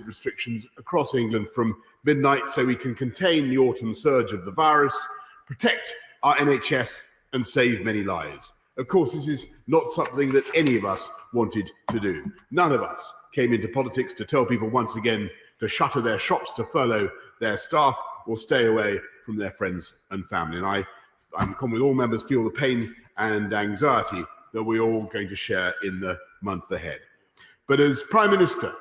restrictions across England from midnight so we can contain the autumn surge of the virus, protect our NHS and save many lives. Of course, this is not something that any of us wanted to do. None of us came into politics to tell people once again to shutter their shops, to furlough their staff, or stay away from their friends and family. And I'm common with all members, feel the pain and anxiety that we're all going to share in the month ahead. But as Prime Minister,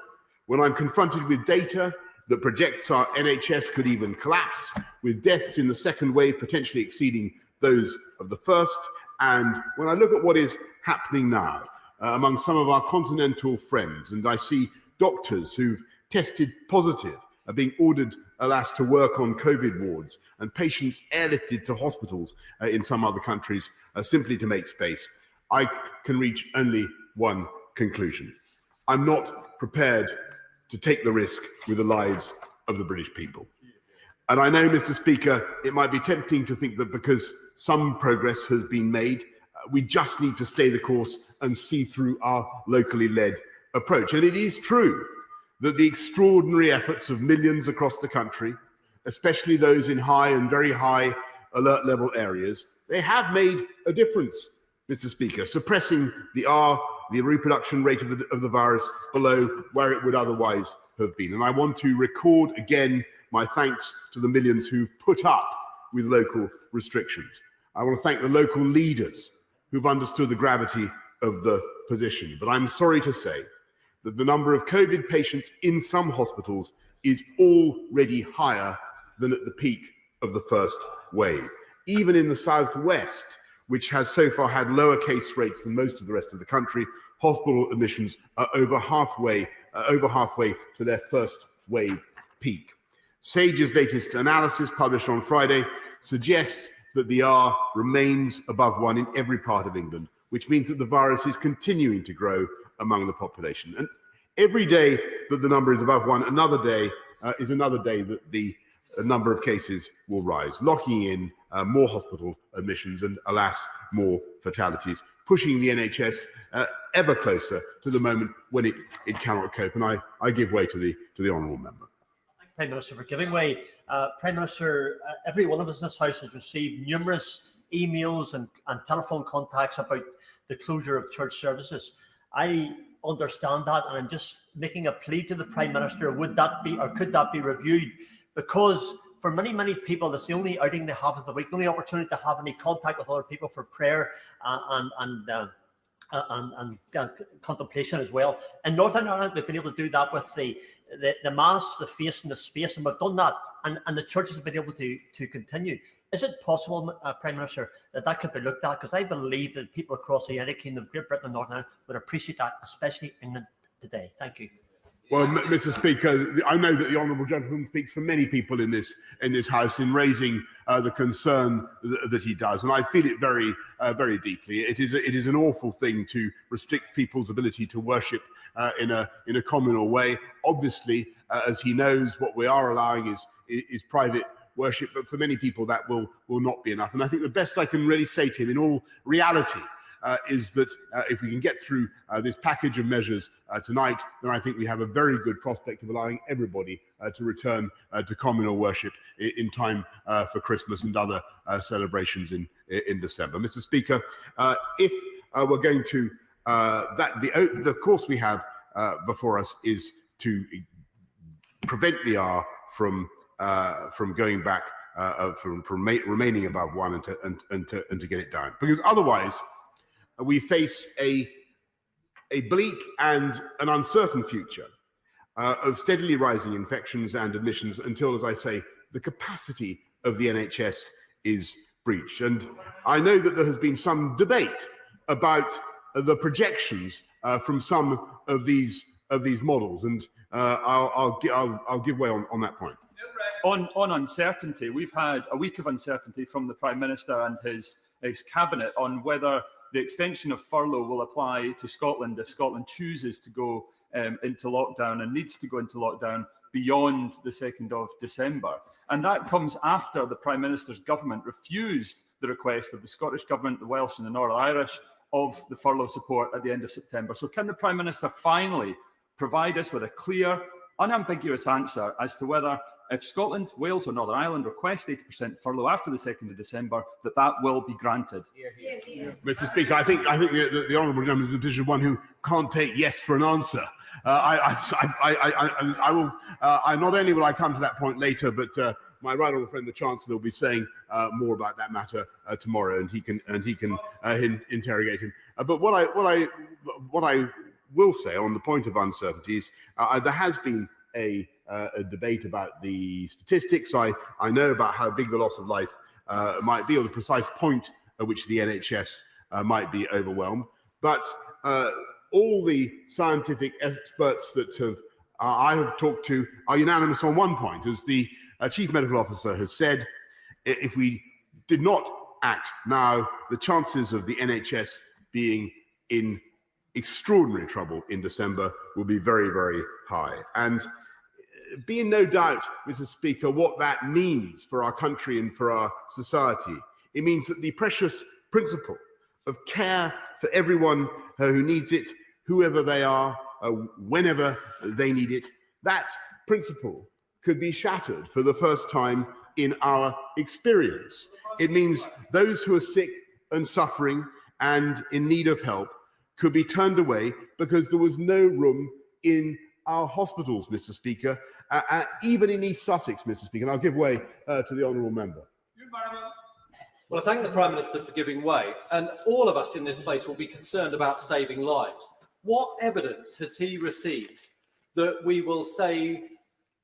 when I'm confronted with data that projects our NHS could even collapse, with deaths in the second wave potentially exceeding those of the first, and when I look at what is happening now among some of our continental friends, and I see doctors who've tested positive are being ordered, alas, to work on COVID wards, and patients airlifted to hospitals in some other countries simply to make space, I can reach only one conclusion. I'm not prepared to take the risk with the lives of the British people. And I know, Mr. Speaker, it might be tempting to think that because some progress has been made, we just need to stay the course and see through our locally led approach. And it is true that the extraordinary efforts of millions across the country, especially those in high and very high alert level areas, they have made a difference, Mr. Speaker, suppressing the reproduction rate of the virus below where it would otherwise have been. And I want to record again my thanks to the millions who've put up with local restrictions. I want to thank the local leaders who've understood the gravity of the position. But I'm sorry to say that the number of COVID patients in some hospitals is already higher than at the peak of the first wave. Even in the southwest, which has so far had lower case rates than most of the rest of the country, hospital admissions are over halfway to their first wave peak. SAGE's latest analysis, published on Friday, suggests that the R remains above 1 in every part of England, which means that the virus is continuing to grow among the population. And every day that the number is above 1, another day is another day that the number of cases will rise, locking in more hospital admissions and, alas, more fatalities, pushing the NHS ever closer to the moment when it cannot cope. And I give way to the honourable member. Prime Minister, for giving way. Prime Minister, every one of us in this House has received numerous emails and telephone contacts about the closure of church services. I understand that, and I'm just making a plea to the Prime Minister. Would that be, or could that be reviewed? Because for many, many people, that's the only outing they have of the week, the only opportunity to have any contact with other people for prayer and contemplation as well. In Northern Ireland, we've been able to do that with the Mass, the face and the space, and we've done that, and the churches have been able to continue. Is it possible, Prime Minister, that could be looked at? Because I believe that people across the United Kingdom, Great Britain and Northern Ireland would appreciate that, especially England today. Thank you. Well, Mr. Speaker, I know that the honourable gentleman speaks for many people in this House in raising the concern that he does, and I feel it very, very deeply. It is an awful thing to restrict people's ability to worship in a communal way. Obviously, as he knows, what we are allowing is private worship, but for many people that will not be enough. And I think the best I can really say to him, in all reality, is that if we can get through this package of measures tonight, then I think we have a very good prospect of allowing everybody to return to communal worship in time for Christmas and other celebrations in December. Mr. Speaker, if we're going to, the course we have before us is to prevent the R from going back, from remaining above 1 and to get it down, because otherwise we face a bleak and an uncertain future of steadily rising infections and admissions until, as I say, the capacity of the NHS is breached. And I know that there has been some debate about the projections from some of these models, and I'll give way on that point. On uncertainty, we've had a week of uncertainty from the Prime Minister and his cabinet on whether the extension of furlough will apply to Scotland if Scotland chooses to go into lockdown and needs to go into lockdown beyond the 2nd of December. And that comes after the Prime Minister's government refused the request of the Scottish Government, the Welsh and the Northern Irish of the furlough support at the end of September. So can the Prime Minister finally provide us with a clear unambiguous answer as to whether, if Scotland, Wales or Northern Ireland request 80% furlough after the 2nd of December, that will be granted? Mr. Speaker, I think the honourable gentleman is in the position of one who can't take yes for an answer. I will. Not only will I come to that point later, but my right honourable friend, the Chancellor, will be saying more about that matter tomorrow, and he can interrogate him. But what I will say on the point of uncertainties, there has been a debate about the statistics. I know about how big the loss of life might be, or the precise point at which the NHS might be overwhelmed. But all the scientific experts that I have talked to are unanimous on one point. As the Chief Medical Officer has said, if we did not act now, the chances of the NHS being in extraordinary trouble in December will be very, very high. And be in no doubt, Mr. Speaker, what that means for our country and for our society. It means that the precious principle of care for everyone who needs it, whoever they are, whenever they need it, that principle could be shattered for the first time in our experience. It means those who are sick and suffering and in need of help could be turned away because there was no room in our hospitals, Mr. Speaker, even in East Sussex, Mr. Speaker. And I'll give way to the honourable member. Well, I thank the Prime Minister for giving way, and all of us in this place will be concerned about saving lives. What evidence has he received that we will save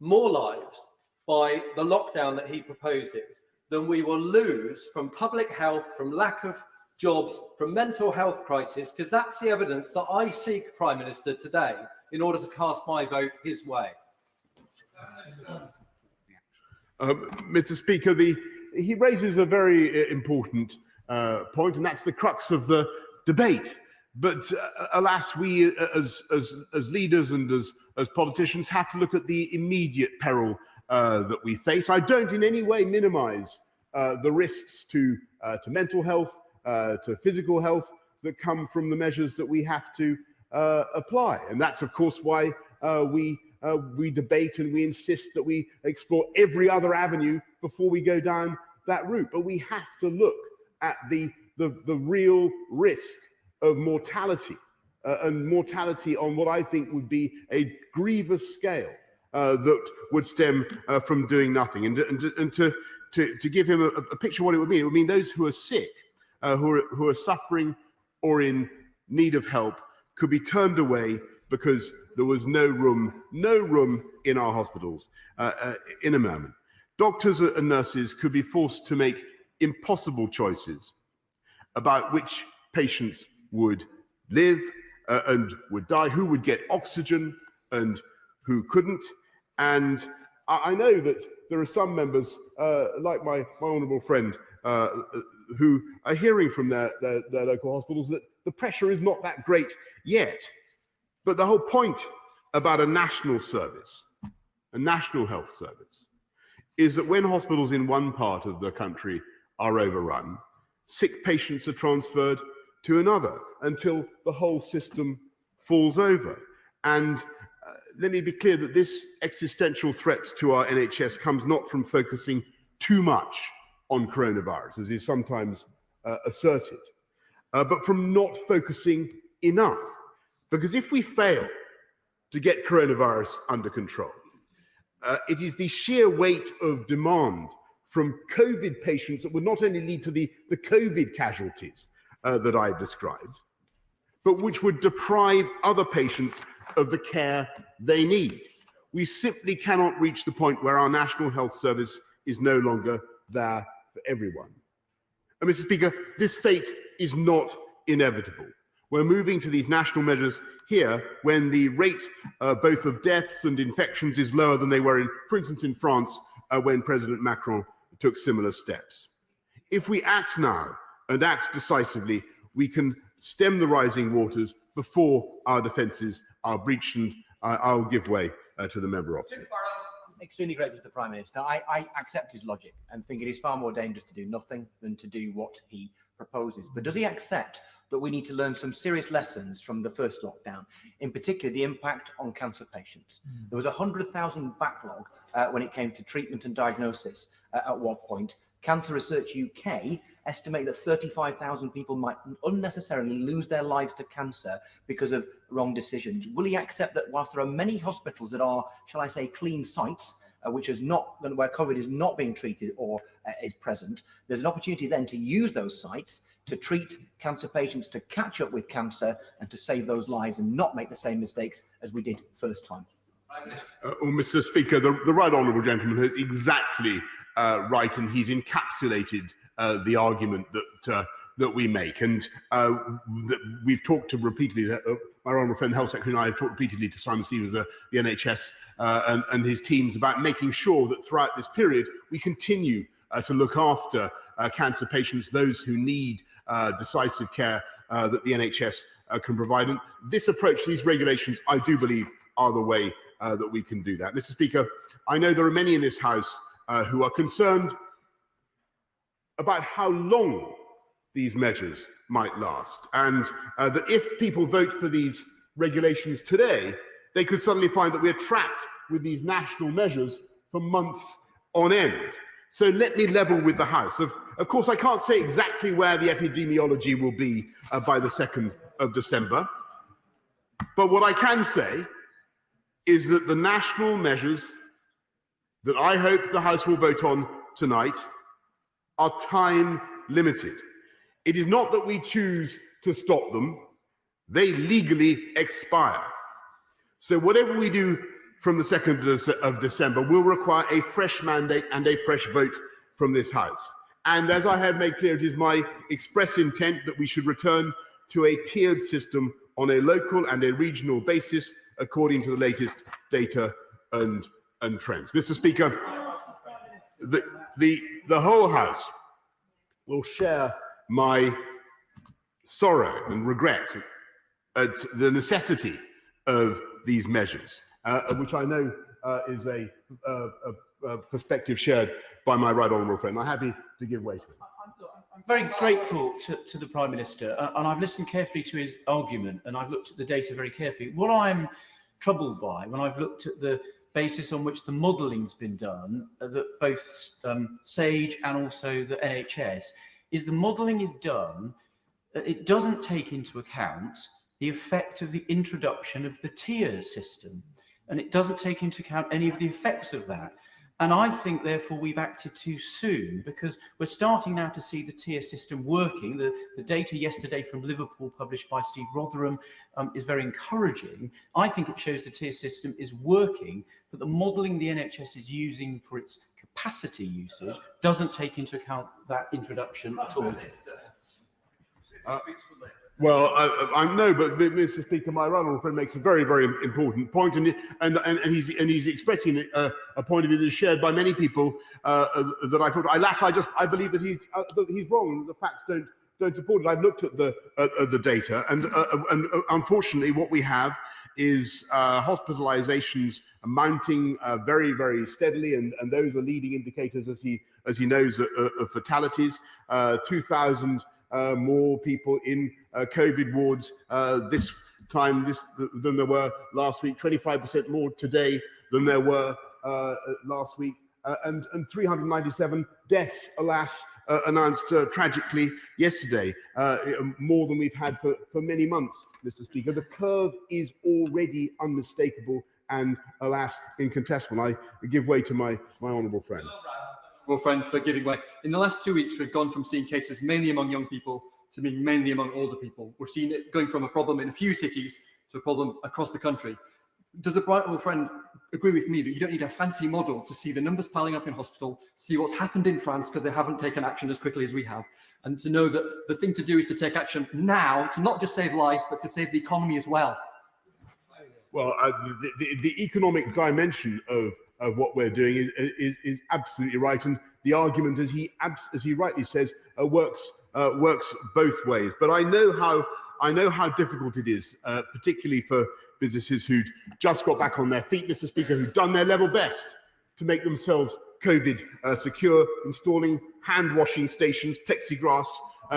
more lives by the lockdown that he proposes than we will lose from public health, from lack of jobs, from mental health crisis? Because that's the evidence that I seek, Prime Minister, today in order to cast my vote his way. Mr. Speaker, he raises a very important point, and that's the crux of the debate. But alas, we as leaders and as politicians have to look at the immediate peril that we face. I don't in any way minimise the risks to mental health, to physical health that come from the measures that we have to apply, and that's of course why we debate and we insist that we explore every other avenue before we go down that route. But we have to look at the real risk of mortality, and mortality on what I think would be a grievous scale that would stem from doing nothing. And to give him a picture of what it would mean those who are sick, who are suffering or in need of help, could be turned away because there was no room in our hospitals in a moment. Doctors and nurses could be forced to make impossible choices about which patients would live and would die, who would get oxygen and who couldn't. And I know that there are some members, like my honourable friend, who are hearing from their local hospitals that the pressure is not that great yet. But the whole point about a national service, a national health service, is that when hospitals in one part of the country are overrun, sick patients are transferred to another until the whole system falls over. And let me be clear that this existential threat to our NHS comes not from focusing too much on coronavirus, as is sometimes asserted, but from not focusing enough. Because if we fail to get coronavirus under control, it is the sheer weight of demand from COVID patients that would not only lead to the COVID casualties that I've described, but which would deprive other patients of the care they need. We simply cannot reach the point where our National Health Service is no longer there for everyone. And Mr. Speaker, this fate is not inevitable. We're moving to these national measures here when the rate both of deaths and infections is lower than they were for instance, in France, when President Macron took similar steps. If we act now and act decisively, we can stem the rising waters before our defences are breached, and I'll give way to the member opposite. extremely grateful to the Prime Minister. I accept his logic and think it is far more dangerous to do nothing than to do what he proposes. But does he accept that we need to learn some serious lessons from the first lockdown, in particular the impact on cancer patients? There was a 100,000 backlog when it came to treatment and diagnosis at one point. Cancer Research UK estimate that 35,000 people might unnecessarily lose their lives to cancer because of wrong decisions. Will he accept that whilst there are many hospitals that are, shall I say, clean sites, which is not where COVID is not being treated or is present, there's an opportunity then to use those sites to treat cancer patients, to catch up with cancer and to save those lives and not make the same mistakes as we did first time? Well, Mr. Speaker, the right honourable gentleman is exactly right, and he's encapsulated the argument that we make. And we've talked to repeatedly, my honourable friend, the Health Secretary, and I have talked repeatedly to Simon Stevens, the NHS, and his teams about making sure that throughout this period we continue to look after cancer patients, those who need decisive care that the NHS can provide. And this approach, these regulations, I do believe are the way that we can do that. Mr. Speaker, I know there are many in this House who are concerned about how long these measures might last, and that if people vote for these regulations today, they could suddenly find that we're trapped with these national measures for months on end. So let me level with the House. Of course, I can't say exactly where the epidemiology will be by the 2nd of December, but what I can say is that the national measures that I hope the House will vote on tonight are time limited. It is not that we choose to stop them, they legally expire. So whatever we do from the 2nd of December will require a fresh mandate and a fresh vote from this House. And as I have made clear, it is my express intent that we should return to a tiered system on a local and a regional basis according to the latest data and trends. Mr. Speaker, the whole House will share my sorrow and regret at the necessity of these measures, which I know is a perspective shared by my right honourable friend. I'm happy to give way to it. I'm very grateful to the Prime Minister, and I've listened carefully to his argument, and I've looked at the data very carefully. What I'm troubled by, when I've looked at the basis on which the modelling's been done, that both SAGE and also the NHS, is the modelling is done, it doesn't take into account the effect of the introduction of the tier system, and it doesn't take into account any of the effects of that. And I think, therefore, we've acted too soon, because we're starting now to see the tier system working. The data yesterday from Liverpool, published by Steve Rotherham, is very encouraging. I think it shows the tier system is working, but the modelling the NHS is using for its capacity usage doesn't take into account that introduction at all. Well, I know, but Mr. Speaker, my right honourable friend makes a very, very important point, and he's expressing a point of view that is shared by many people that I thought. Alas, I believe that he's wrong. The facts don't support it. I've looked at the data, and unfortunately, what we have is hospitalizations mounting very, very steadily, and those are leading indicators, as he knows, of fatalities. 2,000 more people in COVID wards this time than there were last week, 25% more today than there were last week, and 397 deaths, alas, announced tragically yesterday, more than we've had for many months, Mr. Speaker. The curve is already unmistakable and, alas, incontestable. I give way to my honourable friend. Well, friend, for giving way. In the last 2 weeks, we've gone from seeing cases mainly among young people to being mainly among older people. We're seeing it going from a problem in a few cities to a problem across the country. Does the right honourable friend agree with me that you don't need a fancy model to see the numbers piling up in hospital, see what's happened in France because they haven't taken action as quickly as we have, and to know that the thing to do is to take action now to not just save lives, but to save the economy as well? Well, the economic dimension of what we're doing is absolutely right, and the argument, as he rightly says, works both ways. But I know how difficult it is, particularly for businesses who'd just got back on their feet, Mr. Speaker, who've done their level best to make themselves COVID secure, installing hand washing stations, plexiglass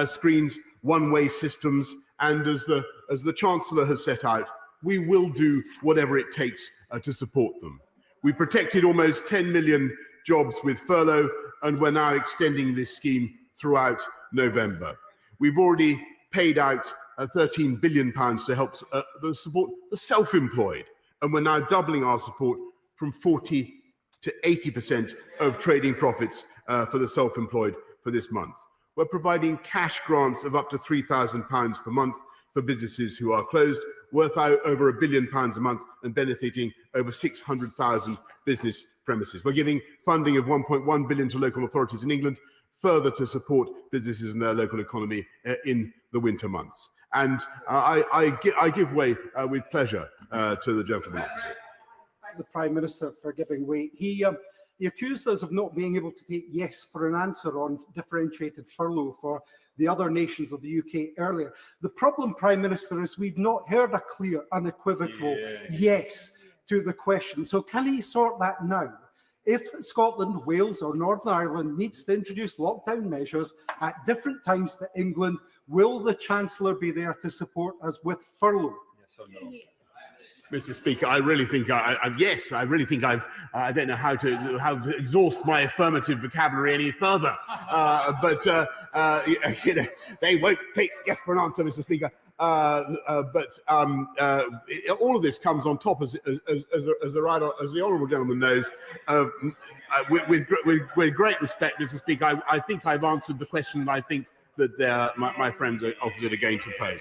screens, one-way systems, and as the Chancellor has set out, we will do whatever it takes to support them. We protected almost 10 million jobs with furlough, and we're now extending this scheme throughout November. We've already paid out £13 billion to help support the self-employed, and we're now doubling our support from 40 to 80% of trading profits for the self-employed for this month. We're providing cash grants of up to £3,000 per month for businesses who are closed, worth out over £1 billion a month and benefiting over 600,000 business premises. We're giving funding of £1.1 billion to local authorities in England, further to support businesses and their local economy in the winter months. And I give way with pleasure to the gentleman opposite. The Prime Minister for giving way. He accused us of not being able to take yes for an answer on differentiated furlough for the other nations of the UK earlier. The problem, Prime Minister, is we've not heard a clear, unequivocal yes to the question. So can he sort that now? If Scotland, Wales or Northern Ireland needs to introduce lockdown measures at different times to England, will the Chancellor be there to support us with furlough? Yes or no? Mr. Speaker, I really think yes. I really think I don't know how to exhaust my affirmative vocabulary any further. But you know, they won't take yes for an answer, Mr. Speaker. But all of this comes on top, as the honourable gentleman knows, with great respect, Mr. Speaker. I think I've answered the question. I think that my friends opposite are going to pose.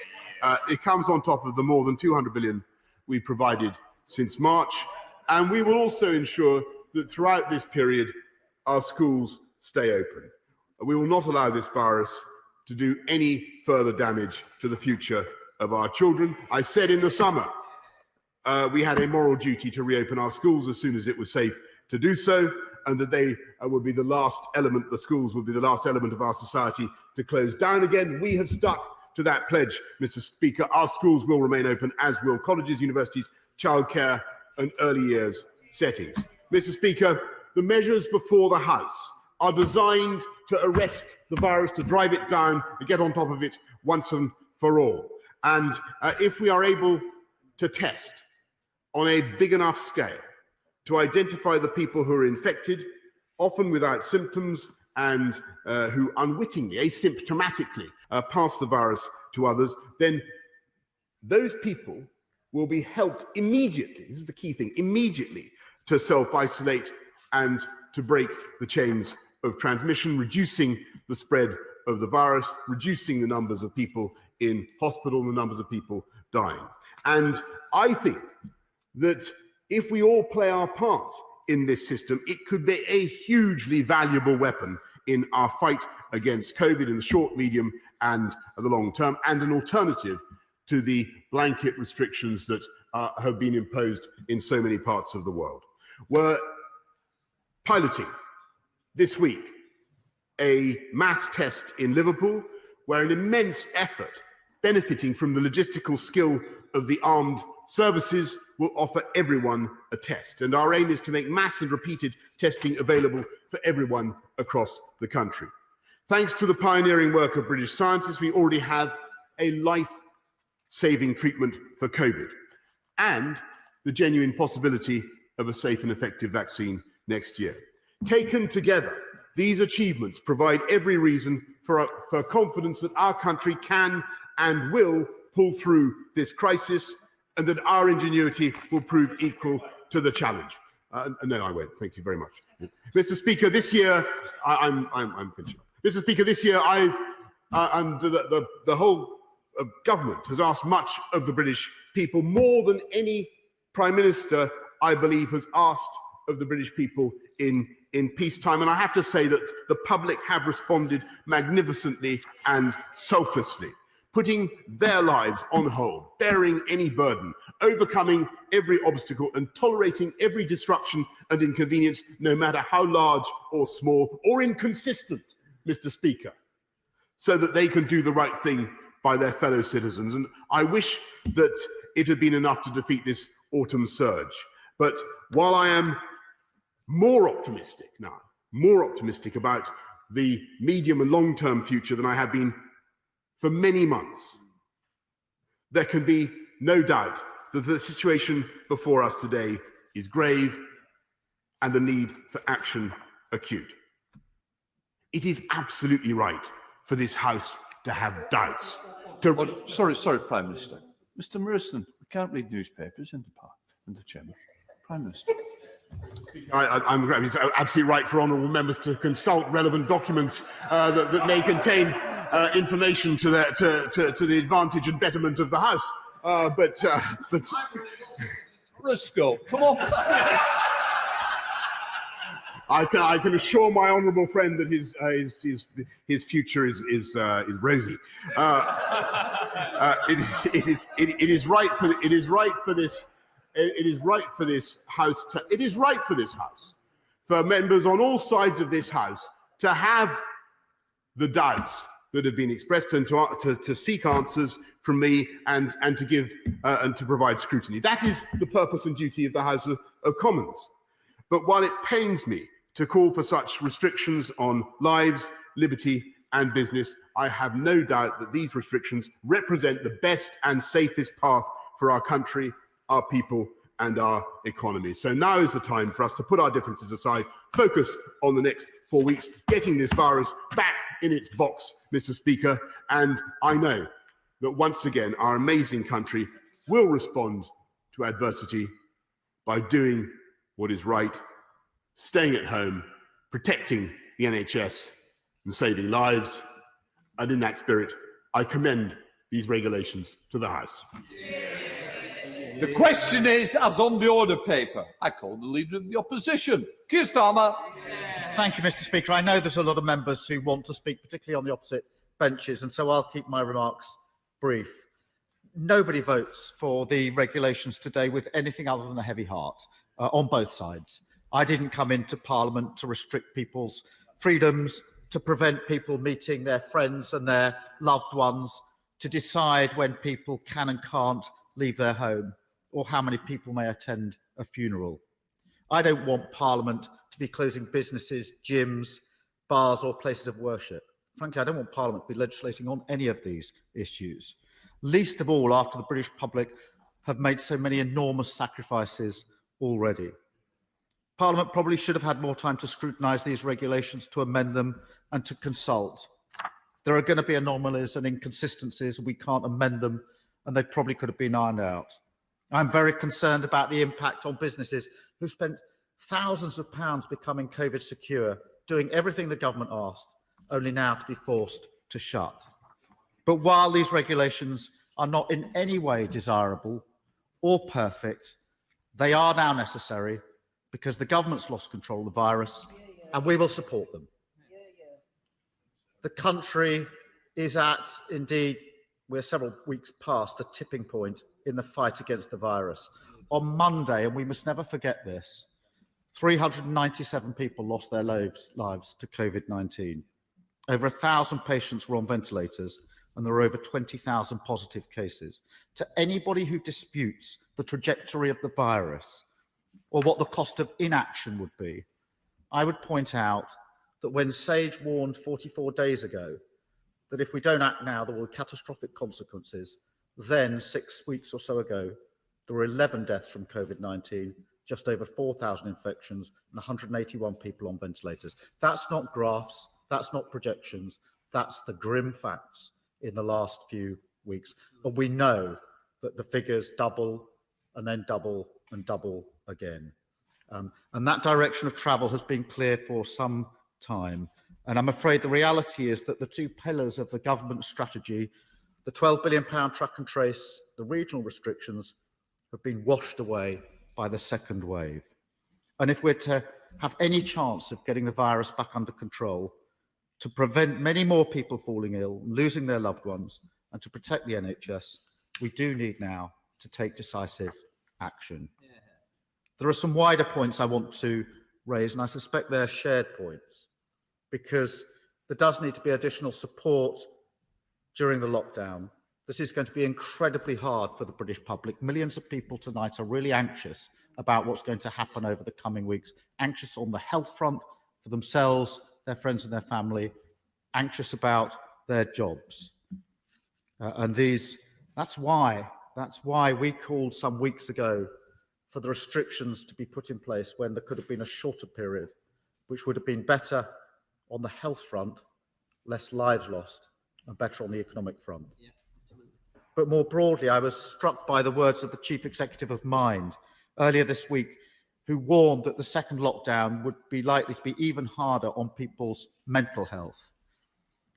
It comes on top of the more than 200 billion we provided since March, and we will also ensure that throughout this period our schools stay open. We will not allow this virus to do any further damage to the future of our children. I said in the summer we had a moral duty to reopen our schools as soon as it was safe to do so, and that they would be the last element, the schools would be the last element of our society to close down again. We have stuck to that pledge, Mr. Speaker. Our schools will remain open, as will colleges, universities, childcare and early years settings. Mr. Speaker, the measures before the House are designed to arrest the virus, to drive it down, to get on top of it once and for all. And if we are able to test on a big enough scale to identify the people who are infected, often without symptoms, and who unwittingly, asymptomatically, pass the virus to others, then those people will be helped immediately, this is the key thing, immediately to self-isolate and to break the chains of transmission, reducing the spread of the virus, reducing the numbers of people in hospital, the numbers of people dying. And I think that if we all play our part in this system, it could be a hugely valuable weapon in our fight against COVID in the short, medium and the long term, and an alternative to the blanket restrictions that have been imposed in so many parts of the world. We're piloting this week a mass test in Liverpool, where an immense effort benefiting from the logistical skill of the armed services will offer everyone a test. And our aim is to make mass and repeated testing available for everyone across the country. Thanks to the pioneering work of British scientists, we already have a life-saving treatment for COVID and the genuine possibility of a safe and effective vaccine next year. Taken together, these achievements provide every reason for confidence that our country can and will pull through this crisis, and that our ingenuity will prove equal to the challenge. No, I won't. Thank you very much. Mr. Speaker, this year, I'm finishing. Mr. Speaker, this year, the whole government has asked much of the British people, more than any Prime Minister, I believe, has asked of the British people in peacetime. And I have to say that the public have responded magnificently and selflessly, putting their lives on hold, bearing any burden, overcoming every obstacle and tolerating every disruption and inconvenience, no matter how large or small or inconsistent, Mr. Speaker, so that they can do the right thing by their fellow citizens. And I wish that it had been enough to defeat this autumn surge. But while I am more optimistic about the medium and long-term future than I have been for many months. There can be no doubt that the situation before us today is grave and the need for action acute. It is absolutely right for this House to have doubts. Sorry, Prime Minister. Mr. Morrison, we can't read newspapers in the chamber. Prime Minister. I'm it's absolutely right for honourable members to consult relevant documents that may contain information to the advantage and betterment of the House. But Briscoe, come on. I can assure my honourable friend that his future is rosy. It is right for this House, for members on all sides of this House to have the doubts that have been expressed and to seek answers from me and to give and to provide scrutiny. That is the purpose and duty of the House of Commons. But while it pains me to call for such restrictions on lives, liberty and business, I have no doubt that these restrictions represent the best and safest path for our country, our people and our economy. So now is the time for us to put our differences aside, focus on the next 4 weeks, getting this virus back in its box, Mr. Speaker, and I know that once again our amazing country will respond to adversity by doing what is right, staying at home, protecting the NHS and saving lives. And in that spirit, I commend these regulations to the House. The question is, as on the order paper, I call the Leader of the Opposition. Keir Starmer. Thank you, Mr. Speaker. I know there's a lot of members who want to speak, particularly on the opposite benches, and so I'll keep my remarks brief. Nobody votes for the regulations today with anything other than a heavy heart on both sides. I didn't come into Parliament to restrict people's freedoms, to prevent people meeting their friends and their loved ones, to decide when people can and can't leave their home, or how many people may attend a funeral. I don't want Parliament to be closing businesses, gyms, bars or places of worship. Frankly, I don't want Parliament to be legislating on any of these issues, least of all after the British public have made so many enormous sacrifices already. Parliament probably should have had more time to scrutinise these regulations, to amend them and to consult. There are going to be anomalies and inconsistencies. We can't amend them, and they probably could have been ironed out. I'm very concerned about the impact on businesses who spent thousands of pounds becoming COVID secure, doing everything the government asked, only now to be forced to shut. But while these regulations are not in any way desirable or perfect, they are now necessary because the government's lost control of the virus, and we will support them. The country is at, indeed, we're several weeks past a tipping point in the fight against the virus. On Monday, and we must never forget this, 397 people lost their lives to COVID-19. Over 1,000 patients were on ventilators, and there were over 20,000 positive cases. To anybody who disputes the trajectory of the virus or what the cost of inaction would be, I would point out that when Sage warned 44 days ago that if we don't act now, there will be catastrophic consequences, then 6 weeks or so ago, there were 11 deaths from COVID-19, just over 4,000 infections, and 181 people on ventilators. That's not graphs, that's not projections, that's the grim facts in the last few weeks. But we know that the figures double and then double and double again. And that direction of travel has been clear for some time. And I'm afraid the reality is that the two pillars of the government strategy, the £12 billion track and trace, the regional restrictions, have been washed away by the second wave. And if we're to have any chance of getting the virus back under control, to prevent many more people falling ill and losing their loved ones, and to protect the NHS, we do need now to take decisive action. There are some wider points I want to raise, and I suspect they're shared points, because there does need to be additional support during the lockdown. This is going to be incredibly hard for the British public. Millions of people tonight are really anxious about what's going to happen over the coming weeks, anxious on the health front for themselves, their friends and their family, anxious about their jobs. That's why we called some weeks ago for the restrictions to be put in place when there could have been a shorter period, which would have been better on the health front, less lives lost, and better on the economic front. Yeah, absolutely. But more broadly, I was struck by the words of the Chief Executive of Mind earlier this week, who warned that the second lockdown would be likely to be even harder on people's mental health.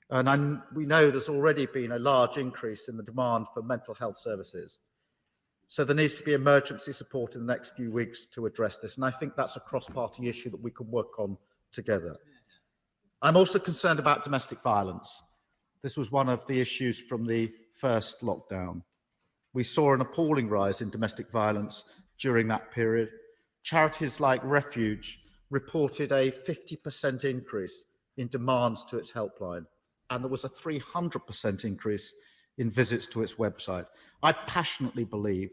And we know there's already been a large increase in the demand for mental health services. So there needs to be emergency support in the next few weeks to address this. And I think that's a cross-party issue that we can work on together. I'm also concerned about domestic violence. This was one of the issues from the first lockdown. We saw an appalling rise in domestic violence during that period. Charities like Refuge reported a 50% increase in demands to its helpline, and there was a 300% increase in visits to its website. I passionately believe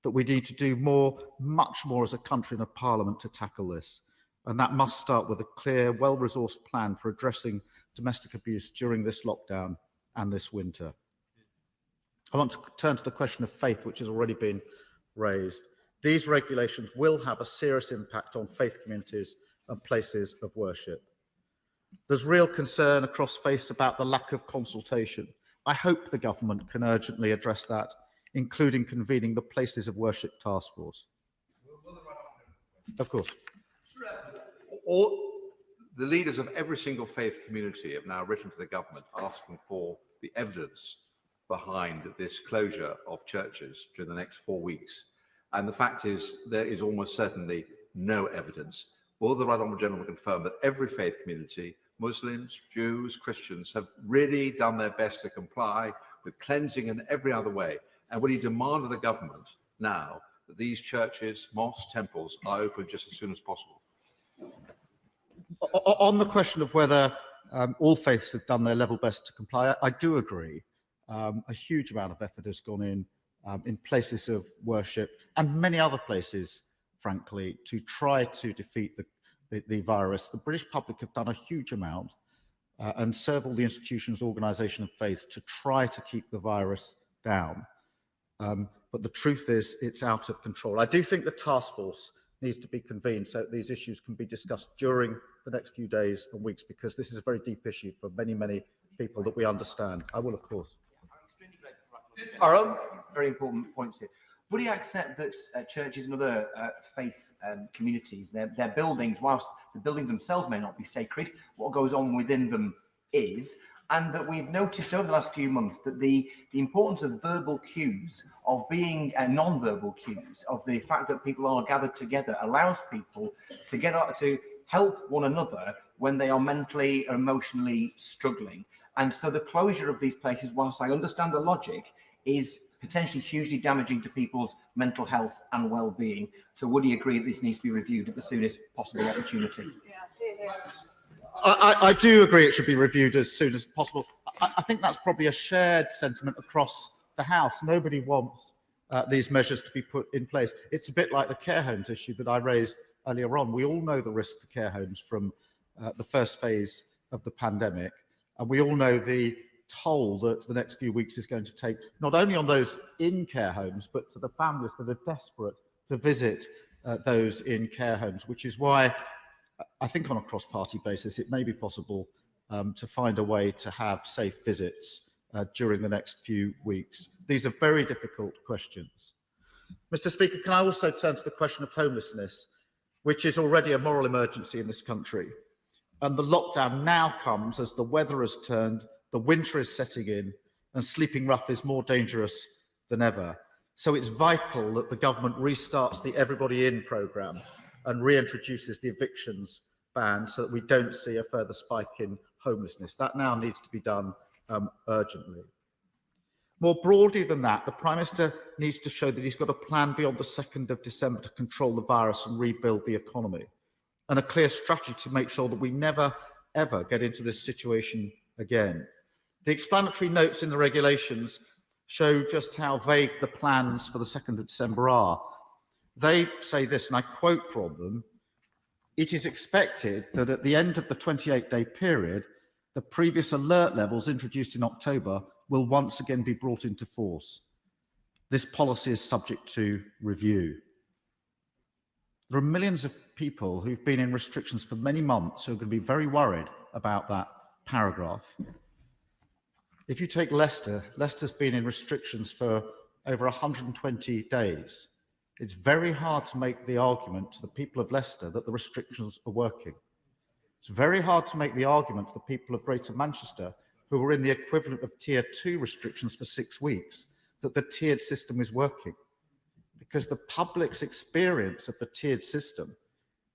that we need to do more, much more as a country and a parliament to tackle this. And that must start with a clear, well-resourced plan for addressing domestic abuse during this lockdown and this winter. I want to turn to the question of faith, which has already been raised. These regulations will have a serious impact on faith communities and places of worship. There's real concern across faiths about the lack of consultation. I hope the government can urgently address that, including convening the Places of Worship Task Force. Of course. All the leaders of every single faith community have now written to the government asking for the evidence behind this closure of churches during the next 4 weeks. And the fact is, there is almost certainly no evidence. Will the Right Honourable Gentleman confirm that every faith community, Muslims, Jews, Christians, have really done their best to comply with cleansing in every other way? And will he demand of the government now that these churches, mosques, temples are open just as soon as possible? On the question of whether all faiths have done their level best to comply, I do agree. A huge amount of effort has gone in places of worship and many other places, frankly, to try to defeat the virus. The British public have done a huge amount and serve all the institutions, organisation of faith to try to keep the virus down. But the truth is, it's out of control. I do think the task force needs to be convened so that these issues can be discussed during the next few days and weeks, because this is a very deep issue for many, many people that we understand. I will, of course. Aaron, very important points here. Would you accept that churches and other faith communities, their buildings, whilst the buildings themselves may not be sacred, what goes on within them is, and that we've noticed over the last few months that the importance of verbal cues, of being non-verbal cues, of the fact that people are gathered together allows people to get out to help one another when they are mentally or emotionally struggling. And so the closure of these places, whilst I understand the logic, is potentially hugely damaging to people's mental health and well-being. So would you agree that this needs to be reviewed at the soonest possible opportunity? I do agree it should be reviewed as soon as possible. I think that's probably a shared sentiment across the House. Nobody wants these measures to be put in place. It's a bit like the care homes issue that I raised earlier on. We all know the risk to care homes from the first phase of the pandemic, and we all know the toll that the next few weeks is going to take, not only on those in care homes, but to the families that are desperate to visit those in care homes, which is why I think on a cross-party basis, it may be possible to find a way to have safe visits during the next few weeks. These are very difficult questions. Mr. Speaker, can I also turn to the question of homelessness, which is already a moral emergency in this country? And the lockdown now comes as the weather has turned, the winter is setting in, and sleeping rough is more dangerous than ever. So it's vital that the government restarts the Everybody In programme and reintroduces the evictions ban so that we don't see a further spike in homelessness. That now needs to be done urgently. More broadly than that, the Prime Minister needs to show that he's got a plan beyond the 2nd of December to control the virus and rebuild the economy, and a clear strategy to make sure that we never, ever get into this situation again. The explanatory notes in the regulations show just how vague the plans for the 2nd of December are. They say this, and I quote from them: "It is expected that at the end of the 28-day period, the previous alert levels introduced in October will once again be brought into force. This policy is subject to review." There are millions of people who've been in restrictions for many months who are going to be very worried about that paragraph. If you take Leicester, Leicester's been in restrictions for over 120 days. It's very hard to make the argument to the people of Leicester that the restrictions are working. It's very hard to make the argument to the people of Greater Manchester, who were in the equivalent of Tier 2 restrictions for 6 weeks, that the tiered system is working. Because the public's experience of the tiered system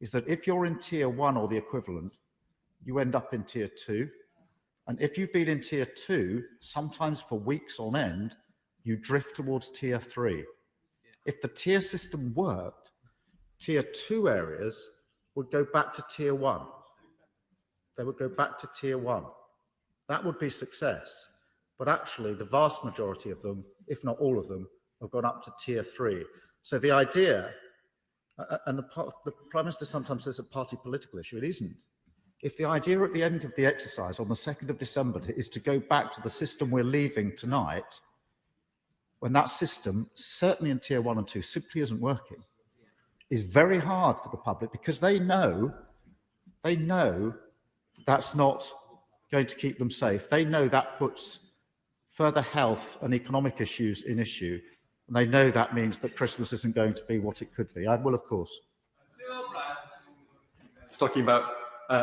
is that if you're in Tier 1 or the equivalent, you end up in Tier 2. And if you've been in Tier 2, sometimes for weeks on end, you drift towards Tier 3. If the tier system worked, Tier 2 areas would go back to Tier 1. They would go back to Tier 1. That would be success. But actually, the vast majority of them, if not all of them, have gone up to Tier 3. So the idea, and the Prime Minister sometimes says a party political issue, it isn't. If the idea at the end of the exercise on the 2nd of December is to go back to the system we're leaving tonight, when that system, certainly in Tier 1 and 2, simply isn't working, is very hard for the public, because they know that's not going to keep them safe. They know that puts further health and economic issues in issue, and they know that means that Christmas isn't going to be what it could be. I will, of course. Talking about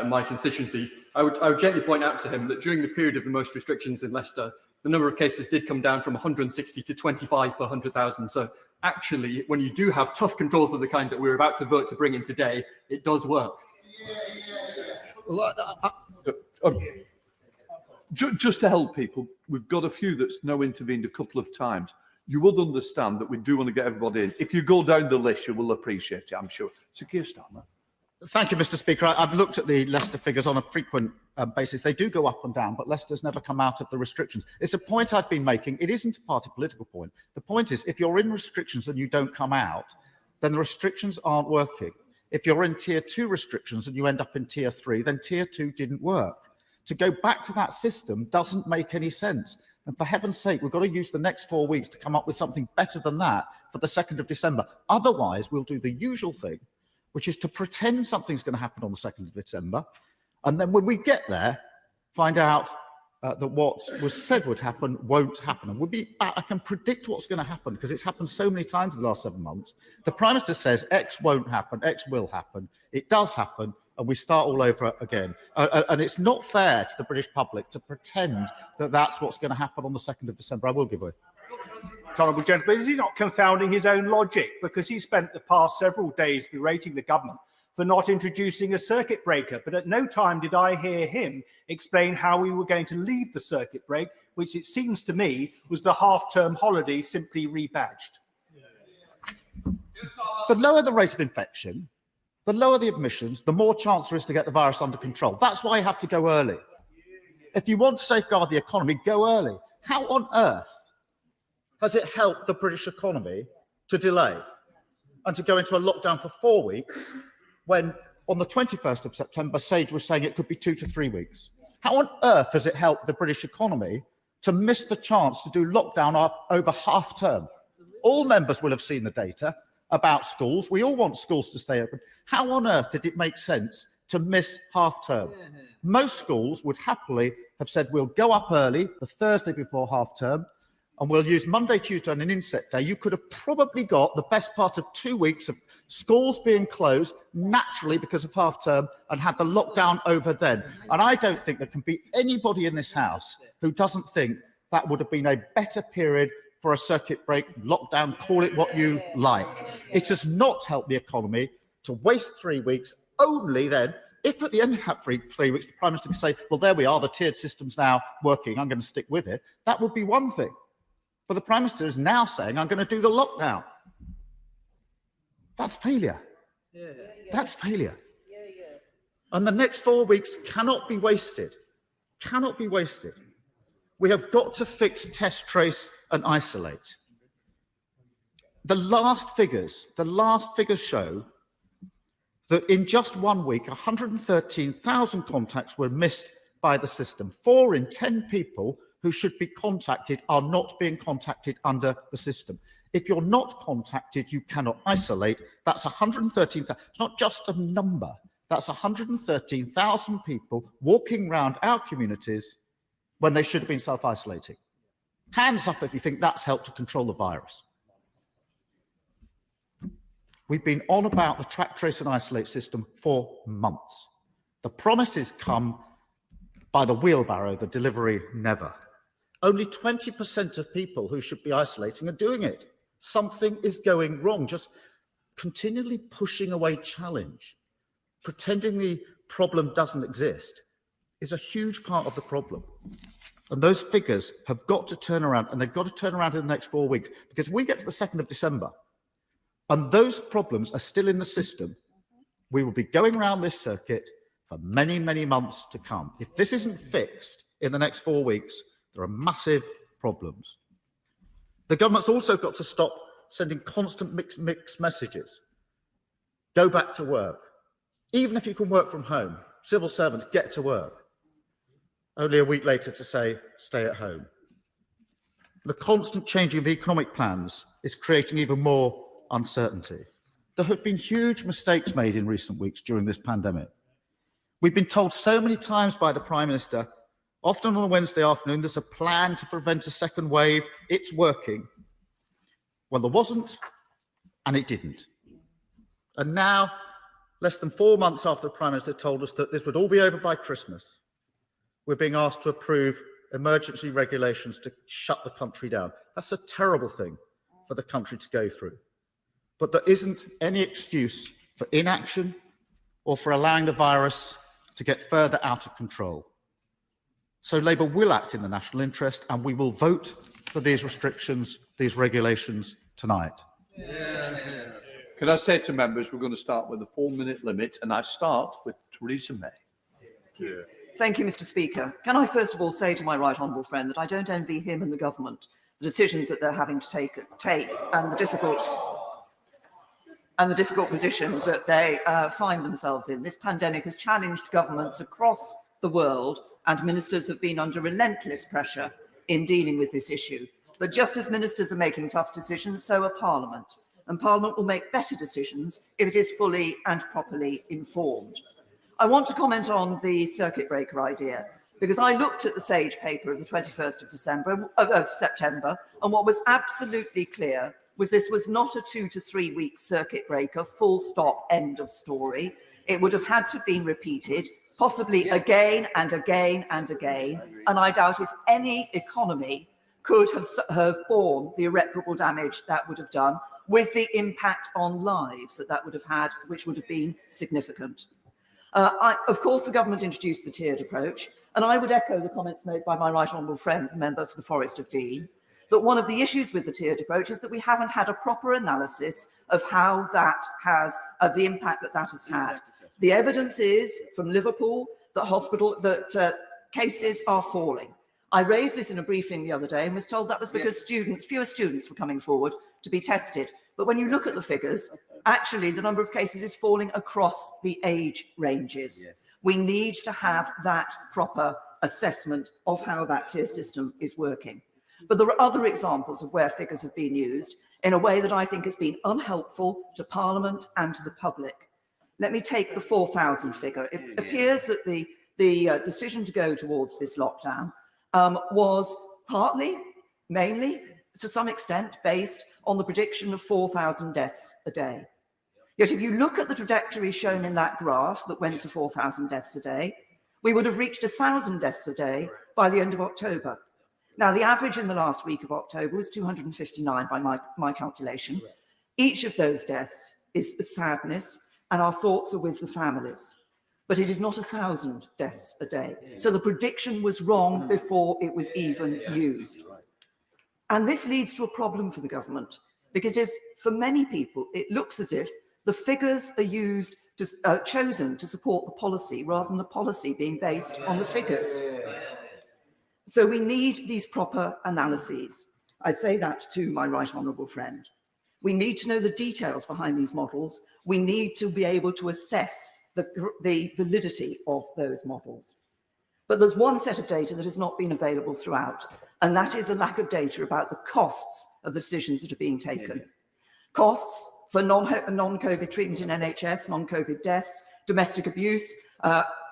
my constituency, I would gently point out to him that during the period of the most restrictions in Leicester, the number of cases did come down from 160 to 25 per 100,000. So actually, when you do have tough controls of the kind that we're about to vote to bring in today, it does work. Just to help people, we've got a few that's now intervened a couple of times. You would understand that we do want to get everybody in. If you go down the list, you will appreciate it, I'm sure. So Keir Starmer. Thank you, Mr. Speaker. I've looked at the Leicester figures on a frequent basis. They do go up and down, but Leicester's never come out of the restrictions. It's a point I've been making. It isn't a party political point. The point is, if you're in restrictions and you don't come out, then the restrictions aren't working. If you're in Tier 2 restrictions and you end up in Tier 3, then Tier 2 didn't work. To go back to that system doesn't make any sense. And for heaven's sake, we've got to use the next 4 weeks to come up with something better than that for the 2nd of December. Otherwise, we'll do the usual thing, which is to pretend something's going to happen on the 2nd of December. And then when we get there, find out that what was said would happen won't happen. And I can predict what's going to happen because it's happened so many times in the last 7 months. The Prime Minister says X won't happen, X will happen. It does happen, and we start all over again. And it's not fair to the British public to pretend that that's what's going to happen on the 2nd of December. I will give way. Honourable gentleman, is he not confounding his own logic? Because he spent the past several days berating the government for not introducing a circuit breaker, but at no time did I hear him explain how we were going to leave the circuit break, which it seems to me was the half-term holiday simply rebadged. The lower the rate of infection, the lower the admissions, the more chance there is to get the virus under control. That's why you have to go early. If you want to safeguard the economy, go early. How on earth has it helped the British economy to delay and to go into a lockdown for 4 weeks when on the 21st of September, Sage was saying it could be 2 to 3 weeks? How on earth has it helped the British economy to miss the chance to do lockdown over half term? All members will have seen the data about schools. We all want schools to stay open. How on earth did it make sense to miss half term? Most schools would happily have said, we'll go up early the Thursday before half term, and we'll use Monday, Tuesday, and an inset day. You could have probably got the best part of 2 weeks of schools being closed naturally because of half term and had the lockdown over then. And I don't think there can be anybody in this House who doesn't think that would have been a better period for a circuit break, lockdown, call it what you like. It has not helped the economy to waste 3 weeks. Only then, if at the end of that 3 weeks, the Prime Minister can say, well, there we are, the tiered system's now working, I'm going to stick with it, that would be one thing. But the Prime Minister is now saying, I'm going to do the lockdown. That's failure. That's failure. And the next 4 weeks cannot be wasted. Cannot be wasted. We have got to fix, test, trace, and isolate. The last figures show that in just 1 week, 113,000 contacts were missed by the system. 4 in 10 people who should be contacted are not being contacted under the system. If you're not contacted, you cannot isolate. That's 113,000. It's not just a number. That's 113,000 people walking around our communities when they should have been self-isolating. Hands up if you think that's helped to control the virus. We've been on about the track, trace and isolate system for months. The promises come by the wheelbarrow, the delivery never. Only 20% of people who should be isolating are doing it. Something is going wrong. Just continually pushing away challenge, pretending the problem doesn't exist, is a huge part of the problem. And those figures have got to turn around, and they've got to turn around in the next 4 weeks, because we get to the 2nd of December, and those problems are still in the system. We will be going around this circuit for many, many months to come. If this isn't fixed in the next 4 weeks, there are massive problems. The government's also got to stop sending constant mixed messages. Go back to work. Even if you can work from home, civil servants, get to work. Only a week later to say, stay at home. The constant changing of economic plans is creating even more uncertainty. There have been huge mistakes made in recent weeks during this pandemic. We've been told so many times by the Prime Minister, often on a Wednesday afternoon, there's a plan to prevent a second wave, it's working. Well, there wasn't, and it didn't. And now, less than 4 months after the Prime Minister told us that this would all be over by Christmas, we're being asked to approve emergency regulations to shut the country down. That's a terrible thing for the country to go through. But there isn't any excuse for inaction or for allowing the virus to get further out of control. So Labour will act in the national interest, and we will vote for these restrictions, these regulations tonight. Can I say to members, we're going to start with a 4-minute limit, and I start with Theresa May. Thank you, Mr. Speaker. Can I first of all say to my right honourable friend that I don't envy him and the government the decisions that they're having to take and the difficult position that they find themselves in. This pandemic has challenged governments across the world, and ministers have been under relentless pressure in dealing with this issue. But just as ministers are making tough decisions, so are Parliament. And Parliament will make better decisions if it is fully and properly informed. I want to comment on the circuit breaker idea, because I looked at the SAGE paper of the 21st of September, and what was absolutely clear was this was not a 2 to 3 week circuit breaker, full stop, end of story. It would have had to be repeated, possibly again and again and again, and I doubt if any economy could have borne the irreparable damage that would have done, with the impact on lives that would have had, which would have been significant. Of course, the government introduced the tiered approach, and I would echo the comments made by my right honourable friend, the member for the Forest of Dean, that one of the issues with the tiered approach is that we haven't had a proper analysis of how that has, the impact that has had. The evidence is from Liverpool that cases are falling. I raised this in a briefing the other day and was told that was because fewer students were coming forward to be tested. But when you look at the figures, actually the number of cases is falling across the age ranges. Yes. We need to have that proper assessment of how that tier system is working. But there are other examples of where figures have been used in a way that I think has been unhelpful to Parliament and to the public. Let me take the 4,000 figure. It appears that the decision to go towards this lockdown was mainly, to some extent, based on the prediction of 4,000 deaths a day. Yet if you look at the trajectory shown in that graph that went to 4,000 deaths a day, we would have reached 1,000 deaths a day by the end of October. Now, the average in the last week of October was 259 by my calculation. Each of those deaths is a sadness, and our thoughts are with the families. But it is not 1,000 deaths a day. So the prediction was wrong before it was even used. And this leads to a problem for the government, because for many people, it looks as if the figures are chosen to support the policy rather than the policy being based on the figures. So we need these proper analyses. I say that to my right honourable friend. We need to know the details behind these models. We need to be able to assess the validity of those models. But there's one set of data that has not been available throughout, and that is a lack of data about the costs of the decisions that are being taken. Costs for non-COVID treatment in NHS, non-COVID deaths, domestic abuse,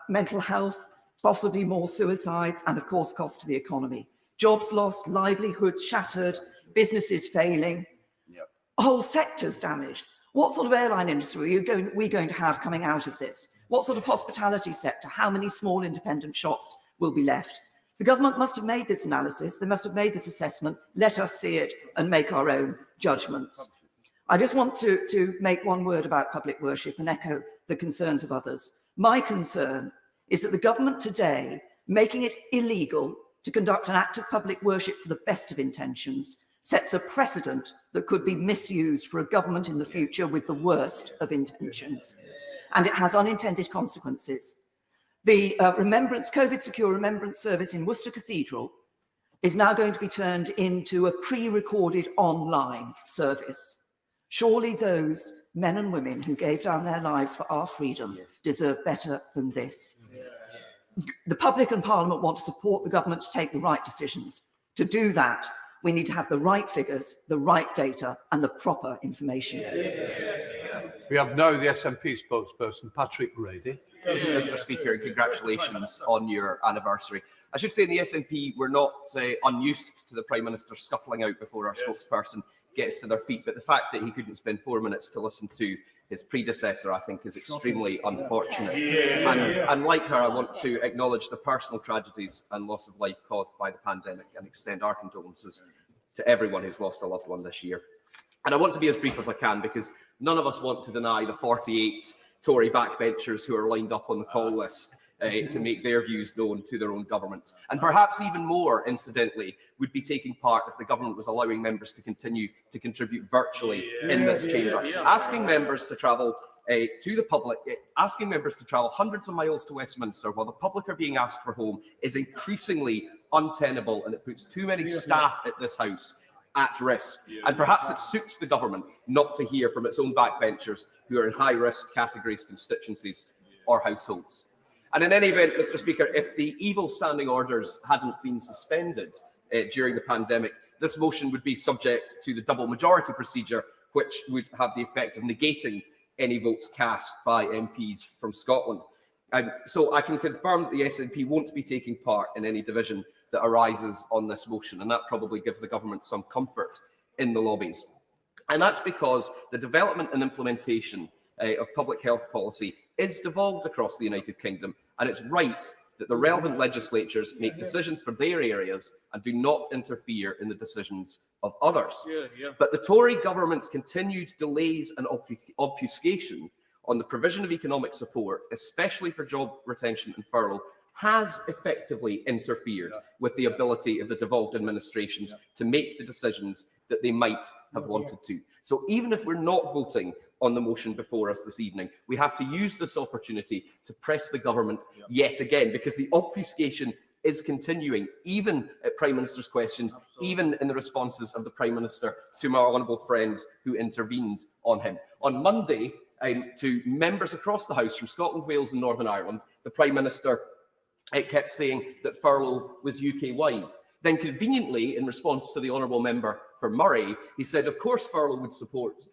mental health, possibly more suicides, and of course, cost to the economy. Jobs lost, livelihoods shattered, businesses failing, whole sectors damaged. What sort of airline industry are we going to have coming out of this? What sort of hospitality sector? How many small independent shops will be left? The government must have made this analysis. They must have made this assessment. Let us see it and make our own judgments. I just want to make one word about public worship and echo the concerns of others. My concern is that the government today, making it illegal to conduct an act of public worship for the best of intentions, sets a precedent that could be misused for a government in the future with the worst of intentions. And it has unintended consequences. The COVID Secure Remembrance Service in Worcester Cathedral is now going to be turned into a pre-recorded online service. Surely those men and women who gave down their lives for our freedom deserve better than this. The public and Parliament want to support the government to take the right decisions. To do that, we need to have the right figures, the right data, and the proper information. We have now the SNP spokesperson, Patrick Grady. Mr. Speaker, and congratulations on your anniversary. I should say in the SNP, we're not unused to the Prime Minister scuttling out before our spokesperson gets to their feet, but the fact that he couldn't spend 4 minutes to listen to his predecessor, I think, is extremely unfortunate. And like her, I want to acknowledge the personal tragedies and loss of life caused by the pandemic and extend our condolences to everyone who's lost a loved one this year. And I want to be as brief as I can, because none of us want to deny the 48 Tory backbenchers who are lined up on the call list to make their views known to their own government. And perhaps even more, incidentally, would be taking part if the government was allowing members to continue to contribute virtually in this chamber. Asking members to travel to the public, asking members to travel hundreds of miles to Westminster while the public are being asked for home is increasingly untenable, and it puts too many staff at this House at risk. And perhaps it suits the government not to hear from its own backbenchers who are in high-risk categories, constituencies or households. And in any event, Mr. Speaker, if the evil standing orders hadn't been suspended during the pandemic, this motion would be subject to the double majority procedure, which would have the effect of negating any votes cast by MPs from Scotland. So I can confirm that the SNP won't be taking part in any division that arises on this motion, and that probably gives the government some comfort in the lobbies. And that's because the development and implementation of public health policy is devolved across the United Kingdom, and it's right that the relevant legislatures make decisions for their areas and do not interfere in the decisions of others. But the Tory government's continued delays and obfuscation on the provision of economic support, especially for job retention and furlough, has effectively interfered with the ability of the devolved administrations to make the decisions that they might have wanted to. So even if we're not voting on the motion before us this evening, we have to use this opportunity to press the government yet again, because the obfuscation is continuing, even at Prime Minister's questions, even in the responses of the Prime Minister to my honourable friends who intervened on him. On Monday, to members across the House from Scotland, Wales and Northern Ireland, the Prime Minister kept saying that furlough was UK-wide. Then conveniently, in response to the honourable member for Murray, he said, of course, furlough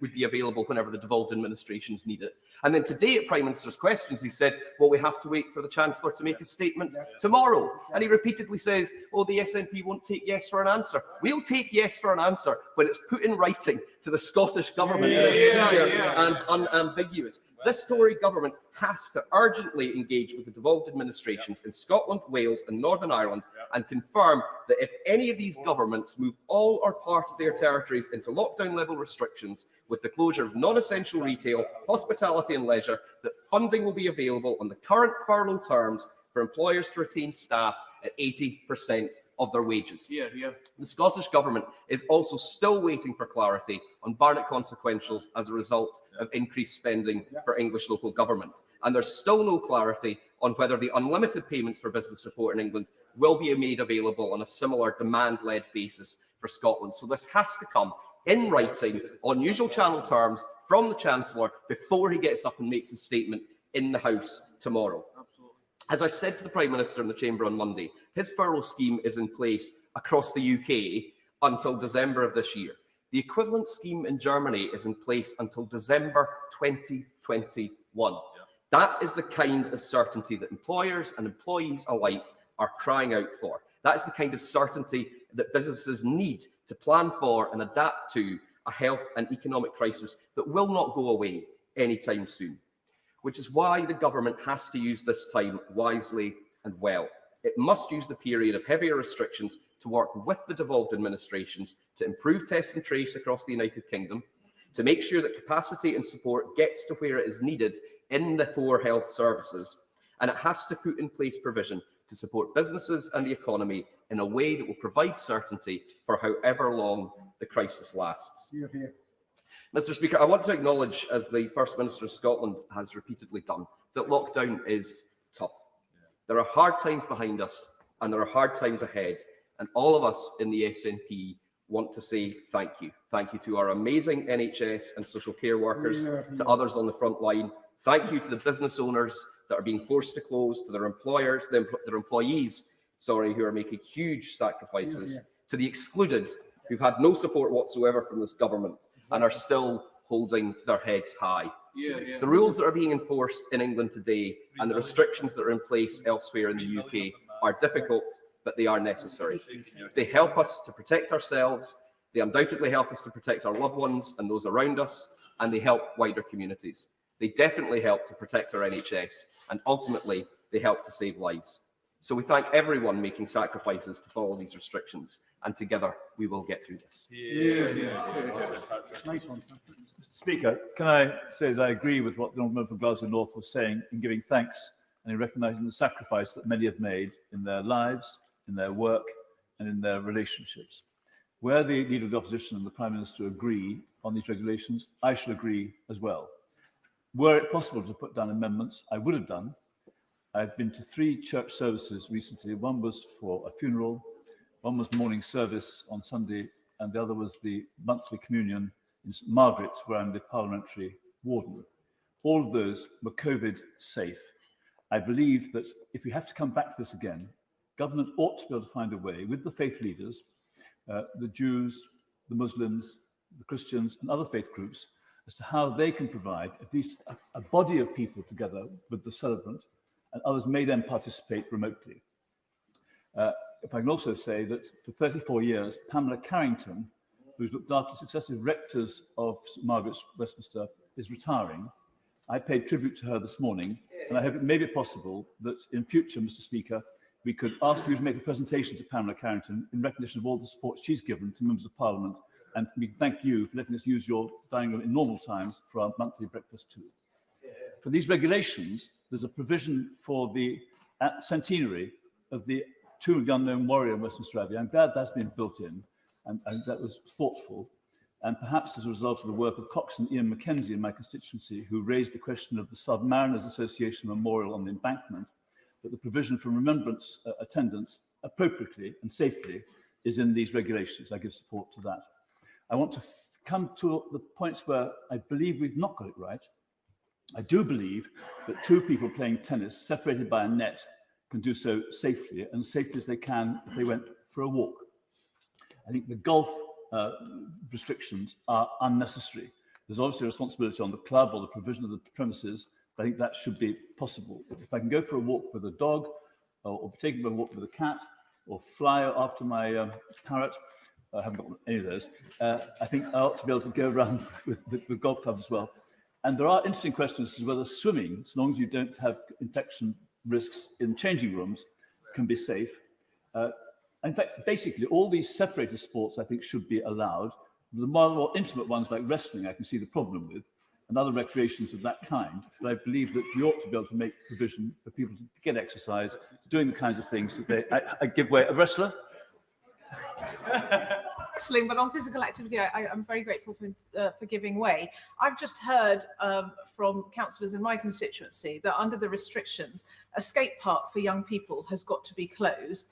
would be available whenever the devolved administrations need it. And then today at Prime Minister's questions, he said, well, we have to wait for the Chancellor to make a statement tomorrow. And he repeatedly says, oh, the SNP won't take yes for an answer. We'll take yes for an answer when it's put in writing to the Scottish Government and it's clear and unambiguous. This Tory government has to urgently engage with the devolved administrations in Scotland, Wales and Northern Ireland and confirm that if any of these governments move all or part of their territories into lockdown level restrictions with the closure of non-essential retail, hospitality and leisure, that funding will be available on the current furlough terms for employers to retain staff at 80% of their wages. The Scottish Government is also still waiting for clarity on Barnett consequentials as a result of increased spending for English local government. And there's still no clarity on whether the unlimited payments for business support in England will be made available on a similar demand-led basis for Scotland. So this has to come in writing on usual channel terms from the Chancellor before he gets up and makes a statement in the House tomorrow. As I said to the Prime Minister in the Chamber on Monday, his furlough scheme is in place across the UK until December of this year. The equivalent scheme in Germany is in place until December 2021. That is the kind of certainty that employers and employees alike are crying out for. That is the kind of certainty that businesses need to plan for and adapt to a health and economic crisis that will not go away anytime soon. Which is why the government has to use this time wisely and well. It must use the period of heavier restrictions to work with the devolved administrations to improve test and trace across the United Kingdom, to make sure that capacity and support gets to where it is needed in the 4 health services, and it has to put in place provision to support businesses and the economy in a way that will provide certainty for however long the crisis lasts. Hear, hear. Mr. Speaker, I want to acknowledge, as the First Minister of Scotland has repeatedly done, that lockdown is tough. There are hard times behind us and there are hard times ahead, and all of us in the SNP want to say thank you. Thank you to our amazing NHS and social care workers, to others on the front line. Thank you to the business owners that are being forced to close, to their employers, their employees, who are making huge sacrifices, to the excluded, who've had no support whatsoever from this government and are still holding their heads high. The rules that are being enforced in England today and the restrictions that are in place elsewhere in the UK are difficult, but they are necessary. They help us to protect ourselves, they undoubtedly help us to protect our loved ones and those around us, and they help wider communities. They definitely help to protect our NHS, and ultimately they help to save lives. So we thank everyone making sacrifices to follow these restrictions, and together we will get through this. Nice one. Mr. Speaker, can I say that I agree with what the Honourable from Glasgow North was saying in giving thanks and in recognising the sacrifice that many have made in their lives, in their work and in their relationships. Where the Leader of the Opposition and the Prime Minister agree on these regulations, I shall agree as well. Were it possible to put down amendments, I would have done. I've been to 3 church services recently. One was for a funeral, one was morning service on Sunday, and the other was the monthly communion in St Margaret's, where I'm the parliamentary warden. All of those were COVID safe. I believe that if we have to come back to this again, government ought to be able to find a way with the faith leaders, the Jews, the Muslims, the Christians and other faith groups, as to how they can provide at least a body of people together with the celebrant, and others may then participate remotely. If I can also say that for 34 years, Pamela Carrington, who's looked after successive rectors of St Margaret's, Westminster, is retiring. I paid tribute to her this morning, and I hope it may be possible that in future, Mr. Speaker, we could ask you to make a presentation to Pamela Carrington in recognition of all the support she's given to members of Parliament, and we can thank you for letting us use your dining room in normal times for our monthly breakfast too. For these regulations, there's a provision for the centenary of the Tomb of the Unknown Warrior in Westminster Abbey. I'm glad that's been built in, and that was thoughtful. And perhaps as a result of the work of Coxswain Ian Mackenzie in my constituency, who raised the question of the Submariners Association Memorial on the embankment, that the provision for remembrance attendance appropriately and safely is in these regulations. I give support to that. I want to come to the points where I believe we've not got it right. I do believe that 2 people playing tennis separated by a net can do so safely, and safely as they can if they went for a walk. I think the golf restrictions are unnecessary. There's obviously a responsibility on the club or the provision of the premises, but I think that should be possible. If I can go for a walk with a dog, or take a walk with a cat, or fly after my parrot, I haven't got any of those, I think I ought to be able to go around with golf clubs as well. And there are interesting questions as to whether swimming, as long as you don't have infection risks in changing rooms, can be safe. In fact, basically, all these separated sports, I think, should be allowed. The more intimate ones, like wrestling, I can see the problem with, and other recreations of that kind. But I believe that we ought to be able to make provision for people to get exercise, doing the kinds of things that they... I give way. A wrestler? Wrestling, but on physical activity, I'm very grateful for giving way. I've just heard from councillors in my constituency that under the restrictions, a skate park for young people has got to be closed.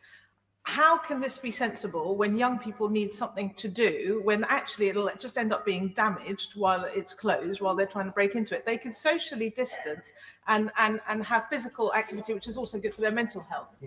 how can this be sensible when young people need something to do, when actually it'll just end up being damaged while it's closed, while they're trying to break into it? They can socially distance and have physical activity, which is also good for their mental health.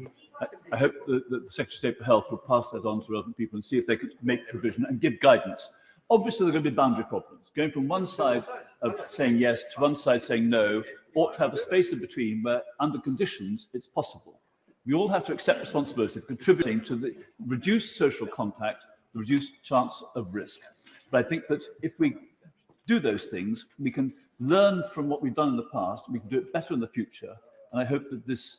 I hope that the Secretary of State for Health will pass that on to relevant people and see if they can make provision and give guidance. Obviously, there are going to be boundary problems. Going from one side of saying yes to one side saying no ought to have a space in between where, under conditions, it's possible. We all have to accept responsibility of contributing to the reduced social contact, the reduced chance of risk. But I think that if we do those things, we can learn from what we've done in the past, we can do it better in the future. And I hope that this,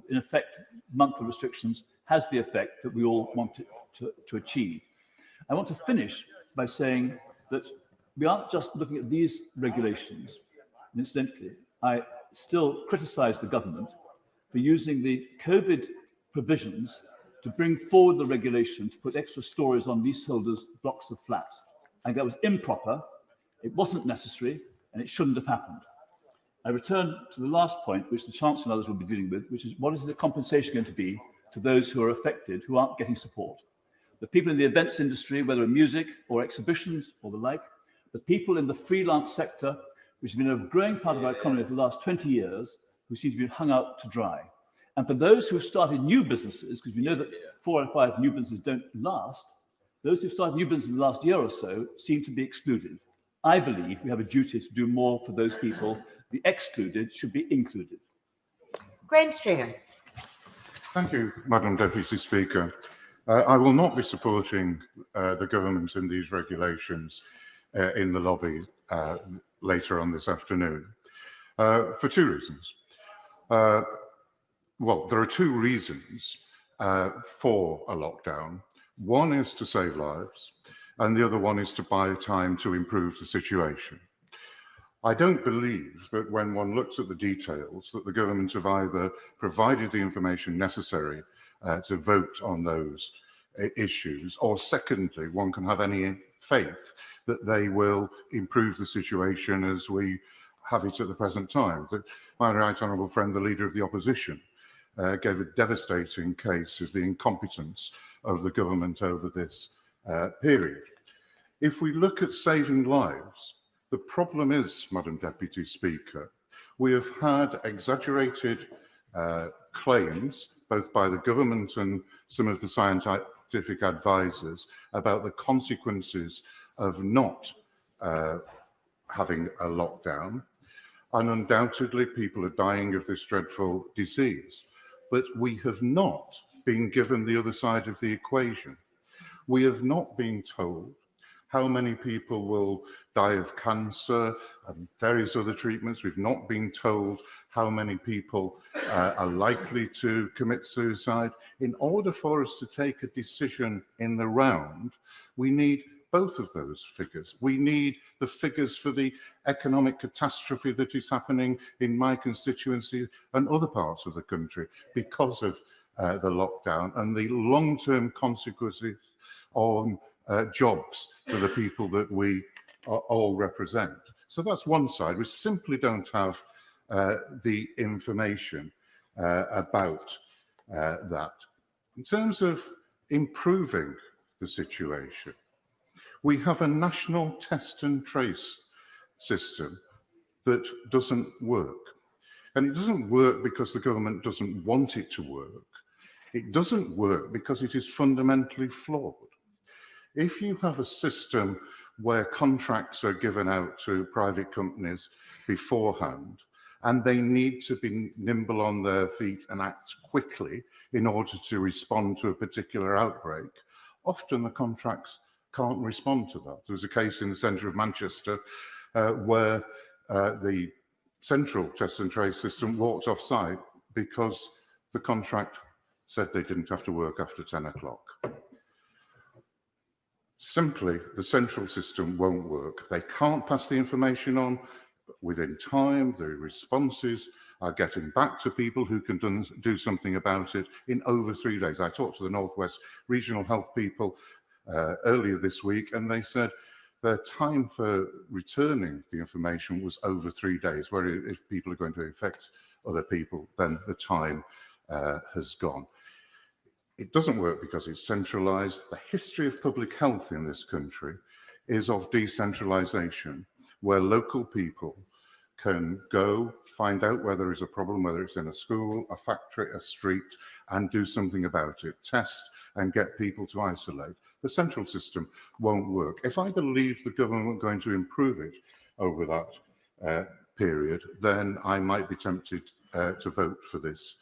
in effect, month of restrictions has the effect that we all want it to achieve. I want to finish by saying that we aren't just looking at these regulations. And incidentally, I still criticise the government for using the COVID provisions to bring forward the regulation to put extra stories on leaseholders' blocks of flats. I think that was improper, it wasn't necessary, and it shouldn't have happened. I return to the last point, which the Chancellor and others will be dealing with, which is what is the compensation going to be to those who are affected, who aren't getting support? The people in the events industry, whether in music or exhibitions or the like, the people in the freelance sector, which has been a growing part of our economy for the last 20 years, who seem to be hung out to dry. And for those who have started new businesses, because we know that 4 out of 5 new businesses don't last, those who've started new businesses in the last year or so seem to be excluded. I believe we have a duty to do more for those people. The excluded should be included. Graham Stringer. Thank you, Madam Deputy Speaker. I will not be supporting the government in these regulations in the lobby later on this afternoon for 2 reasons. Well, there are 2 reasons for a lockdown. One is to save lives, and the other one is to buy time to improve the situation. I don't believe that when one looks at the details that the government have either provided the information necessary to vote on those issues, or secondly, one can have any faith that they will improve the situation as we have it at the present time. That my right honourable friend, the Leader of the Opposition, gave a devastating case of the incompetence of the government over this period. If we look at saving lives, the problem is, Madam Deputy Speaker, we have had exaggerated claims, both by the government and some of the scientific advisors, about the consequences of not having a lockdown. And undoubtedly, people are dying of this dreadful disease. But we have not been given the other side of the equation. We have not been told how many people will die of cancer and various other treatments. We've not been told how many people are likely to commit suicide. In order for us to take a decision in the round, we need both of those figures. We need the figures for the economic catastrophe that is happening in my constituency and other parts of the country because of the lockdown and the long-term consequences on jobs for the people that we all represent. So that's one side. We simply don't have the information about that. In terms of improving the situation, we have a national test and trace system that doesn't work. And it doesn't work because the government doesn't want it to work. It doesn't work because it is fundamentally flawed. If you have a system where contracts are given out to private companies beforehand, and they need to be nimble on their feet and act quickly in order to respond to a particular outbreak, often the contracts can't respond to that. There was a case in the centre of Manchester where the central test and trace system walked off site because the contract said they didn't have to work after 10 o'clock. Simply, the central system won't work. They can't pass the information on within time. The responses are getting back to people who can do something about it in over 3 days. I talked to the North West Regional Health people earlier this week, and they said their time for returning the information was over 3 days, where if people are going to infect other people, then the time has gone. It doesn't work because it's centralised. The history of public health in this country is of decentralisation, where local people can go, find out where there is a problem, whether it's in a school, a factory, a street, and do something about it, test and get people to isolate. The central system won't work. If I believe the government were going to improve it over that period, then I might be tempted to vote for these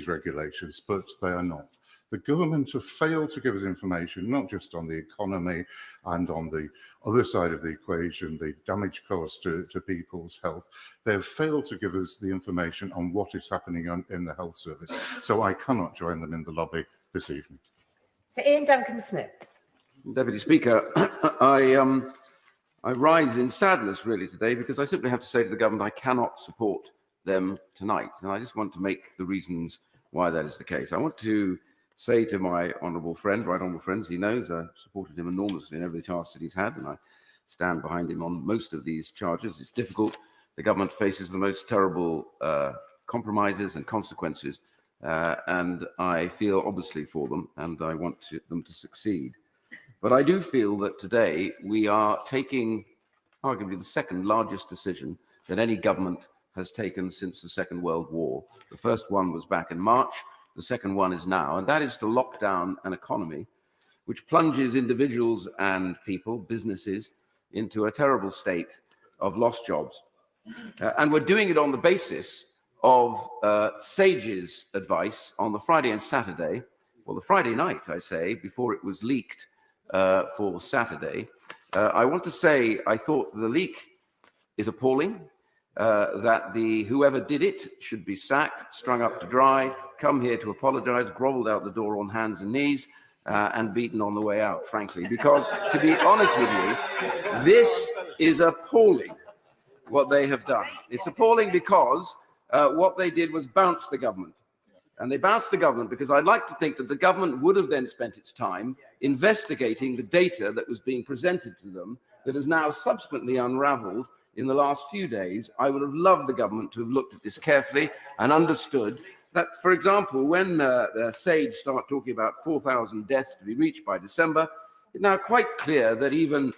regulations, but they are not. The government have failed to give us information, not just on the economy and on the other side of the equation, the damage caused to people's health. They have failed to give us the information on what is happening in the health service. So I cannot join them in the lobby this evening. Sir Ian Duncan-Smith. Deputy Speaker, I rise in sadness really today because I simply have to say to the government I cannot support them tonight. And I just want to make the reasons why that is the case. I want to say to my honourable friend, right honourable friends, he knows I supported him enormously in every task that he's had, and I stand behind him on most of these charges. It's difficult. The government faces the most terrible compromises and consequences, and I feel obviously for them, and I want them to succeed. But I do feel that today we are taking arguably the second largest decision that any government has taken since the Second World War. The first one was back in March. The second one is now, and that is to lock down an economy which plunges individuals and people, businesses, into a terrible state of lost jobs. And we're doing it on the basis of SAGE's advice on the Friday and Saturday, well, the Friday night, I say, before it was leaked for Saturday. I want to say I thought the leak is appalling. That whoever did it should be sacked, strung up to dry, come here to apologise, grovelled out the door on hands and knees, and beaten on the way out, frankly. Because, to be honest with you, this is appalling, what they have done. It's appalling because what they did was bounce the government. And they bounced the government because I'd like to think that the government would have then spent its time investigating the data that was being presented to them that has now subsequently unravelled in the last few days. I would have loved the government to have looked at this carefully and understood that, for example, when SAGE start talking about 4,000 deaths to be reached by December, it's now quite clear that even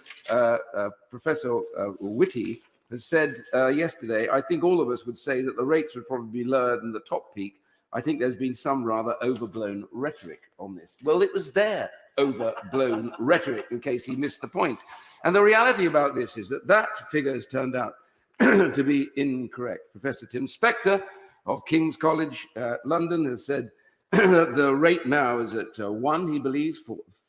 Professor Whitty has said yesterday, I think all of us would say that the rates would probably be lower than the top peak. I think there's been some rather overblown rhetoric on this. Well, it was their overblown rhetoric, in case he missed the point. And the reality about this is that that figure has turned out to be incorrect. Professor Tim Spector of King's College London has said that the rate now is at 1, he believes,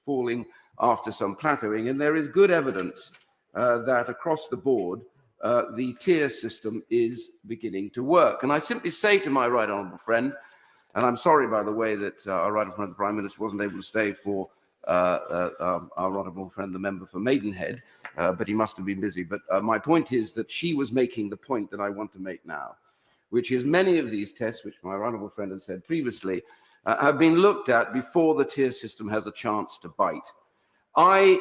falling after some plateauing. And there is good evidence that across the board, the tier system is beginning to work. And I simply say to my right honourable friend, and I'm sorry, by the way, that our right honourable friend, the Prime Minister, wasn't able to stay for our honourable friend, the member for Maidenhead, but he must have been busy. But my point is that she was making the point that I want to make now, which is many of these tests, which my honourable friend had said previously, have been looked at before the tier system has a chance to bite. I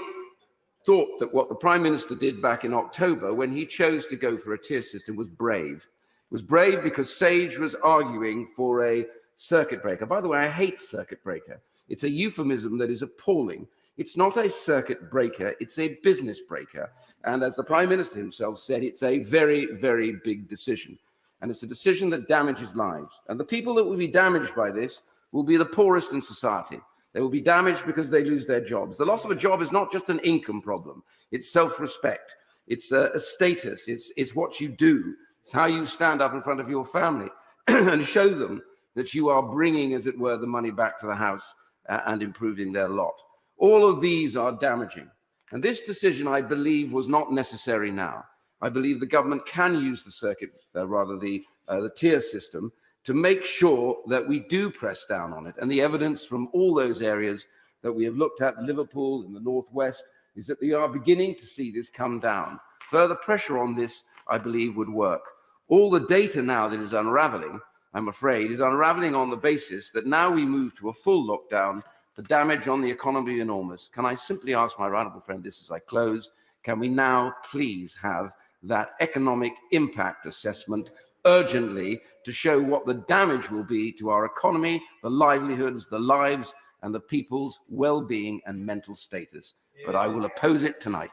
thought that what the Prime Minister did back in October when he chose to go for a tier system was brave. It was brave because SAGE was arguing for a circuit breaker. By the way, I hate circuit breaker. It's a euphemism that is appalling. It's not a circuit breaker, it's a business breaker. And as the Prime Minister himself said, it's a very, very big decision. And it's a decision that damages lives. And the people that will be damaged by this will be the poorest in society. They will be damaged because they lose their jobs. The loss of a job is not just an income problem. It's self-respect. It's a status. It's what you do. It's how you stand up in front of your family and show them that you are bringing, as it were, the money back to the house and improving their lot. All of these are damaging. And this decision, I believe, was not necessary now. I believe the government can use the circuit, the tier system, to make sure that we do press down on it. And the evidence from all those areas that we have looked at, Liverpool in the northwest, is that we are beginning to see this come down. Further pressure on this, I believe, would work. All the data now that is unraveling, I'm afraid, is unraveling on the basis that now we move to a full lockdown. The damage on the economy is enormous. Can I simply ask my honourable friend this as I close? Can we now please have that economic impact assessment urgently to show what the damage will be to our economy, the livelihoods, the lives, and the people's well-being and mental status. But I will oppose it tonight.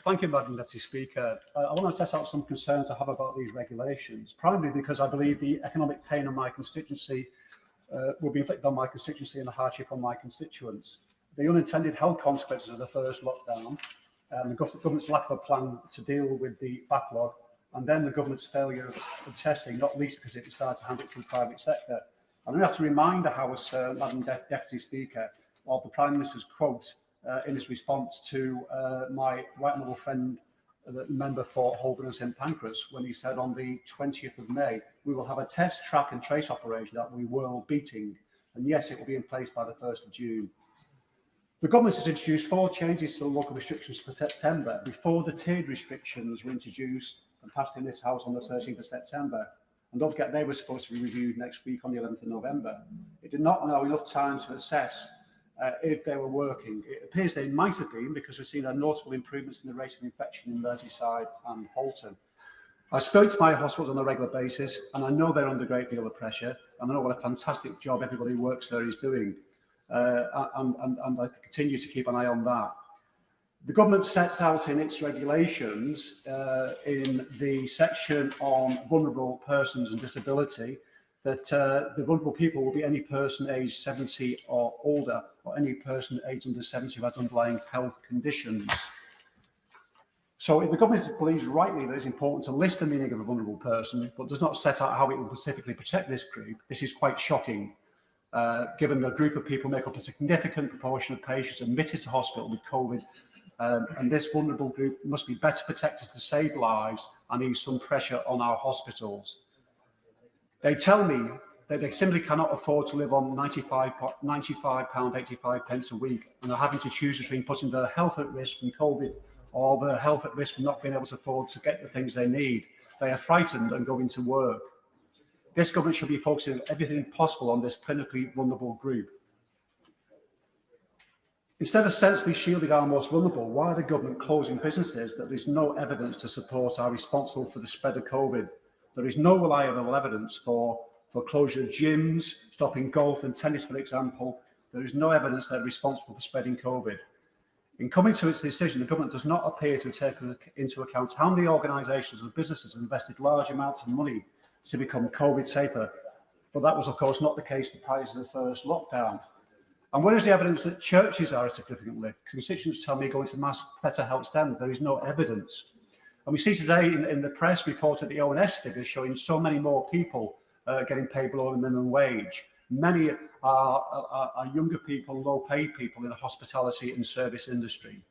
Thank you, Madam Deputy Speaker. I want to set out some concerns I have about these regulations, primarily because I believe the economic pain on my constituency will be inflicted on my constituency and the hardship on my constituents. The unintended health consequences of the first lockdown, the government's lack of a plan to deal with the backlog, and then the government's failure of testing, not least because it decided to hand it to the private sector. I'm going to have to remind the House, Madam Deputy Speaker, of the Prime Minister's quote in his response to my right honourable friend, the member for Holborn and St Pancras, when he said on the 20th of May, we will have a test, track and trace operation that we will beating. And yes, it will be in place by the 1st of June. The government has introduced 4 changes to the local restrictions for September before the tiered restrictions were introduced and passed in this House on the 13th of September. And don't forget, they were supposed to be reviewed next week on the 11th of November. It did not allow enough time to assess if they were working. It appears they might have been, because we've seen notable improvements in the rate of infection in Merseyside and Halton. I spoke to my hospitals on a regular basis, and I know they're under a great deal of pressure, and I know what a fantastic job everybody who works there is doing. And I continue to keep an eye on that. The government sets out in its regulations, in the section on vulnerable persons and disability, that the vulnerable people will be any person aged 70 or older, or any person aged under 70 who has underlying health conditions. So if the government believes rightly that it's important to list the meaning of a vulnerable person, but does not set out how it will specifically protect this group, this is quite shocking, given the group of people make up a significant proportion of patients admitted to hospital with COVID, and this vulnerable group must be better protected to save lives and ease some pressure on our hospitals. They tell me that they simply cannot afford to live on £95.85 a week, and are having to choose between putting their health at risk from COVID or their health at risk from not being able to afford to get the things they need. They are frightened and going to work. This government should be focusing on everything possible on this clinically vulnerable group. Instead of sensibly shielding our most vulnerable, why are the government closing businesses that there is no evidence to support are responsible for the spread of COVID? There is no reliable evidence for closure of gyms, stopping golf and tennis, for example. There is no evidence they're responsible for spreading COVID. In coming to its decision, the government does not appear to take into account how many organisations and businesses have invested large amounts of money to become COVID safer. But that was, of course, not the case prior to the first lockdown. And where is the evidence that churches are a significant lift? Constituents tell me going to Mass better helps them. There is no evidence. And we see today in the press reported the ONS figures showing so many more people getting paid below the minimum wage. Many are younger people, low-paid people in the hospitality and service industry.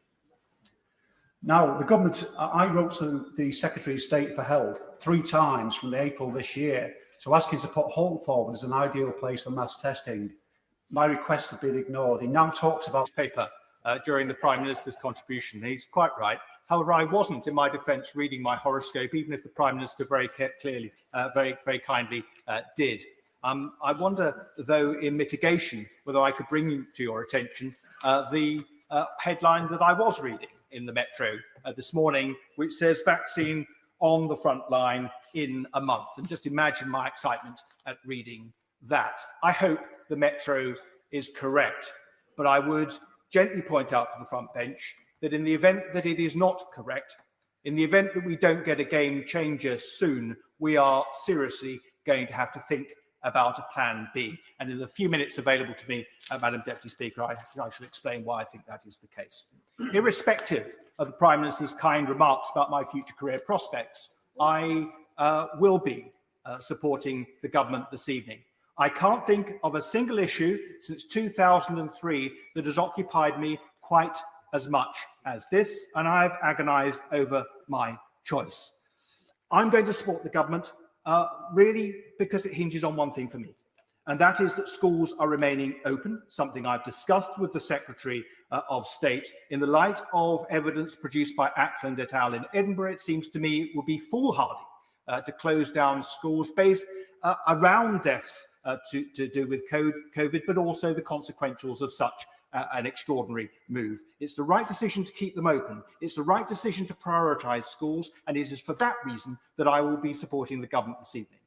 Now, the government, I wrote to the Secretary of State for Health 3 times from April this year to ask him to put Hull forward as an ideal place for mass testing. My request has been ignored. He now talks about paper during the Prime Minister's contribution. He's quite right. However, I wasn't, in my defence, reading my horoscope, even if the Prime Minister very clearly, very kindly did. I wonder, though, in mitigation, whether I could bring to your attention the headline that I was reading in the Metro this morning, which says vaccine on the front line in a month. And just imagine my excitement at reading that. I hope the Metro is correct, but I would gently point out to the front bench that in the event that it is not correct, in the event that we don't get a game changer soon, we are seriously going to have to think about a plan B. And in the few minutes available to me, Madam Deputy Speaker, I shall explain why I think that is the case. Irrespective of the Prime Minister's kind remarks about my future career prospects, I will be supporting the government this evening. I can't think of a single issue since 2003 that has occupied me quite as much as this, and I've agonised over my choice. I'm going to support the government really because it hinges on one thing for me, and that is that schools are remaining open, something I've discussed with the Secretary of State. In the light of evidence produced by Ackland et al. In Edinburgh, it seems to me it would be foolhardy to close down schools based around deaths to do with COVID, but also the consequentials of such an extraordinary move. It's the right decision to keep them open. It's the right decision to prioritise schools, and it is for that reason that I will be supporting the government this evening.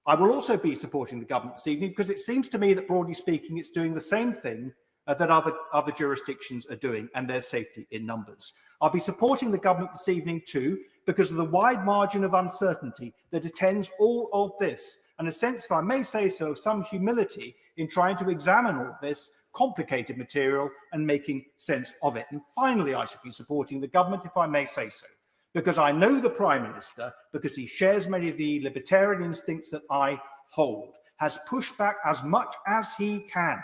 I will also be supporting the government this evening because it seems to me that, broadly speaking, it's doing the same thing that other jurisdictions are doing, and their safety in numbers. I'll be supporting the government this evening too because of the wide margin of uncertainty that attends all of this, and a sense, if I may say so, of some humility in trying to examine all this complicated material and making sense of it. And finally, I should be supporting the government, if I may say so, because I know the Prime Minister, because he shares many of the libertarian instincts that I hold, has pushed back as much as he can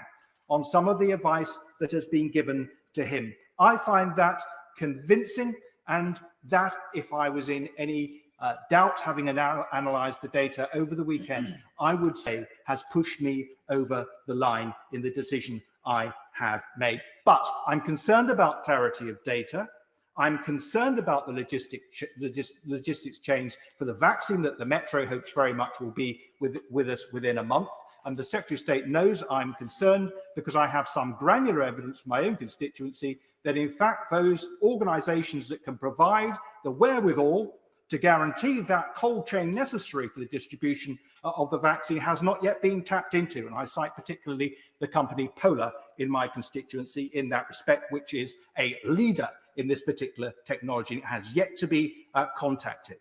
on some of the advice that has been given to him. I find that convincing, and that, if I was in any doubt, having analysed the data over the weekend, I would say has pushed me over the line in the decision I have made. But I'm concerned about clarity of data. I'm concerned about the logistics change for the vaccine that the Metro hopes very much will be with us within a month. And the Secretary of State knows I'm concerned because I have some granular evidence from my own constituency that, in fact, those organisations that can provide the wherewithal to guarantee that cold chain necessary for the distribution of the vaccine has not yet been tapped into. And I cite particularly the company Polar in my constituency in that respect, which is a leader in this particular technology and has yet to be contacted.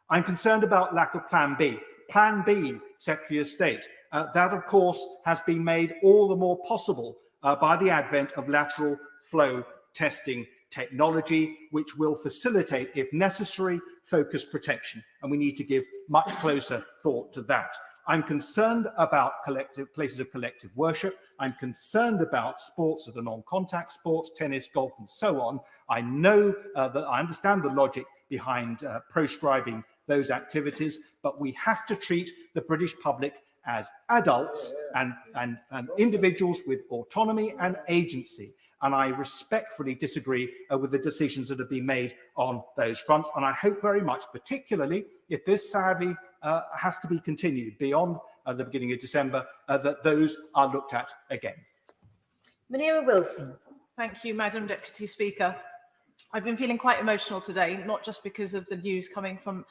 I'm concerned about lack of Plan B. Plan B, Secretary of State, that of course has been made all the more possible by the advent of lateral flow testing technology, which will facilitate, if necessary, focused protection. And we need to give much closer thought to that. I'm concerned about places of collective worship. I'm concerned about sports that are non-contact sports, tennis, golf, and so on. I know that I understand the logic behind proscribing those activities, but we have to treat the British public as adults and individuals with autonomy and agency. And I respectfully disagree with the decisions that have been made on those fronts. And I hope very much, particularly if this sadly has to be continued beyond the beginning of December, that those are looked at again. Munira Wilson. Thank you, Madam Deputy Speaker. I've been feeling quite emotional today, not just because of the news coming from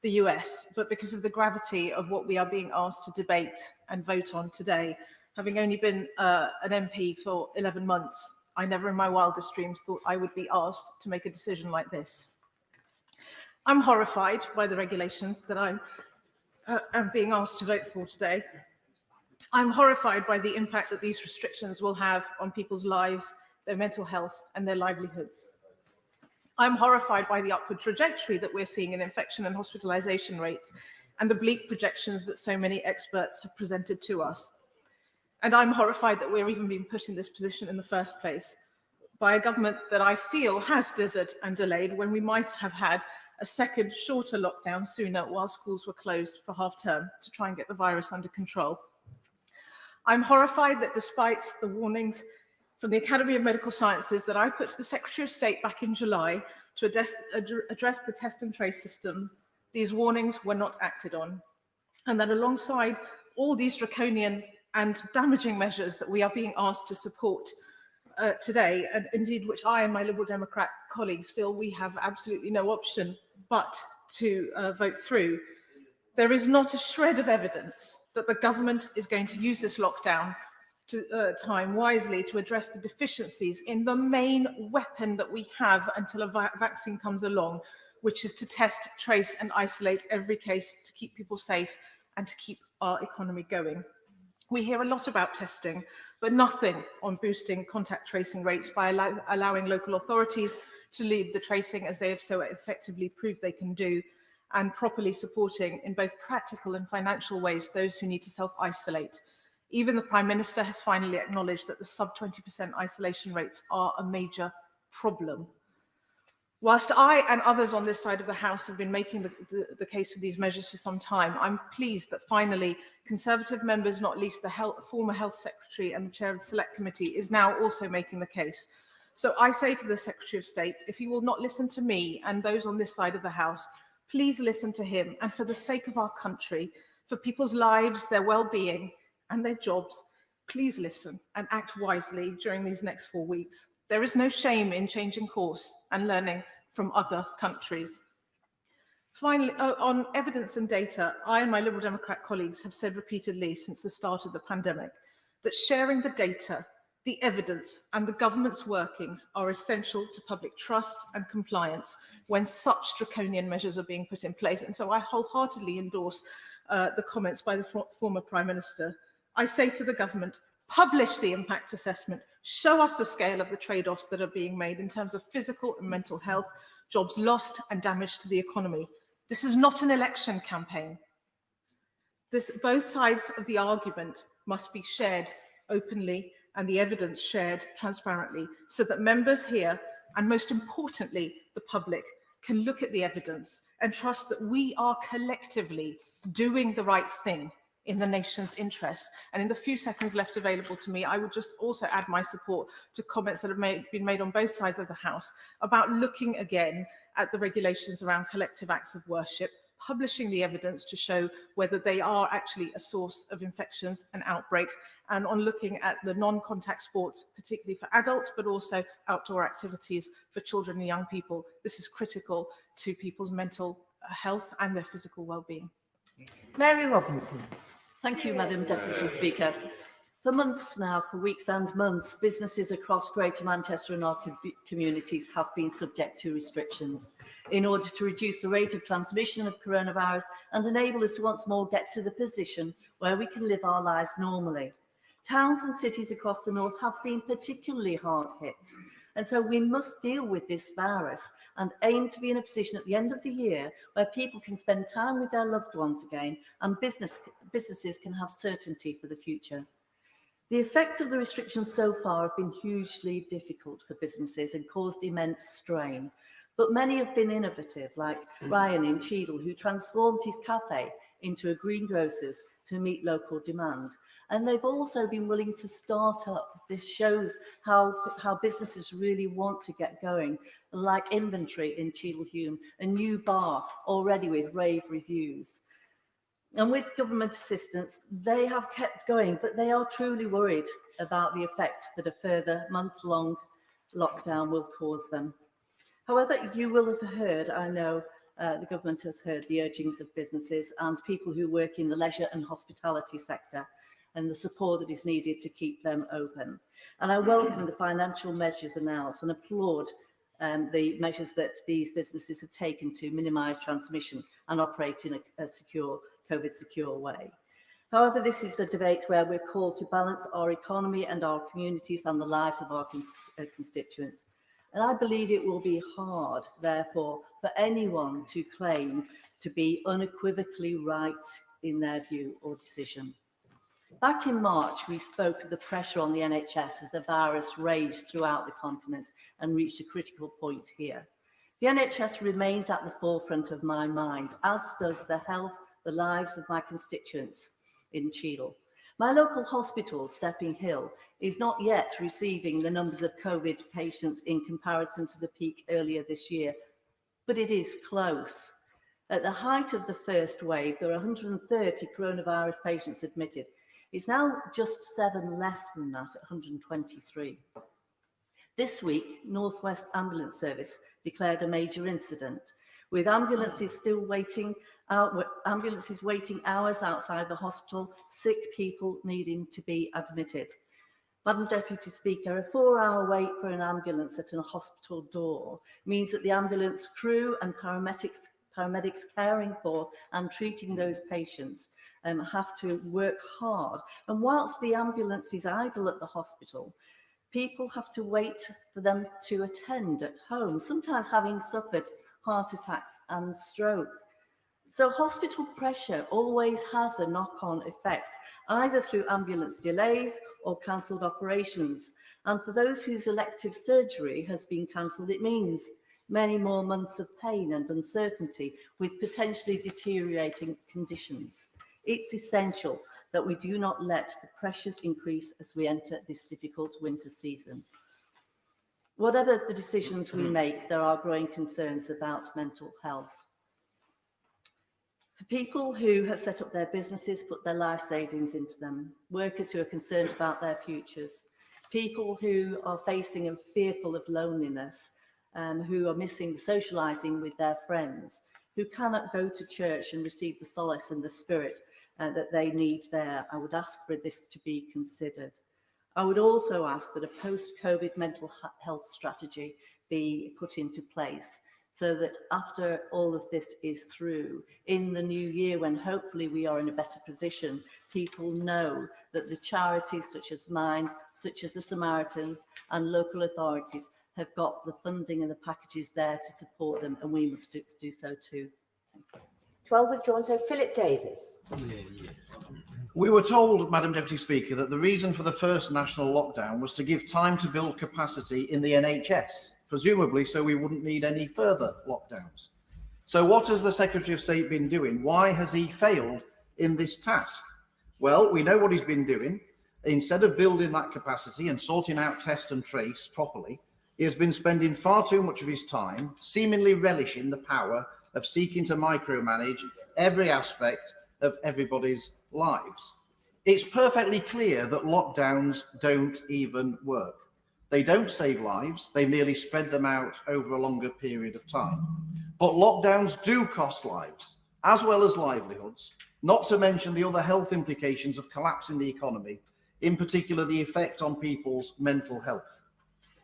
the US, but because of the gravity of what we are being asked to debate and vote on today. Having only been an MP for 11 months, I never in my wildest dreams thought I would be asked to make a decision like this. I'm horrified by the regulations that I'm being asked to vote for today. I'm horrified by the impact that these restrictions will have on people's lives, their mental health, and their livelihoods. I'm horrified by the upward trajectory that we're seeing in infection and hospitalization rates and the bleak projections that so many experts have presented to us. And I'm horrified that we're even being put in this position in the first place by a government that I feel has dithered and delayed when we might have had a second shorter lockdown sooner while schools were closed for half term to try and get the virus under control. I'm horrified that despite the warnings from the Academy of Medical Sciences that I put to the Secretary of State back in July to address the test and trace system, these warnings were not acted on. And that alongside all these draconian and damaging measures that we are being asked to support today, and indeed which I and my Liberal Democrat colleagues feel we have absolutely no option but to vote through, there is not a shred of evidence that the government is going to use this lockdown time wisely to address the deficiencies in the main weapon that we have until a vaccine comes along, which is to test, trace and isolate every case to keep people safe and to keep our economy going. We hear a lot about testing, but nothing on boosting contact tracing rates by allowing local authorities to lead the tracing as they have so effectively proved they can do, and properly supporting in both practical and financial ways those who need to self-isolate. Even the Prime Minister has finally acknowledged that the sub 20% isolation rates are a major problem. Whilst I and others on this side of the House have been making the case for these measures for some time, I'm pleased that finally Conservative members, not least the former Health Secretary and the Chair of the Select Committee, is now also making the case. So I say to the Secretary of State, if he will not listen to me and those on this side of the House, please listen to him, and for the sake of our country, for people's lives, their well-being and their jobs, Please listen and act wisely during these next 4 weeks. There is no shame in changing course and learning from other countries. Finally, on evidence and data, I and my Liberal Democrat colleagues have said repeatedly since the start of the pandemic that sharing the data, the evidence and the government's workings are essential to public trust and compliance when such draconian measures are being put in place. And so I wholeheartedly endorse the comments by the former Prime Minister. I say to the government, publish the impact assessment, show us the scale of the trade-offs that are being made in terms of physical and mental health, jobs lost and damage to the economy. This is not an election campaign. Both sides of the argument must be shared openly and the evidence shared transparently so that members here, and most importantly, the public, can look at the evidence and trust that we are collectively doing the right thing in the nation's interests. And in the few seconds left available to me, I would just also add my support to comments that have been made on both sides of the House about looking again at the regulations around collective acts of worship, publishing the evidence to show whether they are actually a source of infections and outbreaks, and on looking at the non-contact sports, particularly for adults, but also outdoor activities for children and young people. This is critical to people's mental health and their physical well-being. Mary Robinson. Thank you, Madam Deputy Speaker. For months now, for weeks and months, businesses across Greater Manchester and our communities have been subject to restrictions in order to reduce the rate of transmission of coronavirus and enable us to once more get to the position where we can live our lives normally. Towns and cities across the north have been particularly hard hit, and so we must deal with this virus and aim to be in a position at the end of the year where people can spend time with their loved ones again and businesses can have certainty for the future. The effect of the restrictions so far have been hugely difficult for businesses and caused immense strain. But many have been innovative, like Ryan in Cheadle, who transformed his cafe into a greengrocer's to meet local demand. And they've also been willing to start up. This shows how businesses really want to get going, like Inventory in Cheadle-Hulme, a new bar already with rave reviews. And with government assistance, they have kept going, but they are truly worried about the effect that a further month-long lockdown will cause them. However, you will have heard, I know the government has heard the urgings of businesses and people who work in the leisure and hospitality sector and the support that is needed to keep them open. And I welcome the financial measures announced and applaud the measures that these businesses have taken to minimise transmission and operate in a secure, COVID-secure way. However, this is the debate where we're called to balance our economy and our communities and the lives of our constituents. And I believe it will be hard, therefore, for anyone to claim to be unequivocally right in their view or decision. Back in March, we spoke of the pressure on the NHS as the virus raged throughout the continent and reached a critical point here. The NHS remains at the forefront of my mind, as does the health, the lives of my constituents in Cheadle. My local hospital, Stepping Hill, is not yet receiving the numbers of COVID patients in comparison to the peak earlier this year, but it is close. At the height of the first wave, there were 130 coronavirus patients admitted. It's now just 7 less than that at 123. This week, North West Ambulance Service declared a major incident, with ambulances waiting hours outside the hospital, sick people needing to be admitted. Madam Deputy Speaker, a 4-hour wait for an ambulance at a hospital door means that the ambulance crew and paramedics caring for and treating those patients have to work hard. And whilst the ambulance is idle at the hospital, people have to wait for them to attend at home, sometimes having suffered heart attacks and stroke. So hospital pressure always has a knock-on effect, either through ambulance delays or cancelled operations. And for those whose elective surgery has been cancelled, it means many more months of pain and uncertainty with potentially deteriorating conditions. It's essential that we do not let the pressures increase as we enter this difficult winter season. Whatever the decisions we make, there are growing concerns about mental health. For people who have set up their businesses, put their life savings into them, workers who are concerned about their futures, people who are facing and fearful of loneliness, who are missing the socialising with their friends, who cannot go to church and receive the solace and the spirit that they need there, I would ask for this to be considered. I would also ask that a post-COVID mental health strategy be put into place, so that after all of this is through, in the new year, when hopefully we are in a better position, people know that the charities such as Mind, such as the Samaritans and local authorities have got the funding and the packages there to support them, and we must do so too. 12 withdrawn, so Philip Davis. We were told, Madam Deputy Speaker, that the reason for the first national lockdown was to give time to build capacity in the NHS, presumably so we wouldn't need any further lockdowns. So what has the Secretary of State been doing? Why has he failed in this task? Well, we know what he's been doing. Instead of building that capacity and sorting out test and trace properly, he has been spending far too much of his time seemingly relishing the power of seeking to micromanage every aspect of everybody's lives. It's perfectly clear that lockdowns don't even work. They don't save lives, they merely spread them out over a longer period of time. But lockdowns do cost lives, as well as livelihoods, not to mention the other health implications of collapsing the economy, in particular the effect on people's mental health.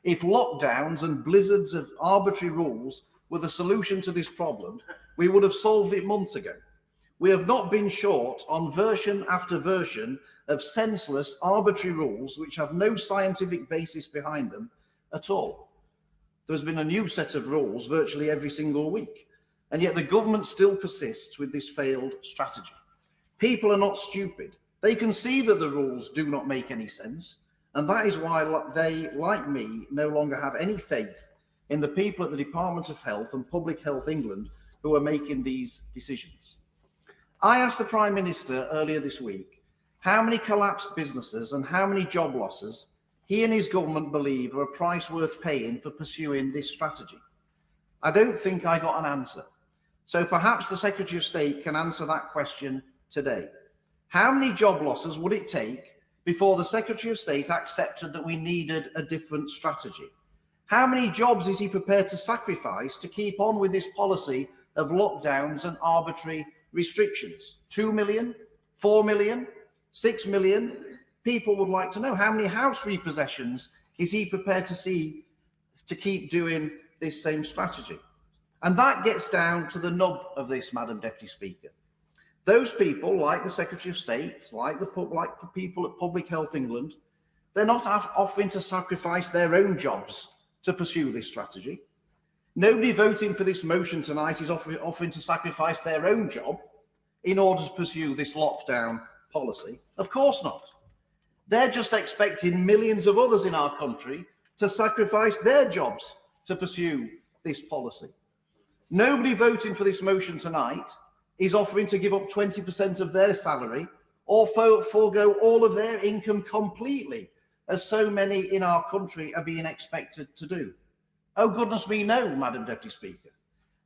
If lockdowns and blizzards of arbitrary rules were the solution to this problem, we would have solved it months ago. We have not been short on version after version of senseless, arbitrary rules which have no scientific basis behind them at all. There's been a new set of rules virtually every single week, and yet the government still persists with this failed strategy. People are not stupid. They can see that the rules do not make any sense, and that is why they, like me, no longer have any faith in the people at the Department of Health and Public Health England who are making these decisions. I asked the Prime Minister earlier this week how many collapsed businesses and how many job losses he and his government believe are a price worth paying for pursuing this strategy. I don't think I got an answer. So perhaps the Secretary of State can answer that question today. How many job losses would it take before the Secretary of State accepted that we needed a different strategy? How many jobs is he prepared to sacrifice to keep on with this policy of lockdowns and arbitrary restrictions? 2 million? 4 million? 6 million? People would like to know how many house repossessions is he prepared to see to keep doing this same strategy? And that gets down to the nub of this, Madam Deputy Speaker. Those people, like the Secretary of State, like the people at Public Health England, they're not offering to sacrifice their own jobs to pursue this strategy. Nobody voting for this motion tonight is offering to sacrifice their own job in order to pursue this lockdown policy. Of course not. They're just expecting millions of others in our country to sacrifice their jobs to pursue this policy. Nobody voting for this motion tonight is offering to give up 20% of their salary or forego all of their income completely, as so many in our country are being expected to do. Oh, goodness me, no, Madam Deputy Speaker.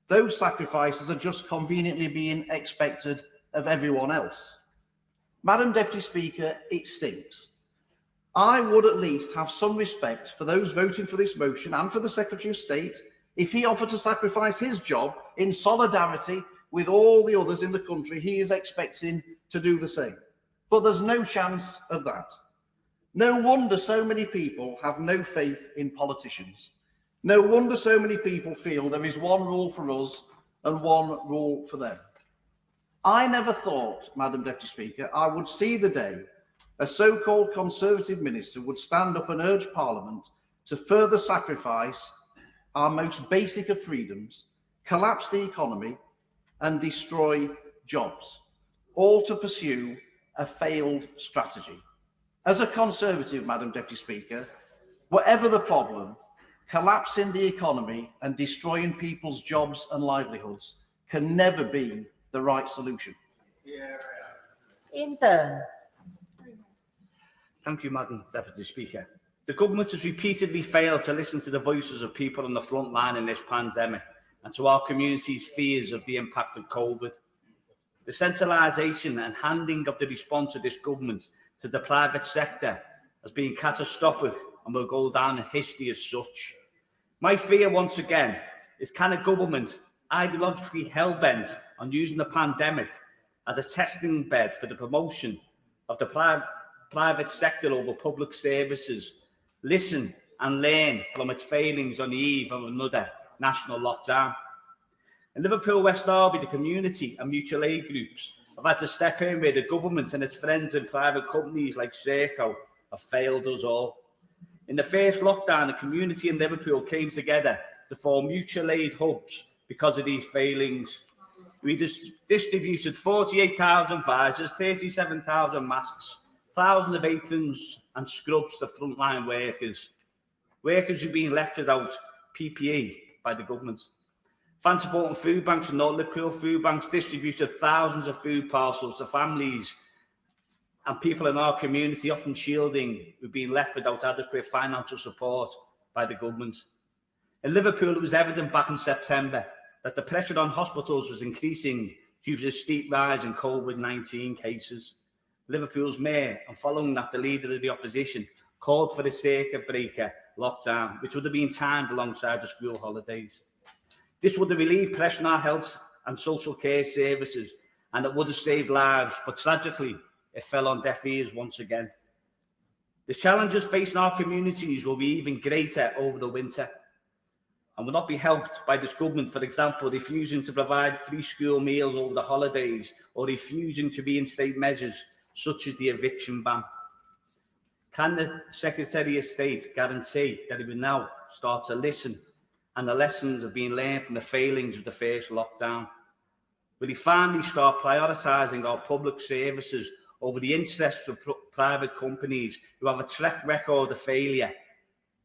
Those sacrifices are just conveniently being expected of everyone else. Madam Deputy Speaker, it stinks. I would at least have some respect for those voting for this motion and for the Secretary of State if he offered to sacrifice his job in solidarity with all the others in the country he is expecting to do the same. But there's no chance of that. No wonder so many people have no faith in politicians. No wonder so many people feel there is one rule for us and one rule for them. I never thought, Madam Deputy Speaker, I would see the day a so-called Conservative minister would stand up and urge Parliament to further sacrifice our most basic of freedoms, collapse the economy and destroy jobs, all to pursue a failed strategy. As a Conservative, Madam Deputy Speaker, whatever the problem, collapsing the economy and destroying people's jobs and livelihoods can never be the right solution. Ian Byrne. Thank you, Madam Deputy Speaker. The government has repeatedly failed to listen to the voices of people on the front line in this pandemic and to our community's fears of the impact of COVID. The centralisation and handing of the response of this government to the private sector has been catastrophic and will go down in history as such. My fear, once again, is can a government ideologically hell-bent on using the pandemic as a testing bed for the promotion of the private sector over public services listen and learn from its failings on the eve of another national lockdown? In Liverpool West Derby, the community and mutual aid groups have had to step in where the government and its friends and private companies like Serco have failed us all. In the first lockdown, the community in Liverpool came together to form mutual aid hubs because of these failings. We distributed 48,000 visors, 37,000 masks, thousands of aprons and scrubs to frontline workers who've been left without PPE by the government. Fan supporting food banks and North Liverpool food banks distributed thousands of food parcels to families and people in our community, often shielding, who've been left without adequate financial support by the government. In Liverpool, it was evident back in September that the pressure on hospitals was increasing due to the steep rise in COVID-19 cases. Liverpool's mayor, and following that, the leader of the opposition, called for a circuit breaker lockdown, which would have been timed alongside the school holidays. This would have relieved pressure on our health and social care services, and it would have saved lives, but tragically, it fell on deaf ears once again. The challenges facing our communities will be even greater over the winter, and will not be helped by this government, for example, refusing to provide free school meals over the holidays or refusing to reinstate measures such as the eviction ban. Can the Secretary of State guarantee that he will now start to listen and the lessons have been learned from the failings of the first lockdown? Will he finally start prioritising our public services over the interests of private companies who have a track record of failure?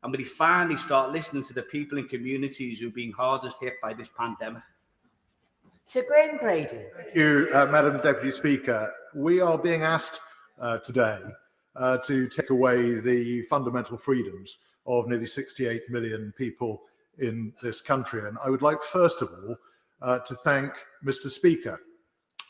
And will he finally start listening to the people in communities who've been hardest hit by this pandemic? Sir Graham Brady. Thank you, Madam Deputy Speaker. We are being asked today to take away the fundamental freedoms of nearly 68 million people in this country. And I would like, first of all, to thank Mr. Speaker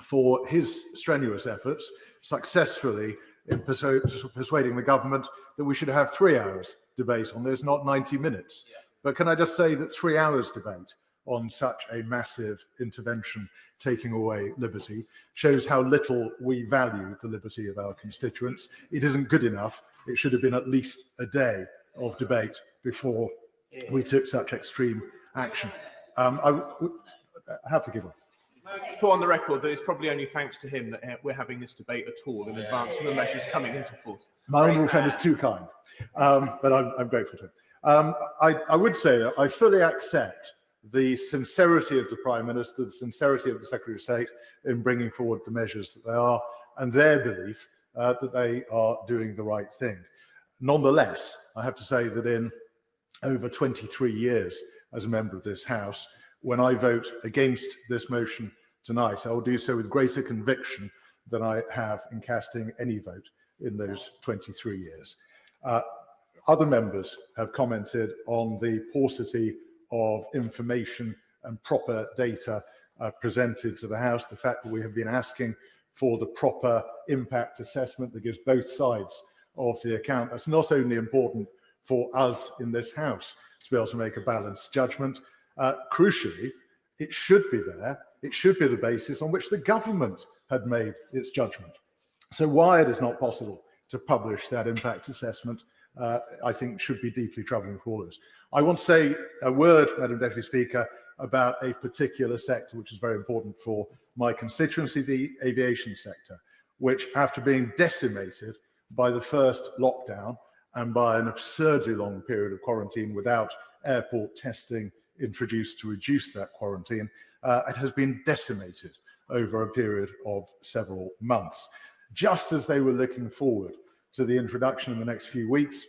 for his strenuous efforts successfully in persuading the government that we should have 3 hours debate on this, not 90 minutes. But can I just say that 3 hours debate on such a massive intervention taking away liberty shows how little we value the liberty of our constituents. It isn't good enough. It should have been at least a day of debate before we took such extreme action. I have to give up. Put on the record that it's probably only thanks to him that we're having this debate at all in advance of the measures coming into force. My honourable friend is too kind, but I'm grateful to him. I would say that I fully accept the sincerity of the Prime Minister, the sincerity of the Secretary of State in bringing forward the measures that they are, and their belief that they are doing the right thing. Nonetheless, I have to say that in over 23 years as a member of this House, when I vote against this motion tonight, I will do so with greater conviction than I have in casting any vote in those 23 years. Other members have commented on the paucity of information and proper data presented to the House, the fact that we have been asking for the proper impact assessment that gives both sides of the account. That's not only important for us in this House to be able to make a balanced judgment, crucially, it should be there. It should be the basis on which the government had made its judgment. So why it is not possible to publish that impact assessment, I think should be deeply troubling for all of us. I want to say a word, Madam Deputy Speaker, about a particular sector which is very important for my constituency, the aviation sector, which, after being decimated by the first lockdown and by an absurdly long period of quarantine without airport testing introduced to reduce that quarantine, it has been decimated over a period of several months. Just as they were looking forward to the introduction in the next few weeks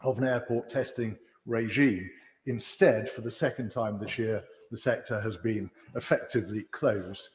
of an airport testing regime, instead, for the second time this year, the sector has been effectively closed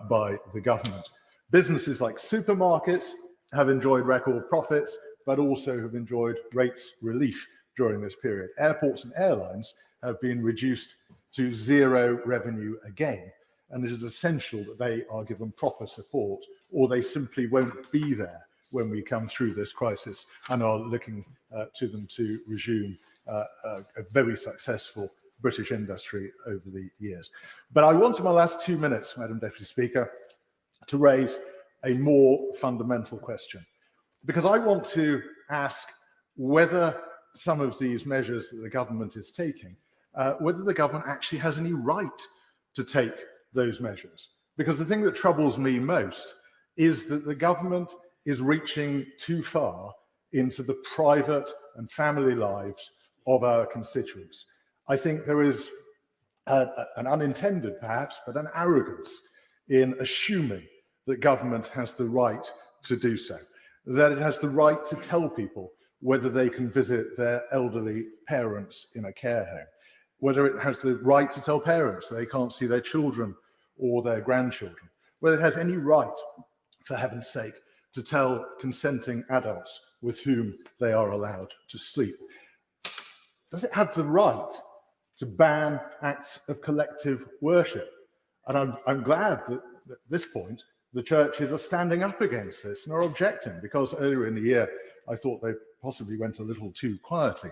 by the government. Businesses like supermarkets have enjoyed record profits, but also have enjoyed rates relief during this period. Airports and airlines have been reduced to zero revenue again. and it is essential that they are given proper support, or they simply won't be there when we come through this crisis, and are looking to them to resume a very successful British industry over the years. But I want in my last 2 minutes, Madam Deputy Speaker, to raise a more fundamental question, because I want to ask whether some of these measures that the government is taking, whether the government actually has any right to take those measures. Because the thing that troubles me most is that the government is reaching too far into the private and family lives of our constituents. I think there is an unintended, perhaps, but an arrogance in assuming that government has the right to do so, that it has the right to tell people whether they can visit their elderly parents in a care home, whether it has the right to tell parents they can't see their children or their grandchildren, whether it has any right, for heaven's sake, to tell consenting adults with whom they are allowed to sleep. Does it have the right to ban acts of collective worship? And I'm glad that at this point, the churches are standing up against this and are objecting, because earlier in the year, I thought they possibly went a little too quietly.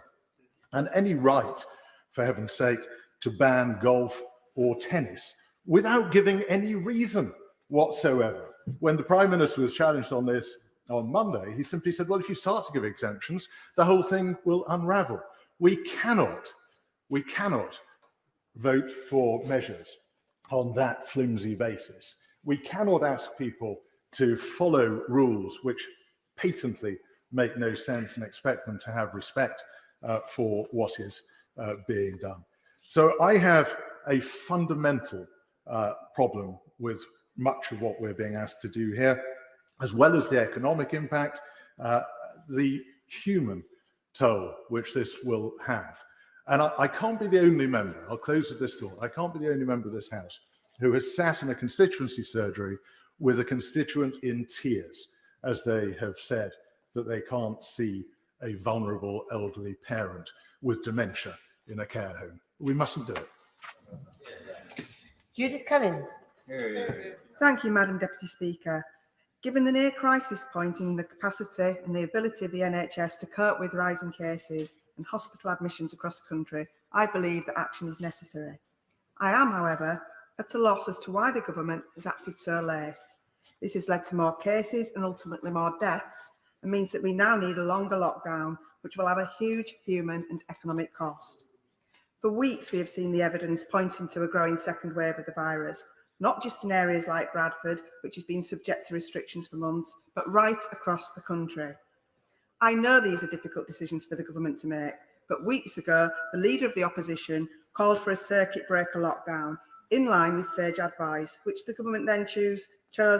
And any right, for heaven's sake, to ban golf or tennis without giving any reason whatsoever. When the Prime Minister was challenged on this on Monday, he simply said, well, if you start to give exemptions, the whole thing will unravel. We cannot vote for measures on that flimsy basis. We cannot ask people to follow rules which patently make no sense and expect them to have respect for what is being done. So I have a fundamental problem with much of what we're being asked to do here, as well as the economic impact, the human toll which this will have. And I can't be the only member, I'll close with this thought, I can't be the only member of this House who has sat in a constituency surgery with a constituent in tears as they have said that they can't see a vulnerable elderly parent with dementia in a care home. We mustn't do it. Judith Cummins. Thank you, Madam Deputy Speaker. Given the near crisis point in the capacity and the ability of the NHS to cope with rising cases and hospital admissions across the country, I believe that action is necessary. I am, however, at a loss as to why the government has acted so late. This has led to more cases and ultimately more deaths, and means that we now need a longer lockdown, which will have a huge human and economic cost. For weeks, we have seen the evidence pointing to a growing second wave of the virus, not just in areas like Bradford, which has been subject to restrictions for months, but right across the country. I know these are difficult decisions for the government to make, but weeks ago, the Leader of the Opposition called for a circuit breaker lockdown, in line with sage advice, which the government then chose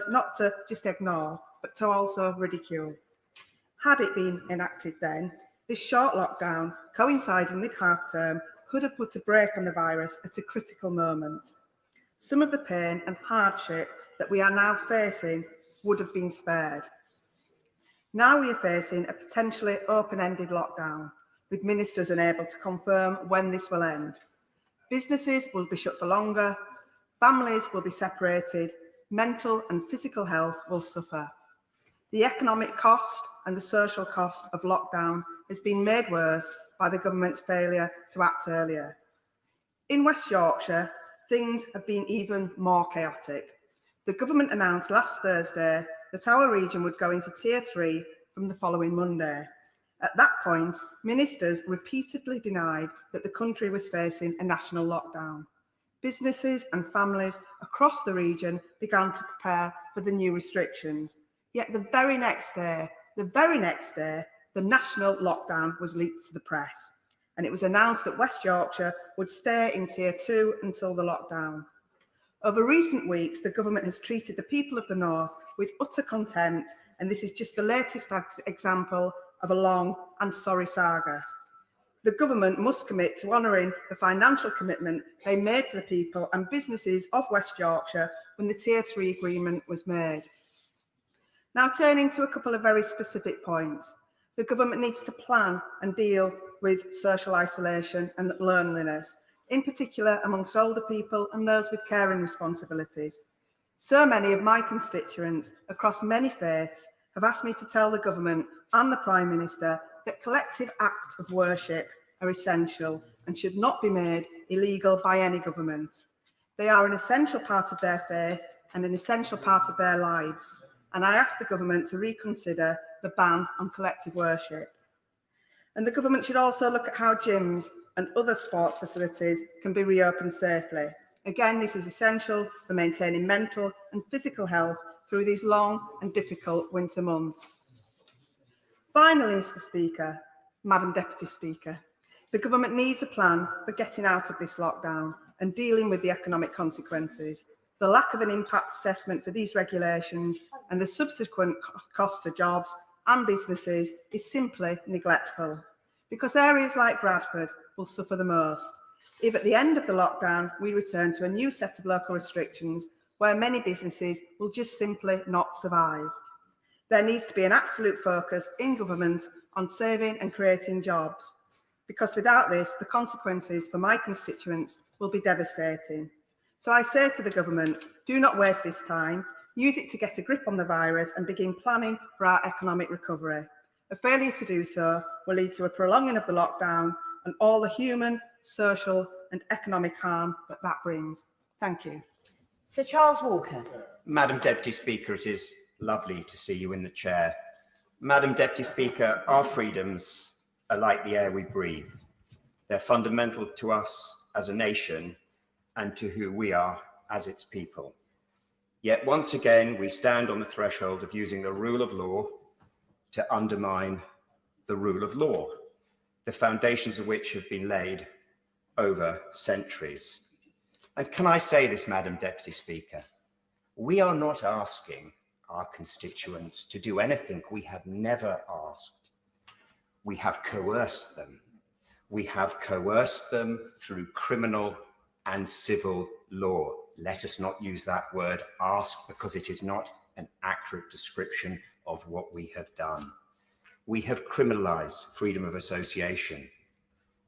not to just ignore, but to also ridicule. Had it been enacted then, this short lockdown, coinciding with half-term, could have put a brake on the virus at a critical moment. Some of the pain and hardship that we are now facing would have been spared. Now we are facing a potentially open-ended lockdown, with ministers unable to confirm when this will end. Businesses will be shut for longer, families will be separated, mental and physical health will suffer. The economic cost and the social cost of lockdown has been made worse by the government's failure to act earlier. In West Yorkshire, things have been even more chaotic. The government announced last Thursday that our region would go into Tier 3 from the following Monday. At that point, ministers repeatedly denied that the country was facing a national lockdown. Businesses and families across the region began to prepare for the new restrictions. Yet the very next day, the national lockdown was leaked to the press, and it was announced that West Yorkshire would stay in Tier 2 until the lockdown. Over recent weeks, the government has treated the people of the North with utter contempt, and this is just the latest example of a long and sorry saga. The government must commit to honouring the financial commitment they made to the people and businesses of West Yorkshire when the Tier 3 agreement was made. Now, turning to a couple of very specific points. The government needs to plan and deal with social isolation and loneliness. in particular amongst older people and those with caring responsibilities. So many of my constituents across many faiths have asked me to tell the government and the Prime Minister that collective acts of worship are essential and should not be made illegal by any government. They are an essential part of their faith and an essential part of their lives, and I ask the government to reconsider the ban on collective worship. And the government should also look at how gyms and other sports facilities can be reopened safely. Again, this is essential for maintaining mental and physical health through these long and difficult winter months. Finally, Mr. Speaker, Madam Deputy Speaker, the government needs a plan for getting out of this lockdown and dealing with the economic consequences. The lack of an impact assessment for these regulations and the subsequent cost to jobs and businesses is simply neglectful, because areas like Bradford will suffer the most if at the end of the lockdown we return to a new set of local restrictions where many businesses will just simply not survive. There needs to be an absolute focus in government on saving and creating jobs, because without this, the consequences for my constituents will be devastating. So I say to the government, do not waste this time, use it to get a grip on the virus and begin planning for our economic recovery. A failure to do so will lead to a prolonging of the lockdown and all the human, social and economic harm that that brings. Thank you. Sir Charles Walker. Madam Deputy Speaker, it is lovely to see you in the chair. Madam Deputy Speaker, our freedoms are like the air we breathe. They're fundamental to us as a nation and to who we are as its people. Yet once again, we stand on the threshold of using the rule of law to undermine the rule of law, the foundations of which have been laid over centuries. And can I say this, Madam Deputy Speaker? We are not asking our constituents to do anything we have never asked. We have coerced them. We have coerced them through criminal and civil law. Let us not use that word ask, because it is not an accurate description of what we have done. We have criminalized freedom of association,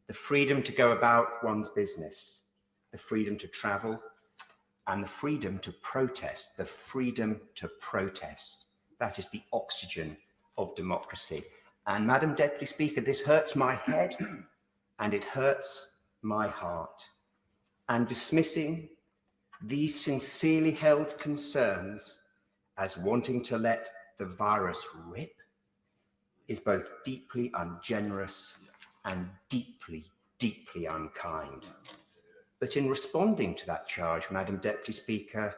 the freedom to go about one's business, the freedom to travel, and the freedom to protest, the freedom to protest. That is the oxygen of democracy. And Madam Deputy Speaker, this hurts my head and it hurts my heart. And dismissing these sincerely held concerns as wanting to let the virus rip is both deeply ungenerous and deeply, deeply unkind. But in responding to that charge, Madam Deputy Speaker,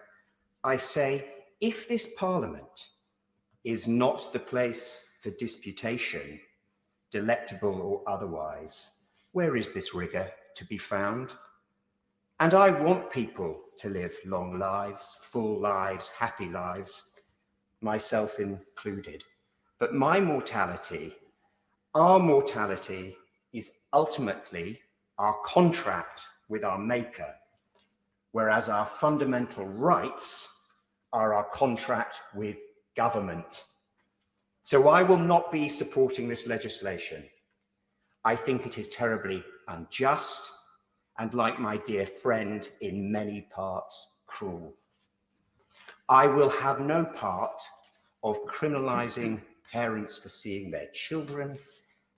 I say, if this Parliament is not the place for disputation, delectable or otherwise, where is this rigour to be found? And I want people to live long lives, full lives, happy lives, myself included. But my mortality, our mortality, is ultimately our contract with our Maker, whereas our fundamental rights are our contract with government. So I will not be supporting this legislation. I think it is terribly unjust and, like my dear friend, in many parts cruel. I will have no part of criminalising parents for seeing their children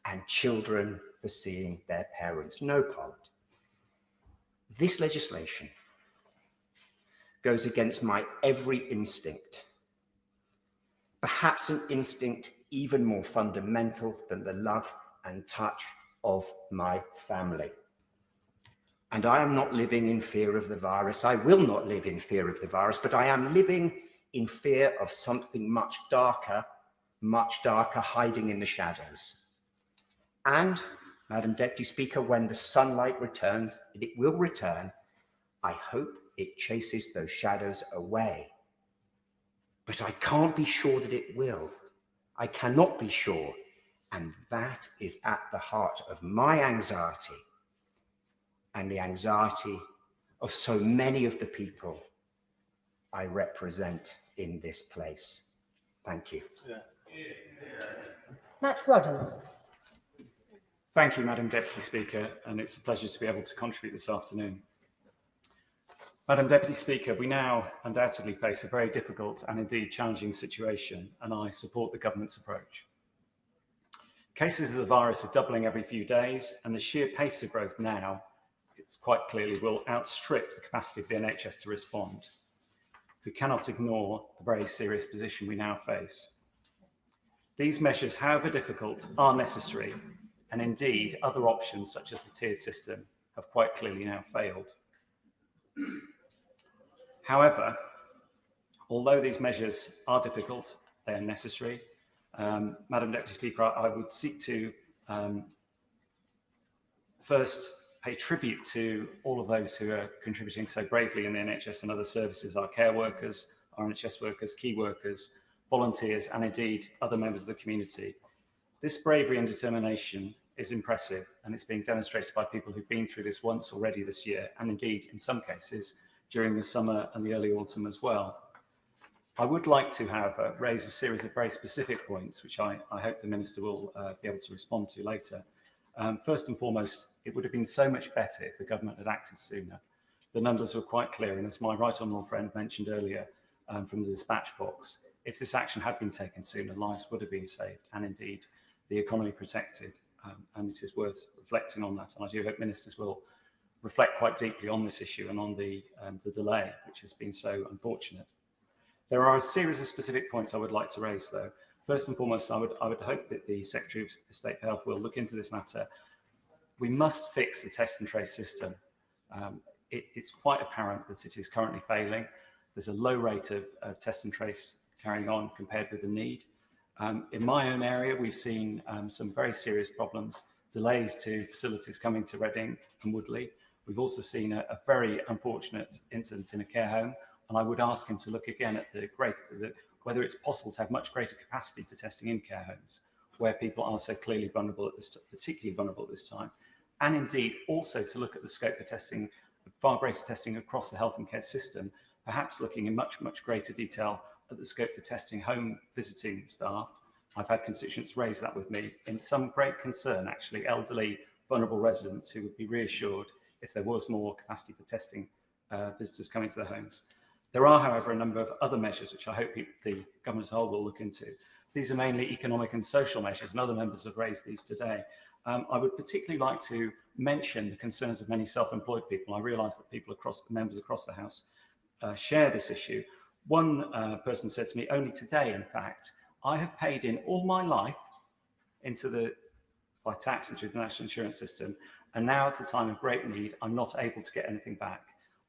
and children for seeing their parents. No part. This legislation goes against my every instinct, perhaps an instinct even more fundamental than the love and touch of my family. And I am not living in fear of the virus. I will not live in fear of the virus, but I am living in fear of something much darker hiding in the shadows. And, Madam Deputy Speaker, when the sunlight returns, and it will return, I hope it chases those shadows away. But I can't be sure that it will. I cannot be sure. And that is at the heart of my anxiety and the anxiety of so many of the people I represent in this place. Thank you. Matt Rodham. Thank you, Madam Deputy Speaker, and it's a pleasure to be able to contribute this afternoon. Madam Deputy Speaker, we now undoubtedly face a very difficult and indeed challenging situation, and I support the government's approach. Cases of the virus are doubling every few days, and the sheer pace of growth now, it's quite clearly, will outstrip the capacity of the NHS to respond. We cannot ignore the very serious position we now face. These measures, however difficult, are necessary, and indeed other options such as the tiered system have quite clearly now failed. However, although these measures are difficult, they are necessary. Madam Deputy Speaker, I would seek to first pay tribute to all of those who are contributing so bravely in the NHS and other services, our care workers, our NHS workers, key workers, volunteers, and indeed other members of the community. This bravery and determination is impressive, and it's being demonstrated by people who've been through this once already this year, and indeed, in some cases, during the summer and the early autumn as well. I would like to, however, raise a series of very specific points, which I hope the Minister will be able to respond to later. First and foremost, it would have been so much better if the government had acted sooner. The numbers were quite clear, and as my right honourable friend mentioned earlier from the dispatch box, if this action had been taken sooner, lives would have been saved, and indeed the economy protected. And it is worth reflecting on that, and I do hope ministers will reflect quite deeply on this issue and on the delay, which has been so unfortunate. There are a series of specific points I would like to raise, though. First and foremost, I would hope that the Secretary of State for Health will look into this matter. We must fix the test and trace system. It's quite apparent that it is currently failing. There's a low rate of test and trace carrying on compared with the need. In my own area, we've seen some very serious problems, delays to facilities coming to Reading and Woodley. We've also seen a very unfortunate incident in a care home, and I would ask him to look again at whether it's possible to have much greater capacity for testing in care homes, where people are so clearly vulnerable at this, particularly vulnerable at this time, and indeed also to look at the scope for testing, far greater testing across the health and care system, perhaps looking in much greater detail at the scope for testing home visiting staff. I've had constituents raise that with me in some great concern, actually, elderly, vulnerable residents who would be reassured if there was more capacity for testing visitors coming to their homes. There are, however, a number of other measures which I hope the government as a whole will look into. These are mainly economic and social measures, and other members have raised these today. I would particularly like to mention the concerns of many self-employed people. I realise that members across the House share this issue. One person said to me only today, in fact, I have paid in all my life by tax and through the national insurance system, and now at a time of great need, I'm not able to get anything back.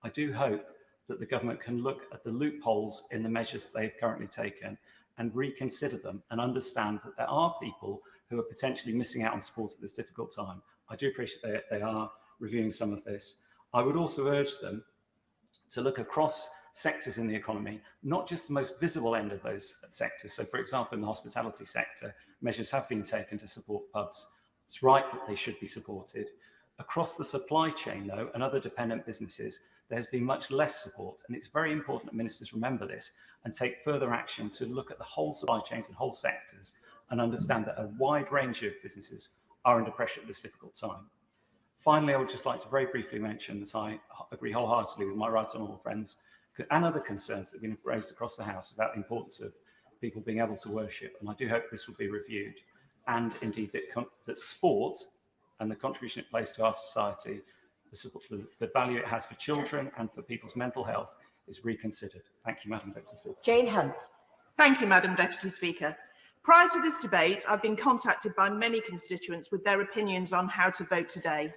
I do hope that the government can look at the loopholes in the measures that they've currently taken and reconsider them and understand that there are people who are potentially missing out on support at this difficult time. I do appreciate they are reviewing some of this. I would also urge them to look across sectors in the economy, not just the most visible end of those sectors. So, for example, in the hospitality sector, measures have been taken to support pubs. It's right that they should be supported. Across the supply chain, though, and other dependent businesses, there's been much less support. And it's very important that ministers remember this and take further action to look at the whole supply chains and whole sectors and understand that a wide range of businesses are under pressure at this difficult time. Finally, I would just like to very briefly mention that I agree wholeheartedly with my right honourable friends and other concerns that have been raised across the House about the importance of people being able to worship. And I do hope this will be reviewed. And indeed that sport and the contribution it plays to our society, the value it has for children and for people's mental health is reconsidered. Thank you, Madam Deputy Speaker. Jane Hunt. Thank you, Madam Deputy Speaker. Prior to this debate, I've been contacted by many constituents with their opinions on how to vote today.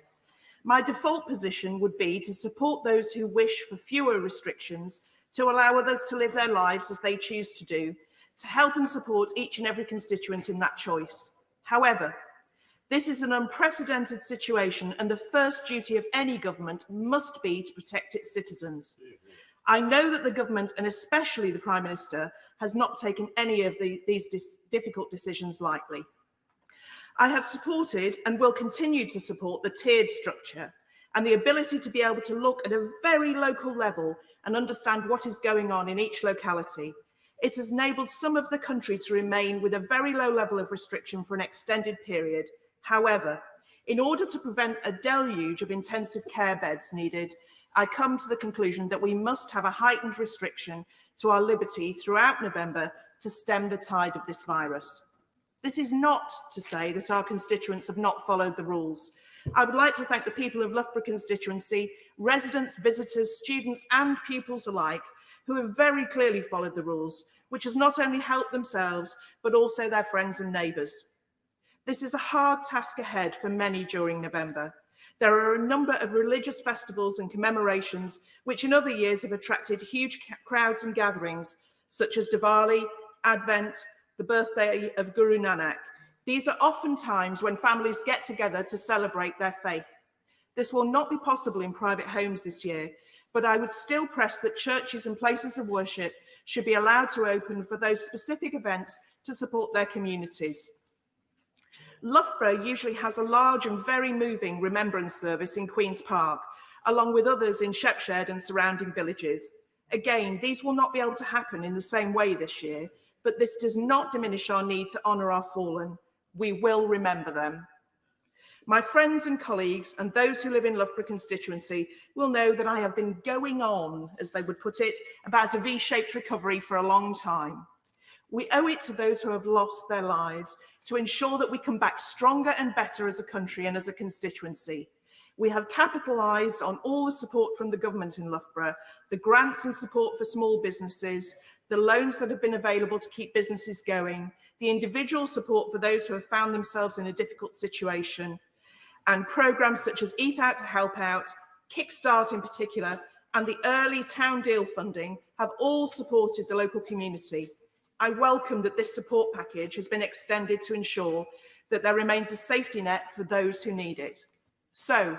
My default position would be to support those who wish for fewer restrictions, to allow others to live their lives as they choose to do, to help and support each and every constituent in that choice. However, this is an unprecedented situation, and the first duty of any government must be to protect its citizens. I know that the government, and especially the Prime Minister, has not taken any of these difficult decisions lightly. I have supported and will continue to support the tiered structure and the ability to be able to look at a very local level and understand what is going on in each locality. It has enabled some of the country to remain with a very low level of restriction for an extended period. However, In order to prevent a deluge of intensive care beds needed, I come to the conclusion that we must have a heightened restriction to our liberty throughout November to stem the tide of this virus. This is not to say that our constituents have not followed the rules. I would like to thank the people of Loughborough constituency, residents, visitors, students and pupils alike, who have very clearly followed the rules, which has not only helped themselves, but also their friends and neighbours. This is a hard task ahead for many during November. There are a number of religious festivals and commemorations which in other years have attracted huge crowds and gatherings, such as Diwali, Advent, the birthday of Guru Nanak. These are often times when families get together to celebrate their faith. This will not be possible in private homes this year, but I would still press that churches and places of worship should be allowed to open for those specific events to support their communities. Loughborough usually has a large and very moving remembrance service in Queen's Park, along with others in Shepshed and surrounding villages. Again, these will not be able to happen in the same way this year, but this does not diminish our need to honour our fallen. We will remember them. My friends and colleagues and those who live in Loughborough constituency will know that I have been going on, as they would put it, about a V-shaped recovery for a long time. We owe it to those who have lost their lives to ensure that we come back stronger and better as a country and as a constituency. We have capitalised on all the support from the government in Loughborough, the grants and support for small businesses, the loans that have been available to keep businesses going, the individual support for those who have found themselves in a difficult situation, and programmes such as Eat Out to Help Out, Kickstart in particular, and the early Town Deal funding have all supported the local community. I welcome that this support package has been extended to ensure that there remains a safety net for those who need it. So,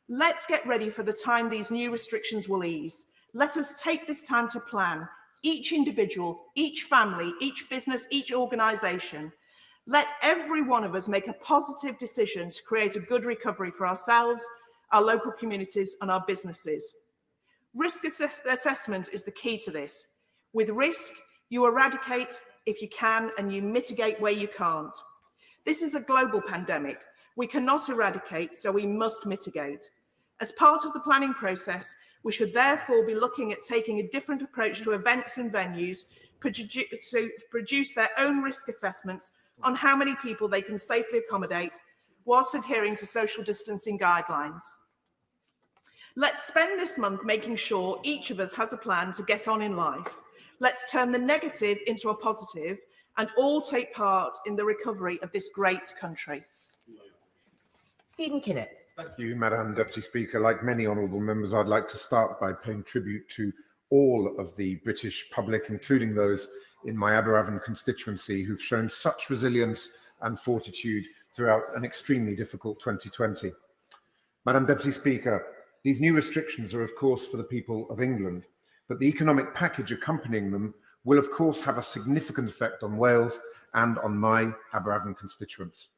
let's get ready for the time these new restrictions will ease. Let us take this time to plan, each individual, each family, each business, each organisation. Let every one of us make a positive decision to create a good recovery for ourselves, our local communities and our businesses. Risk assessment is the key to this. With risk, you eradicate if you can and you mitigate where you can't. This is a global pandemic. We cannot eradicate, so we must mitigate. As part of the planning process, we should therefore be looking at taking a different approach to events and venues to produce their own risk assessments on how many people they can safely accommodate whilst adhering to social distancing guidelines. Let's spend this month making sure each of us has a plan to get on in life. Let's turn the negative into a positive and all take part in the recovery of this great country. Stephen Kinnett. Thank you, Madam Deputy Speaker. Like many honourable members, I'd like to start by paying tribute to all of the British public, including those in my Aberavon constituency, who've shown such resilience and fortitude throughout an extremely difficult 2020. Madam Deputy Speaker, these new restrictions are, of course, for the people of England, but the economic package accompanying them will, of course, have a significant effect on Wales and on my Aberavon constituents.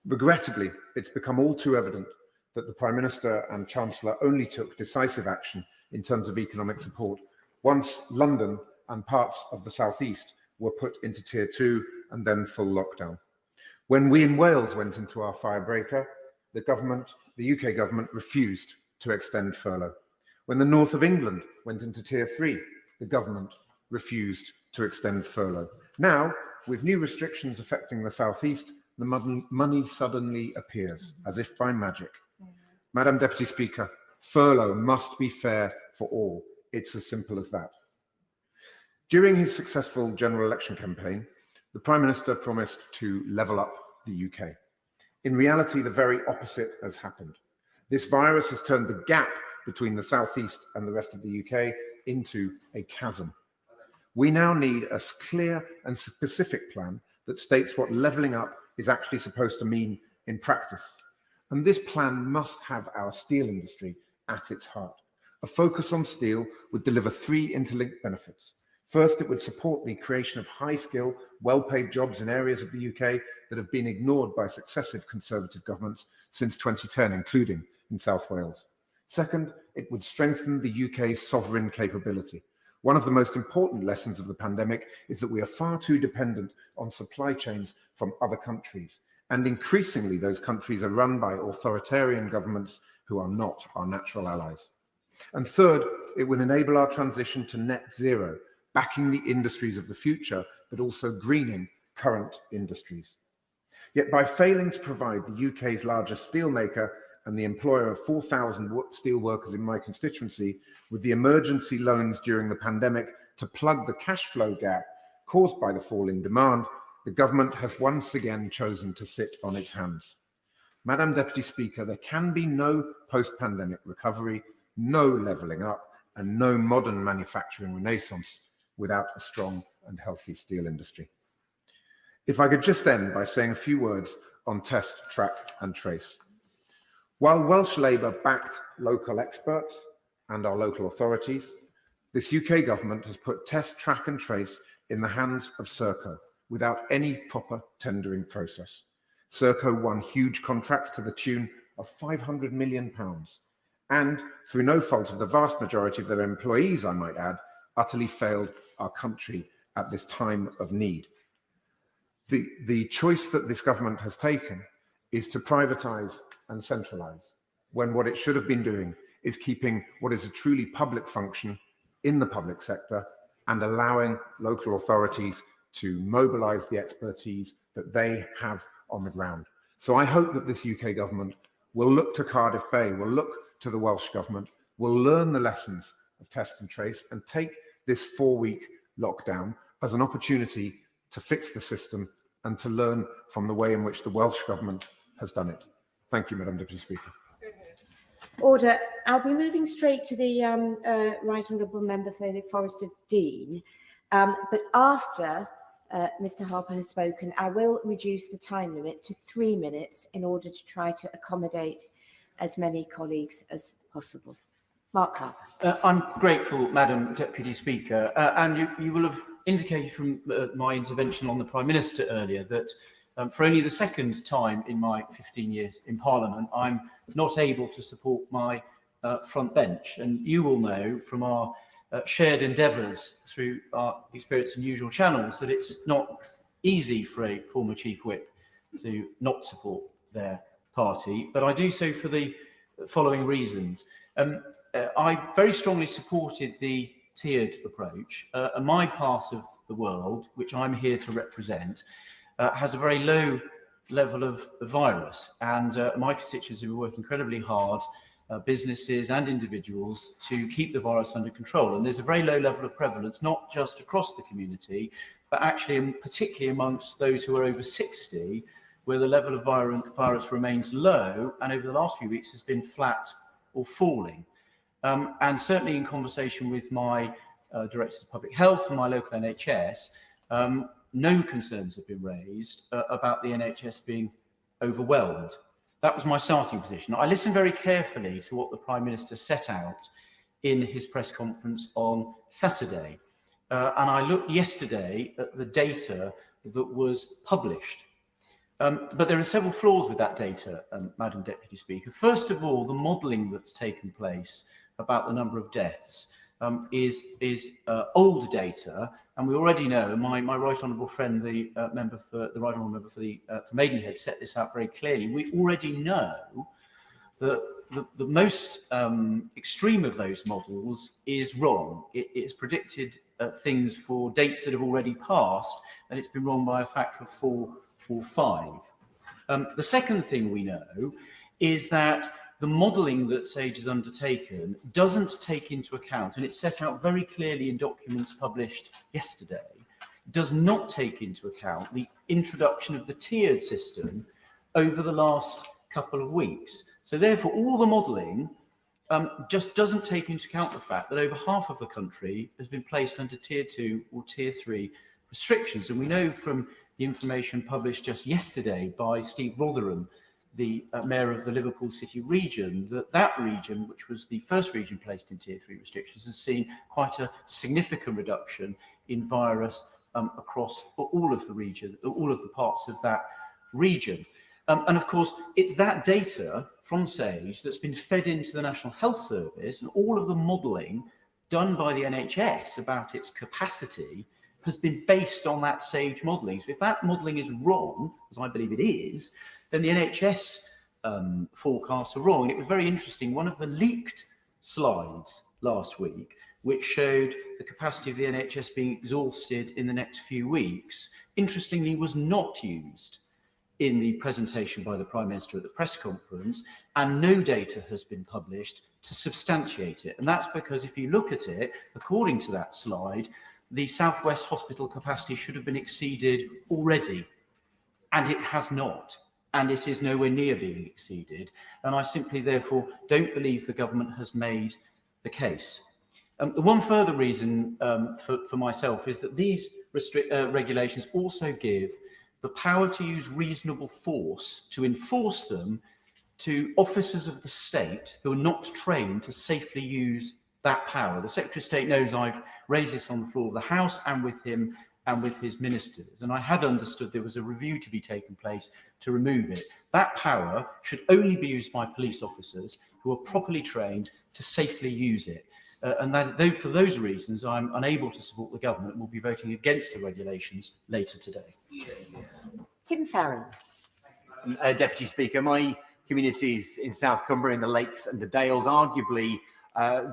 Regrettably, it's become all too evident that the Prime Minister and Chancellor only took decisive action in terms of economic support once London and parts of the South East were put into Tier 2 and then full lockdown. When we in Wales went into our firebreaker, the UK government refused to extend furlough. When the north of England went into Tier 3, the government refused to extend furlough. Now, with new restrictions affecting the South East, the money suddenly appears, as if by magic. Madam Deputy Speaker, furlough must be fair for all. It's as simple as that. During his successful general election campaign, the Prime Minister promised to level up the UK. In reality, the very opposite has happened. This virus has turned the gap between the South East and the rest of the UK into a chasm. We now need a clear and specific plan that states what levelling up is actually supposed to mean in practice. And this plan must have our steel industry at its heart. A focus on steel would deliver three interlinked benefits. First, it would support the creation of high-skill, well-paid jobs in areas of the UK that have been ignored by successive Conservative governments since 2010, including in South Wales. Second, it would strengthen the UK's sovereign capability. One of the most important lessons of the pandemic is that we are far too dependent on supply chains from other countries. And increasingly, those countries are run by authoritarian governments who are not our natural allies. And third, it will enable our transition to net zero, backing the industries of the future, but also greening current industries. Yet by failing to provide the UK's largest steelmaker and the employer of 4,000 steel workers in my constituency with the emergency loans during the pandemic to plug the cash flow gap caused by the fall in demand, the government has once again chosen to sit on its hands. Madam Deputy Speaker, there can be no post-pandemic recovery, no levelling up, and no modern manufacturing renaissance without a strong and healthy steel industry. If I could just end by saying a few words on test, track and trace. While Welsh Labour backed local experts and our local authorities, this UK government has put test, track and trace in the hands of Serco without any proper tendering process. Serco won huge contracts to the tune of £500 million and, through no fault of the vast majority of their employees, I might add, utterly failed our country at this time of need. The choice that this government has taken is to privatise and centralise, when what it should have been doing is keeping what is a truly public function in the public sector and allowing local authorities to mobilise the expertise that they have on the ground. So I hope that this UK government will look to Cardiff Bay, will look to the Welsh government, will learn the lessons of test and trace and take this 4-week lockdown as an opportunity to fix the system and to learn from the way in which the Welsh government has done it. Thank you, Madam Deputy Speaker. Order. I'll be moving straight to the Right Honourable Member for the Forest of Dean. But after Mr Harper has spoken, I will reduce the time limit to 3 minutes in order to try to accommodate as many colleagues as possible. Mark Harper. I'm grateful, Madam Deputy Speaker, and you will have indicated from my intervention on the Prime Minister earlier that for only the second time in my 15 years in Parliament, I'm not able to support my front bench. And you will know from our shared endeavours through our experience in usual channels that it's not easy for a former Chief Whip to not support their party, but I do so for the following reasons. I very strongly supported the tiered approach. And my part of the world, which I'm here to represent, has a very low level of virus, and my constituents have worked incredibly hard, businesses and individuals, to keep the virus under control. And there's a very low level of prevalence, not just across the community, but actually particularly amongst those who are over 60, where the level of virus remains low, and over the last few weeks has been flat or falling. And certainly in conversation with my Director of Public Health and my local NHS, no concerns have been raised about the NHS being overwhelmed. That was my starting position. I listened very carefully to what the Prime Minister set out in his press conference on Saturday. And I looked yesterday at the data that was published. But there are several flaws with that data, Madam Deputy Speaker. First of all, the modelling that's taken place about the number of deaths is old data, and we already know. My right honourable friend, the right honourable member for Maidenhead, set this out very clearly. We already know that the most extreme of those models is wrong. It's predicted things for dates that have already passed, and it's been wrong by a factor of 4 or 5. The second thing we know is that the modelling that SAGE has undertaken doesn't take into account, and it's set out very clearly in documents published yesterday, does not take into account the introduction of the tiered system over the last couple of weeks. So therefore, all the modelling just doesn't take into account the fact that over half of the country has been placed under Tier 2 or Tier 3 restrictions. And we know from the information published just yesterday by Steve Rotherham, the Mayor of the Liverpool City region, that region, which was the first region placed in Tier 3 restrictions, has seen quite a significant reduction in virus across all of the region, all of the parts of that region. And of course, it's that data from SAGE that's been fed into the National Health Service, and all of the modelling done by the NHS about its capacity has been based on that SAGE modelling. So if that modelling is wrong, as I believe it is, then the NHS forecasts are wrong. And it was very interesting. One of the leaked slides last week, which showed the capacity of the NHS being exhausted in the next few weeks, interestingly was not used in the presentation by the Prime Minister at the press conference, and no data has been published to substantiate it. And that's because if you look at it, according to that slide, the South West Hospital capacity should have been exceeded already, and it has not, and it is nowhere near being exceeded. And I simply, therefore, don't believe the government has made the case. The one further reason for myself is that these regulations also give the power to use reasonable force to enforce them to officers of the state who are not trained to safely use that power. The Secretary of State knows I've raised this on the floor of the House and with him and with his ministers, and I had understood there was a review to be taken place to remove it. That power should only be used by police officers who are properly trained to safely use it. For those reasons, I'm unable to support the government and will be voting against the regulations later today. Tim Farron. Deputy Speaker, my communities in South Cumbria, in the Lakes and the Dales, arguably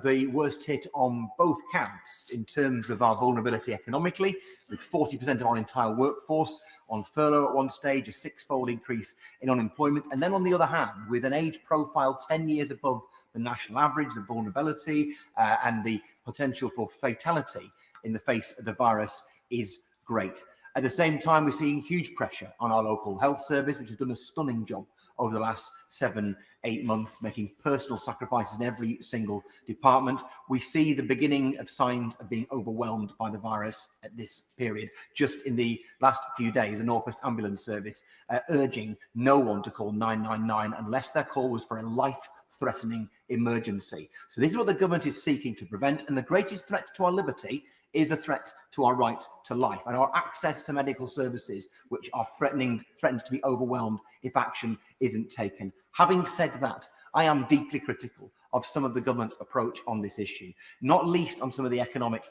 the worst hit on both counts in terms of our vulnerability economically, with 40% of our entire workforce on furlough at one stage, a six-fold increase in unemployment, and then on the other hand, with an age profile 10 years above the national average, the vulnerability and the potential for fatality in the face of the virus is great. At the same time, we're seeing huge pressure on our local health service, which has done a stunning job over the last 7-8 months, making personal sacrifices in every single department. We see the beginning of signs of being overwhelmed by the virus at this period. Just in the last few days, the North West Ambulance Service urging no one to call 999 unless their call was for a life-threatening emergency. So this is what the government is seeking to prevent, and the greatest threat to our liberty is a threat to our right to life and our access to medical services, which are threatened to be overwhelmed if action isn't taken. Having said that, I am deeply critical of some of the government's approach on this issue, not least on some of the economic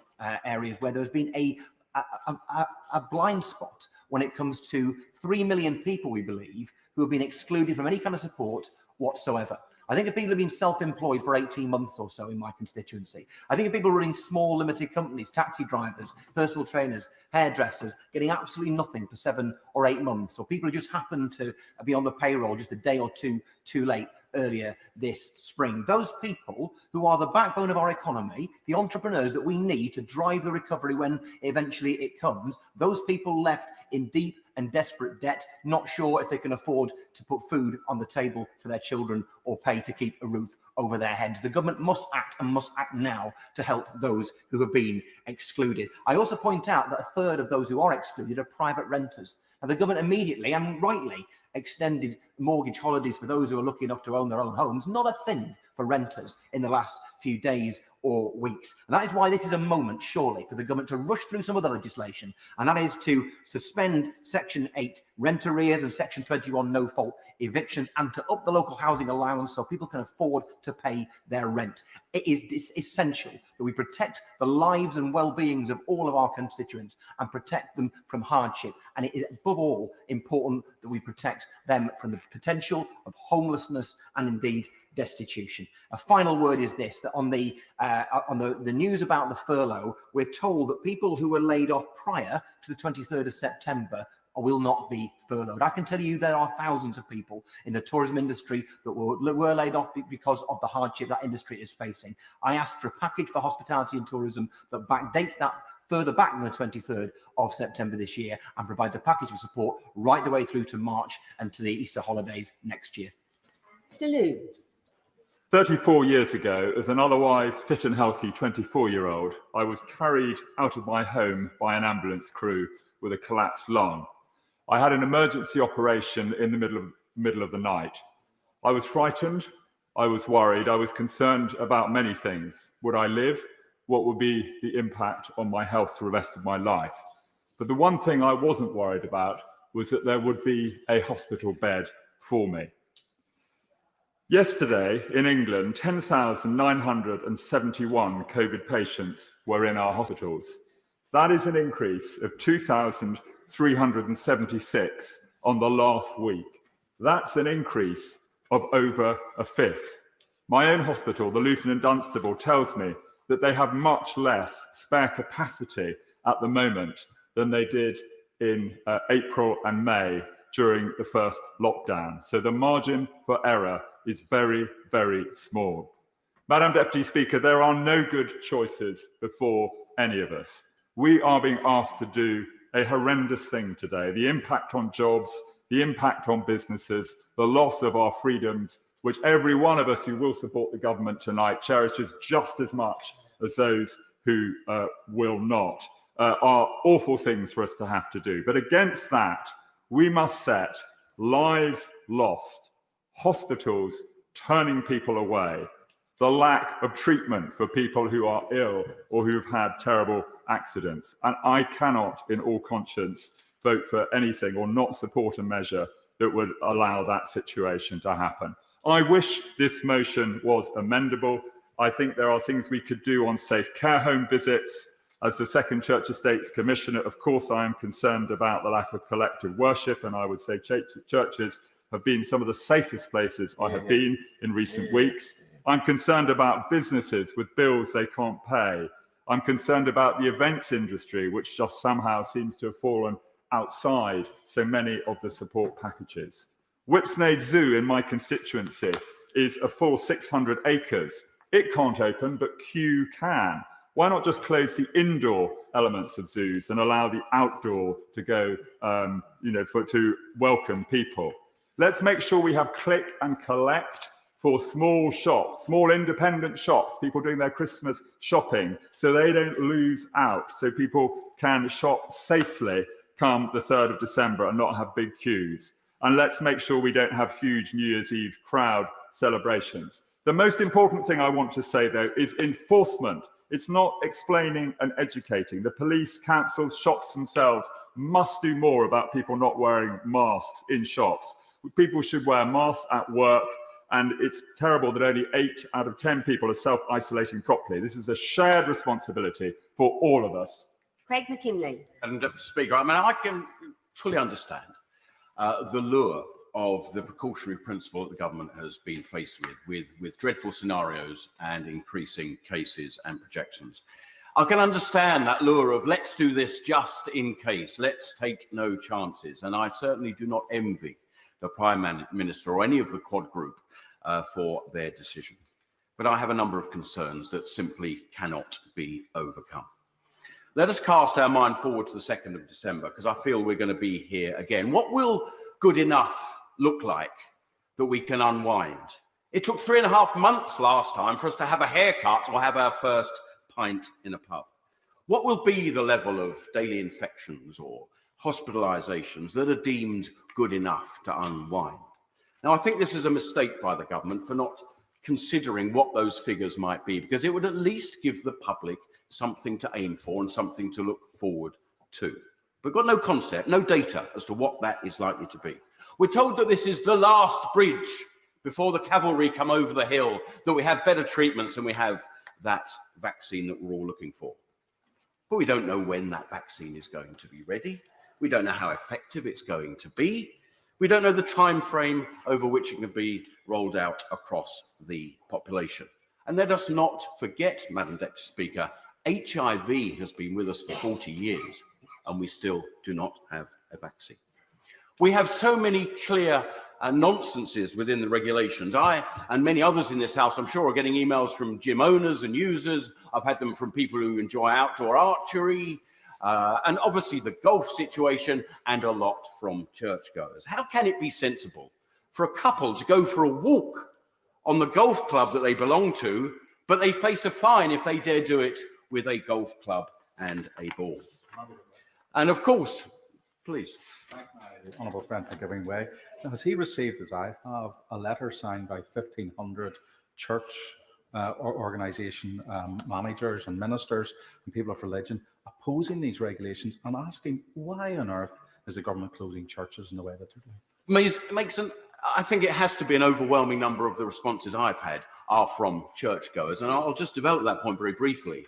areas where there's been a blind spot when it comes to 3 million people, we believe, who have been excluded from any kind of support whatsoever. I think of people who have been self-employed for 18 months or so in my constituency. I think of people running small limited companies, taxi drivers, personal trainers, hairdressers, getting absolutely nothing for 7 or 8 months, or people who just happen to be on the payroll just a day or two too late earlier this spring. Those people who are the backbone of our economy, the entrepreneurs that we need to drive the recovery when eventually it comes, those people left in deep and desperate debt, not sure if they can afford to put food on the table for their children or pay to keep a roof over their heads. The government must act, and must act now, to help those who have been excluded. I also point out that a third of those who are excluded are private renters. And the government immediately and rightly extended mortgage holidays for those who are lucky enough to own their own homes. Not a thing for renters in the last few days or weeks. And that is why this is a moment, surely, for the government to rush through some other legislation, and that is to suspend Section 8 rent arrears and Section 21 no-fault evictions, and to up the local housing allowance so people can afford to pay their rent. It is essential that we protect the lives and well-beings of all of our constituents and protect them from hardship. And it is above all important that we protect them from the potential of homelessness and indeed destitution. A final word is this, that on the news about the furlough, we're told that people who were laid off prior to the 23rd of September will not be furloughed. I can tell you there are thousands of people in the tourism industry that were laid off because of the hardship that industry is facing. I asked for a package for hospitality and tourism that backdates that further back than the 23rd of September this year, and provides a package of support right the way through to March and to the Easter holidays next year. Salou. 34 years ago, as an otherwise fit and healthy 24-year-old, I was carried out of my home by an ambulance crew with a collapsed lung. I had an emergency operation in the middle of the night. I was frightened, I was worried, I was concerned about many things. Would I live? What would be the impact on my health for the rest of my life? But the one thing I wasn't worried about was that there would be a hospital bed for me. Yesterday in England, 10,971 COVID patients were in our hospitals. That is an increase of 2,376 on the last week. That's an increase of over a fifth. My own hospital, the Luton and Dunstable, tells me that they have much less spare capacity at the moment than they did in April and May during the first lockdown. So the margin for error is very, very small. Madam Deputy Speaker, there are no good choices before any of us. We are being asked to do a horrendous thing today. The impact on jobs, the impact on businesses, the loss of our freedoms, which every one of us who will support the government tonight cherishes just as much as those who will not, are awful things for us to have to do. But against that, we must set lives lost, hospitals turning people away, the lack of treatment for people who are ill or who've had terrible accidents. And I cannot, in all conscience, vote for anything or not support a measure that would allow that situation to happen. I wish this motion was amendable. I think there are things we could do on safe care home visits. As the Second Church Estates Commissioner, of course, I am concerned about the lack of collective worship, and I would say churches have been some of the safest places I have been in recent weeks. I'm concerned about businesses with bills they can't pay. I'm concerned about the events industry, which just somehow seems to have fallen outside so many of the support packages. Whipsnade Zoo in my constituency is a full 600 acres. It can't open, but Kew can. Why not just close the indoor elements of zoos and allow the outdoor to go, to welcome people? Let's make sure we have click and collect for small shops, small independent shops, people doing their Christmas shopping, so they don't lose out, so people can shop safely come the 3rd of December and not have big queues. And let's make sure we don't have huge New Year's Eve crowd celebrations. The most important thing I want to say, though, is enforcement. It's not explaining and educating. The police, councils, shops themselves must do more about people not wearing masks in shops. People should wear masks at work, and it's terrible that only 8 out of 10 people are self-isolating properly. This is a shared responsibility for all of us. Craig McKinley. And Deputy Speaker, I mean, I can fully understand the lure of the precautionary principle that the government has been faced with dreadful scenarios and increasing cases and projections. I can understand that lure of let's do this just in case, let's take no chances. And I certainly do not envy the Prime Minister or any of the Quad Group for their decision. But I have a number of concerns that simply cannot be overcome. Let us cast our mind forward to the 2nd of December, because I feel we're going to be here again. What will good enough look like that we can unwind? It took 3.5 months last time for us to have a haircut or have our first pint in a pub. What will be the level of daily infections or hospitalisations that are deemed good enough to unwind? Now, I think this is a mistake by the government for not considering what those figures might be, because it would at least give the public something to aim for and something to look forward to. We've got no concept, no data as to what that is likely to be. We're told that this is the last bridge before the cavalry come over the hill, that we have better treatments and we have that vaccine that we're all looking for. But we don't know when that vaccine is going to be ready. We don't know how effective it's going to be. We don't know the time frame over which it can be rolled out across the population. And let us not forget, Madam Deputy Speaker, HIV has been with us for 40 years and we still do not have a vaccine. We have so many clear nonsenses within the regulations. I and many others in this House, I'm sure, are getting emails from gym owners and users. I've had them from people who enjoy outdoor archery, and obviously the golf situation, and a lot from churchgoers. How can it be sensible for a couple to go for a walk on the golf club that they belong to, but they face a fine if they dare do it with a golf club and a ball? And of course, please. Thank my honourable friend for giving way. Has he received, as I have, a letter signed by 1,500 church organisation managers and ministers and people of religion opposing these regulations and asking why on earth is the government closing churches in the way that they're doing? I think it has to be an overwhelming number of the responses I've had are from churchgoers, and I'll just develop that point very briefly.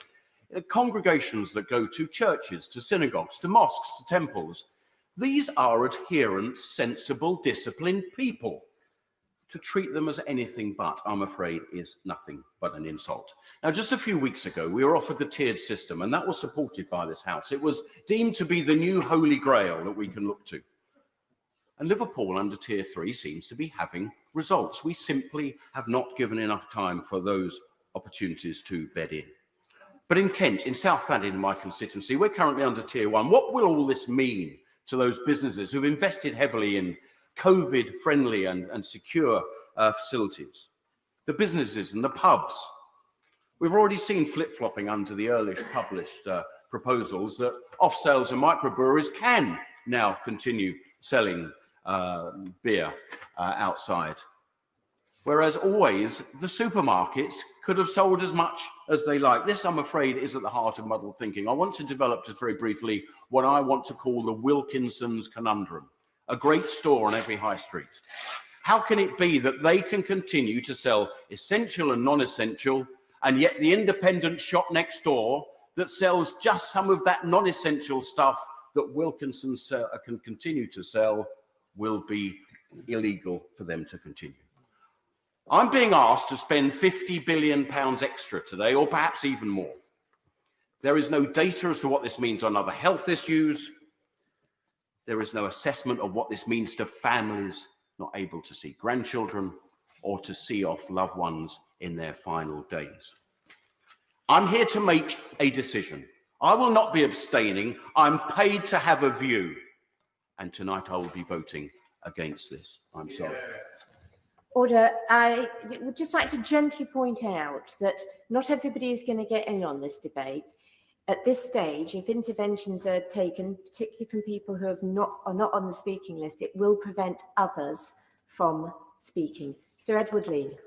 Congregations that go to churches, to synagogues, to mosques, to temples, these are adherent, sensible, disciplined people. To treat them as anything but, I'm afraid, is nothing but an insult. Now, just a few weeks ago, we were offered the tiered system, and that was supported by this House. It was deemed to be the new holy grail that we can look to. And Liverpool under Tier 3 seems to be having results. We simply have not given enough time for those opportunities to bed in. But in Kent, in South London, in my constituency, we're currently under Tier 1. What will all this mean to those businesses who've invested heavily in COVID-friendly and secure facilities? The businesses and the pubs. We've already seen flip-flopping under the earlier published proposals that off-sales and microbreweries can now continue selling beer outside. Whereas always the supermarkets could have sold as much as they like. This, I'm afraid, is at the heart of muddled thinking. I want to develop, just very briefly, what I want to call the Wilkinson's conundrum. A great store on every high street. How can it be that they can continue to sell essential and non-essential, and yet the independent shop next door that sells just some of that non-essential stuff that Wilkinson's can continue to sell will be illegal for them to continue? I'm being asked to spend £50 billion extra today, or perhaps even more. There is no data as to what this means on other health issues. There is no assessment of what this means to families not able to see grandchildren or to see off loved ones in their final days. I'm here to make a decision. I will not be abstaining. I'm paid to have a view. And tonight I will be voting against this. I'm sorry. Order. I would just like to gently point out that not everybody is going to get in on this debate. At this stage, if interventions are taken, particularly from people who are not on the speaking list, it will prevent others from speaking. Sir Edward Lee.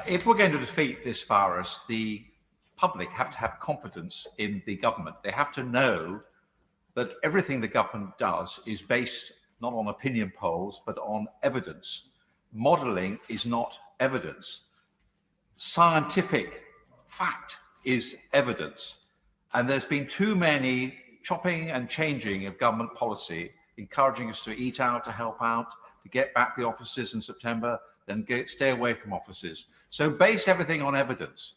If we're going to defeat this virus, the public have to have confidence in the government. They have to know that everything the government does is based not on opinion polls, but on evidence. Modelling is not evidence. Scientific fact is evidence. And there's been too many chopping and changing of government policy, encouraging us to eat out, to help out, to get back the offices in September, then stay away from offices. So base everything on evidence.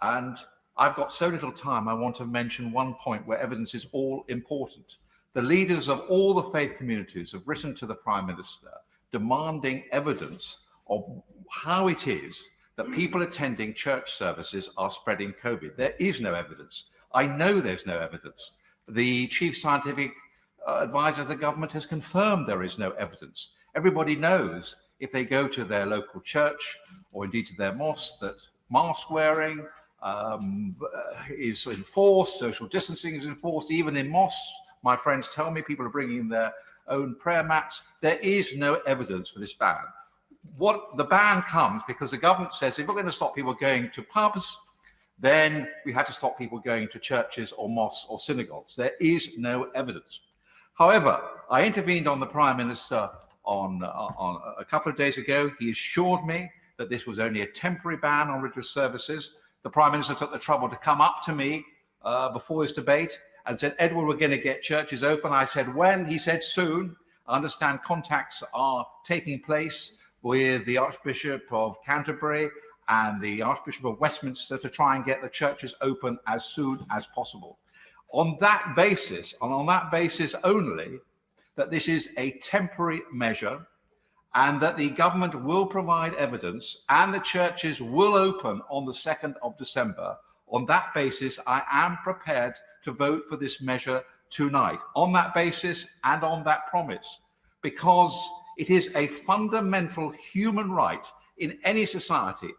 And I've got so little time, I want to mention one point where evidence is all important. The leaders of all the faith communities have written to the Prime Minister demanding evidence of how it is that people attending church services are spreading COVID. There is no evidence. I know there's no evidence. The chief scientific advisor of the government has confirmed there is no evidence. Everybody knows if they go to their local church or indeed to their mosque that mask wearing is enforced, social distancing is enforced, even in mosques. My friends tell me people are bringing their own prayer mats. There is no evidence for this ban. What the ban comes because the government says if we're going to stop people going to pubs, then we had to stop people going to churches or mosques or synagogues. There is no evidence. However, I intervened on the Prime Minister on a couple of days ago. He assured me that this was only a temporary ban on religious services. The Prime Minister took the trouble to come up to me before this debate and said, Edward, we're going to get churches open. I said, when? He said, soon. I understand contacts are taking place with the Archbishop of Canterbury and the Archbishop of Westminster to try and get the churches open as soon as possible. On that basis, and on that basis only, that this is a temporary measure and that the government will provide evidence and the churches will open on the 2nd of December. On that basis, I am prepared to vote for this measure tonight, on that basis and on that promise, because it is a fundamental human right in any society.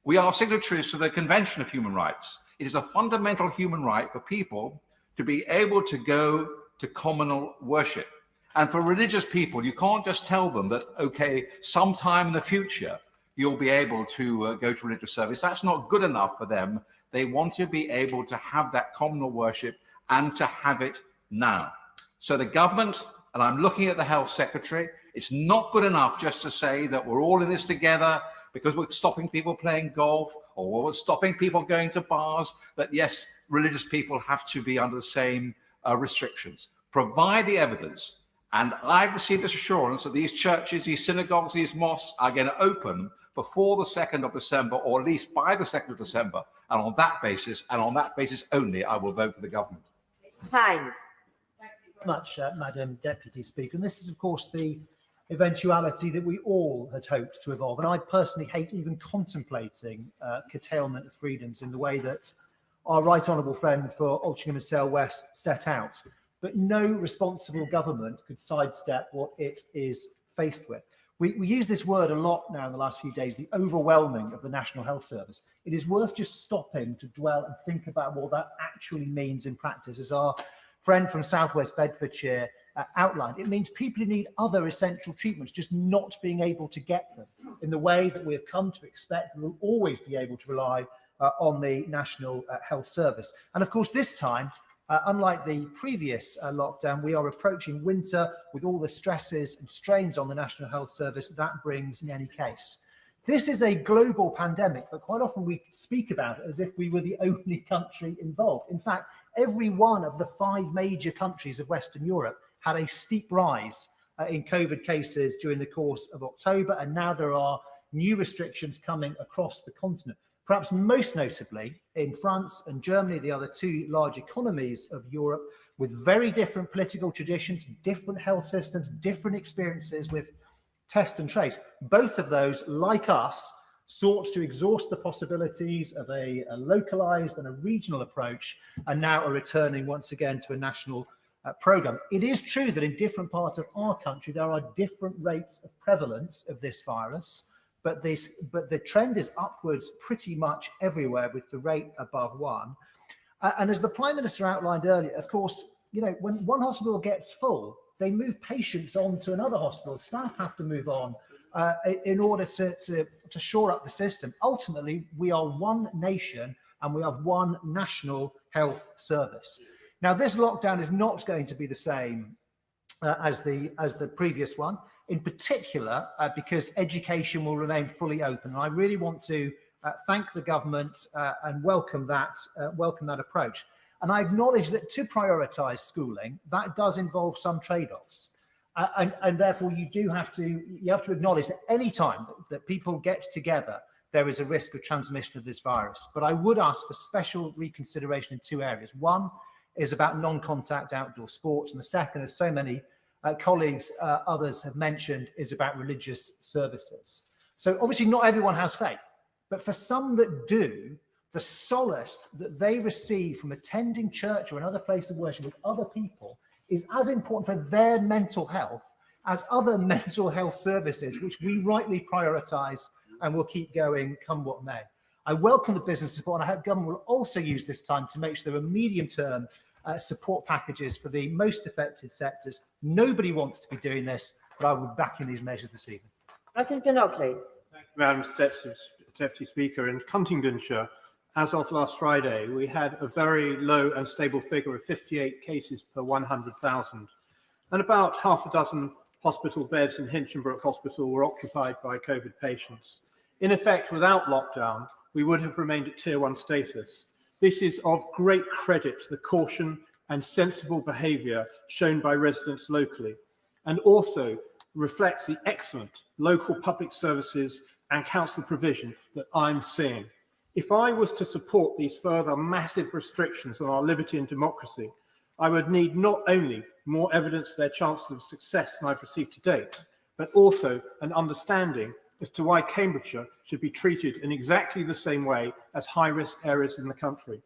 We are signatories to the Convention of Human Rights. It is a fundamental human right for people to be able to go to communal worship. And for religious people, you can't just tell them that, okay, sometime in the future, you'll be able to go to religious service. That's not good enough for them. They want to be able to have that communal worship and to have it now. So the government and I'm looking at the Health Secretary. It's not good enough just to say that we're all in this together because we're stopping people playing golf or we're stopping people going to bars, that yes, religious people have to be under the same restrictions. Provide the evidence. And I've received this assurance that these churches, these synagogues, these mosques are going to open before the 2nd of December, or at least by the 2nd of December. And on that basis, and on that basis only, I will vote for the government. Hines. Much, Madam Deputy Speaker. And this is, of course, the eventuality that we all had hoped to evolve. And I personally hate even contemplating curtailment of freedoms in the way that our right honourable friend for Altrincham and Sale West set out. But no responsible government could sidestep what it is faced with. We use this word a lot now in the last few days, the overwhelming of the National Health Service. It is worth just stopping to dwell and think about what that actually means in practice. As our friend from South West Bedfordshire outlined, it means people who need other essential treatments just not being able to get them in the way that we have come to expect. We will always be able to rely on the National Health Service. And of course, this time, unlike the previous lockdown, we are approaching winter with all the stresses and strains on the National Health Service that brings in any case. This is a global pandemic, but quite often we speak about it as if we were the only country involved. In fact, every one of the 5 major countries of Western Europe had a steep rise in COVID cases during the course of October, and now there are new restrictions coming across the continent. Perhaps most notably in France and Germany, the other 2 large economies of Europe, with very different political traditions, different health systems, different experiences with test and trace. Both of those, like us, sought to exhaust the possibilities of a localized and a regional approach, and now are returning once again to a national program. It is true that in different parts of our country, there are different rates of prevalence of this virus. But the trend is upwards pretty much everywhere, with the rate above 1. And as the Prime Minister outlined earlier, of course, you know, when one hospital gets full, they move patients on to another hospital. Staff have to move on in order to shore up the system. Ultimately, we are one nation and we have one national health service. Now, this lockdown is not going to be the same as the previous one. In particular, because education will remain fully open. And I really want to thank the government and welcome that approach. And I acknowledge that to prioritise schooling, that does involve some trade-offs. And therefore, you have to acknowledge that any time that people get together, there is a risk of transmission of this virus. But I would ask for special reconsideration in 2 areas. One is about non-contact outdoor sports, and the second, as so many colleagues, others have mentioned, is about religious services. So obviously not everyone has faith, but for some that do, the solace that they receive from attending church or another place of worship with other people is as important for their mental health as other mental health services, which we rightly prioritise and will keep going come what may. I welcome the business support, and I hope government will also use this time to make sure there are medium-term support packages for the most affected sectors. Nobody wants to be doing this, but I will be backing these measures this evening. Martin Denockley. Thank you, Madam Deputy Speaker. In Huntingdonshire, as of last Friday, we had a very low and stable figure of 58 cases per 100,000, and about half a dozen hospital beds in Hinchinbrook Hospital were occupied by COVID patients. In effect, without lockdown, we would have remained at Tier 1 status. This is of great credit to the caution and sensible behaviour shown by residents locally, and also reflects the excellent local public services and council provision that I'm seeing. If I was to support these further massive restrictions on our liberty and democracy, I would need not only more evidence of their chances of success than I've received to date, but also an understanding as to why Cambridgeshire should be treated in exactly the same way as high-risk areas in the country.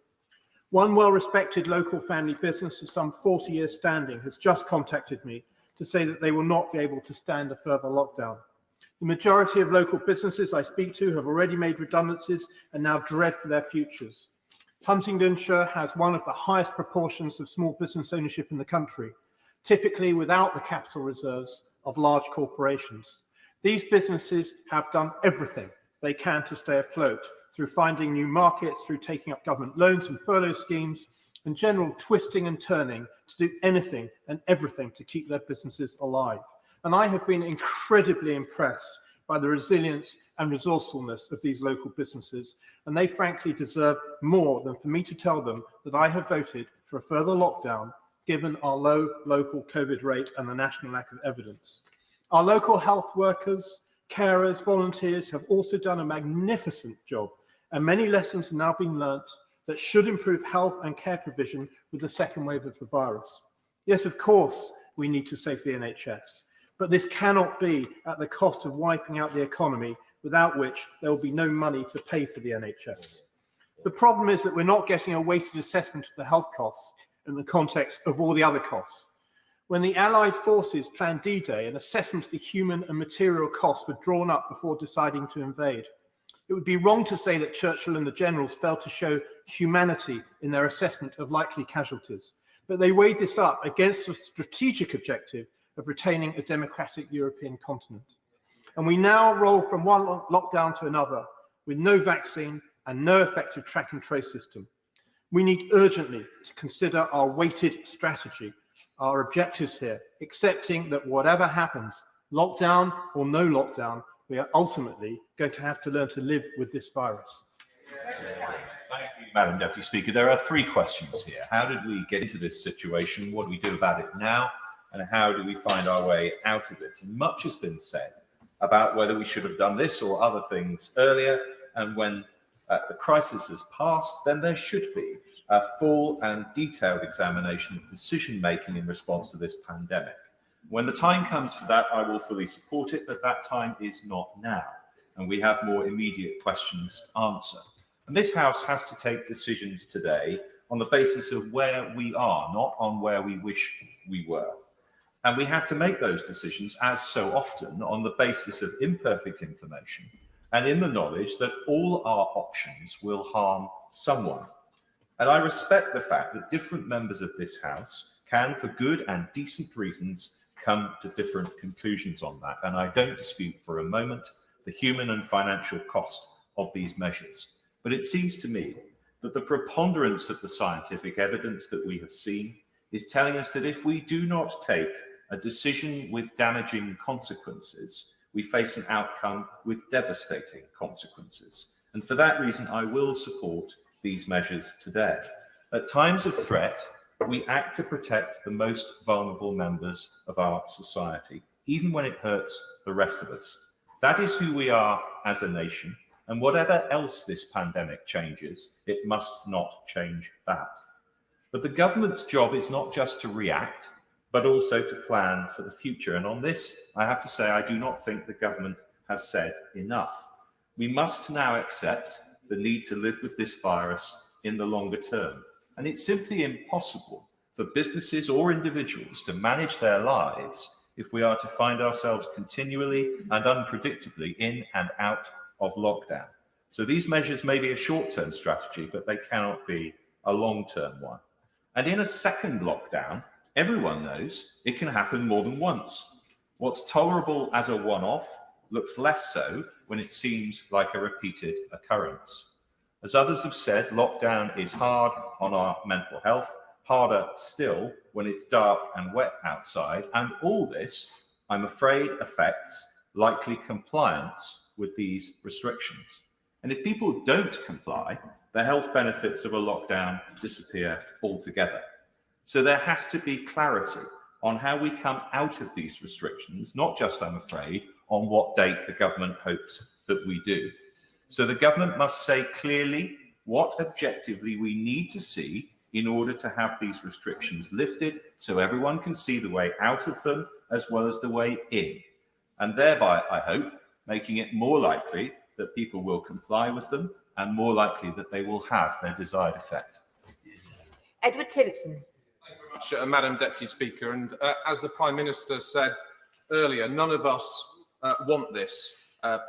One well-respected local family business of some 40 years standing has just contacted me to say that they will not be able to stand a further lockdown. The majority of local businesses I speak to have already made redundancies and now dread for their futures. Huntingdonshire has one of the highest proportions of small business ownership in the country, typically without the capital reserves of large corporations. These businesses have done everything they can to stay afloat through finding new markets, through taking up government loans and furlough schemes, and general twisting and turning to do anything and everything to keep their businesses alive. And I have been incredibly impressed by the resilience and resourcefulness of these local businesses, and they frankly deserve more than for me to tell them that I have voted for a further lockdown given our low local COVID rate and the national lack of evidence. Our local health workers, carers, volunteers have also done a magnificent job, and many lessons have now been learnt that should improve health and care provision with the second wave of the virus. Yes, of course, we need to save the NHS, but this cannot be at the cost of wiping out the economy, without which there will be no money to pay for the NHS. The problem is that we're not getting a weighted assessment of the health costs in the context of all the other costs. When the Allied forces planned D-Day, an assessment of the human and material costs were drawn up before deciding to invade. It would be wrong to say that Churchill and the generals failed to show humanity in their assessment of likely casualties, but they weighed this up against the strategic objective of retaining a democratic European continent. And we now roll from one lockdown to another with no vaccine and no effective track and trace system. We need urgently to consider our weighted strategy, our objectives here, accepting that whatever happens, lockdown or no lockdown, we are ultimately going to have to learn to live with this virus. Thank you, Madam Deputy Speaker. There are three questions here. How did we get into this situation? What do we do about it now? And how do we find our way out of it? And much has been said about whether we should have done this or other things earlier. And when the crisis has passed, then there should be a full and detailed examination of decision-making in response to this pandemic. When the time comes for that, I will fully support it, but that time is not now. And we have more immediate questions to answer. And this House has to take decisions today on the basis of where we are, not on where we wish we were. And we have to make those decisions, as so often, on the basis of imperfect information and in the knowledge that all our options will harm someone. And I respect the fact that different members of this House can, for good and decent reasons, come to different conclusions on that. And I don't dispute for a moment the human and financial cost of these measures. But it seems to me that the preponderance of the scientific evidence that we have seen is telling us that if we do not take a decision with damaging consequences, we face an outcome with devastating consequences. And for that reason, I will support these measures today. At times of threat, we act to protect the most vulnerable members of our society, even when it hurts the rest of us. That is who we are as a nation, and whatever else this pandemic changes, it must not change that. But the government's job is not just to react, but also to plan for the future. And on this, I have to say, I do not think the government has said enough. We must now accept the need to live with this virus in the longer term. And it's simply impossible for businesses or individuals to manage their lives if we are to find ourselves continually and unpredictably in and out of lockdown. So these measures may be a short-term strategy, but they cannot be a long-term one. And in a second lockdown, everyone knows it can happen more than once. What's tolerable as a one-off looks less so when it seems like a repeated occurrence. As others have said, lockdown is hard on our mental health, harder still when it's dark and wet outside, and all this, I'm afraid, affects likely compliance with these restrictions. And if people don't comply, the health benefits of a lockdown disappear altogether. So there has to be clarity on how we come out of these restrictions, not just, I'm afraid, on what date the government hopes that we do. So the government must say clearly what objectively we need to see in order to have these restrictions lifted so everyone can see the way out of them as well as the way in. And thereby, I hope, making it more likely that people will comply with them and more likely that they will have their desired effect. Edward Timpson. Madam Deputy Speaker, and as the Prime Minister said earlier, none of us want this,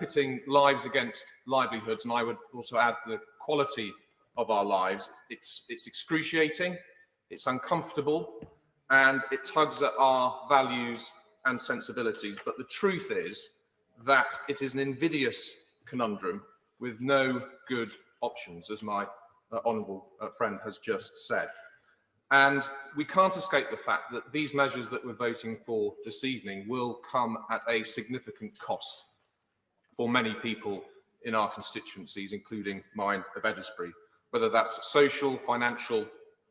pitting lives against livelihoods, and I would also add the quality of our lives. It's excruciating, it's uncomfortable, and it tugs at our values and sensibilities. But the truth is that it is an invidious conundrum with no good options, as my honourable friend has just said. And we can't escape the fact that these measures that we're voting for this evening will come at a significant cost for many people in our constituencies, including mine of Eddisbury, whether that's social, financial,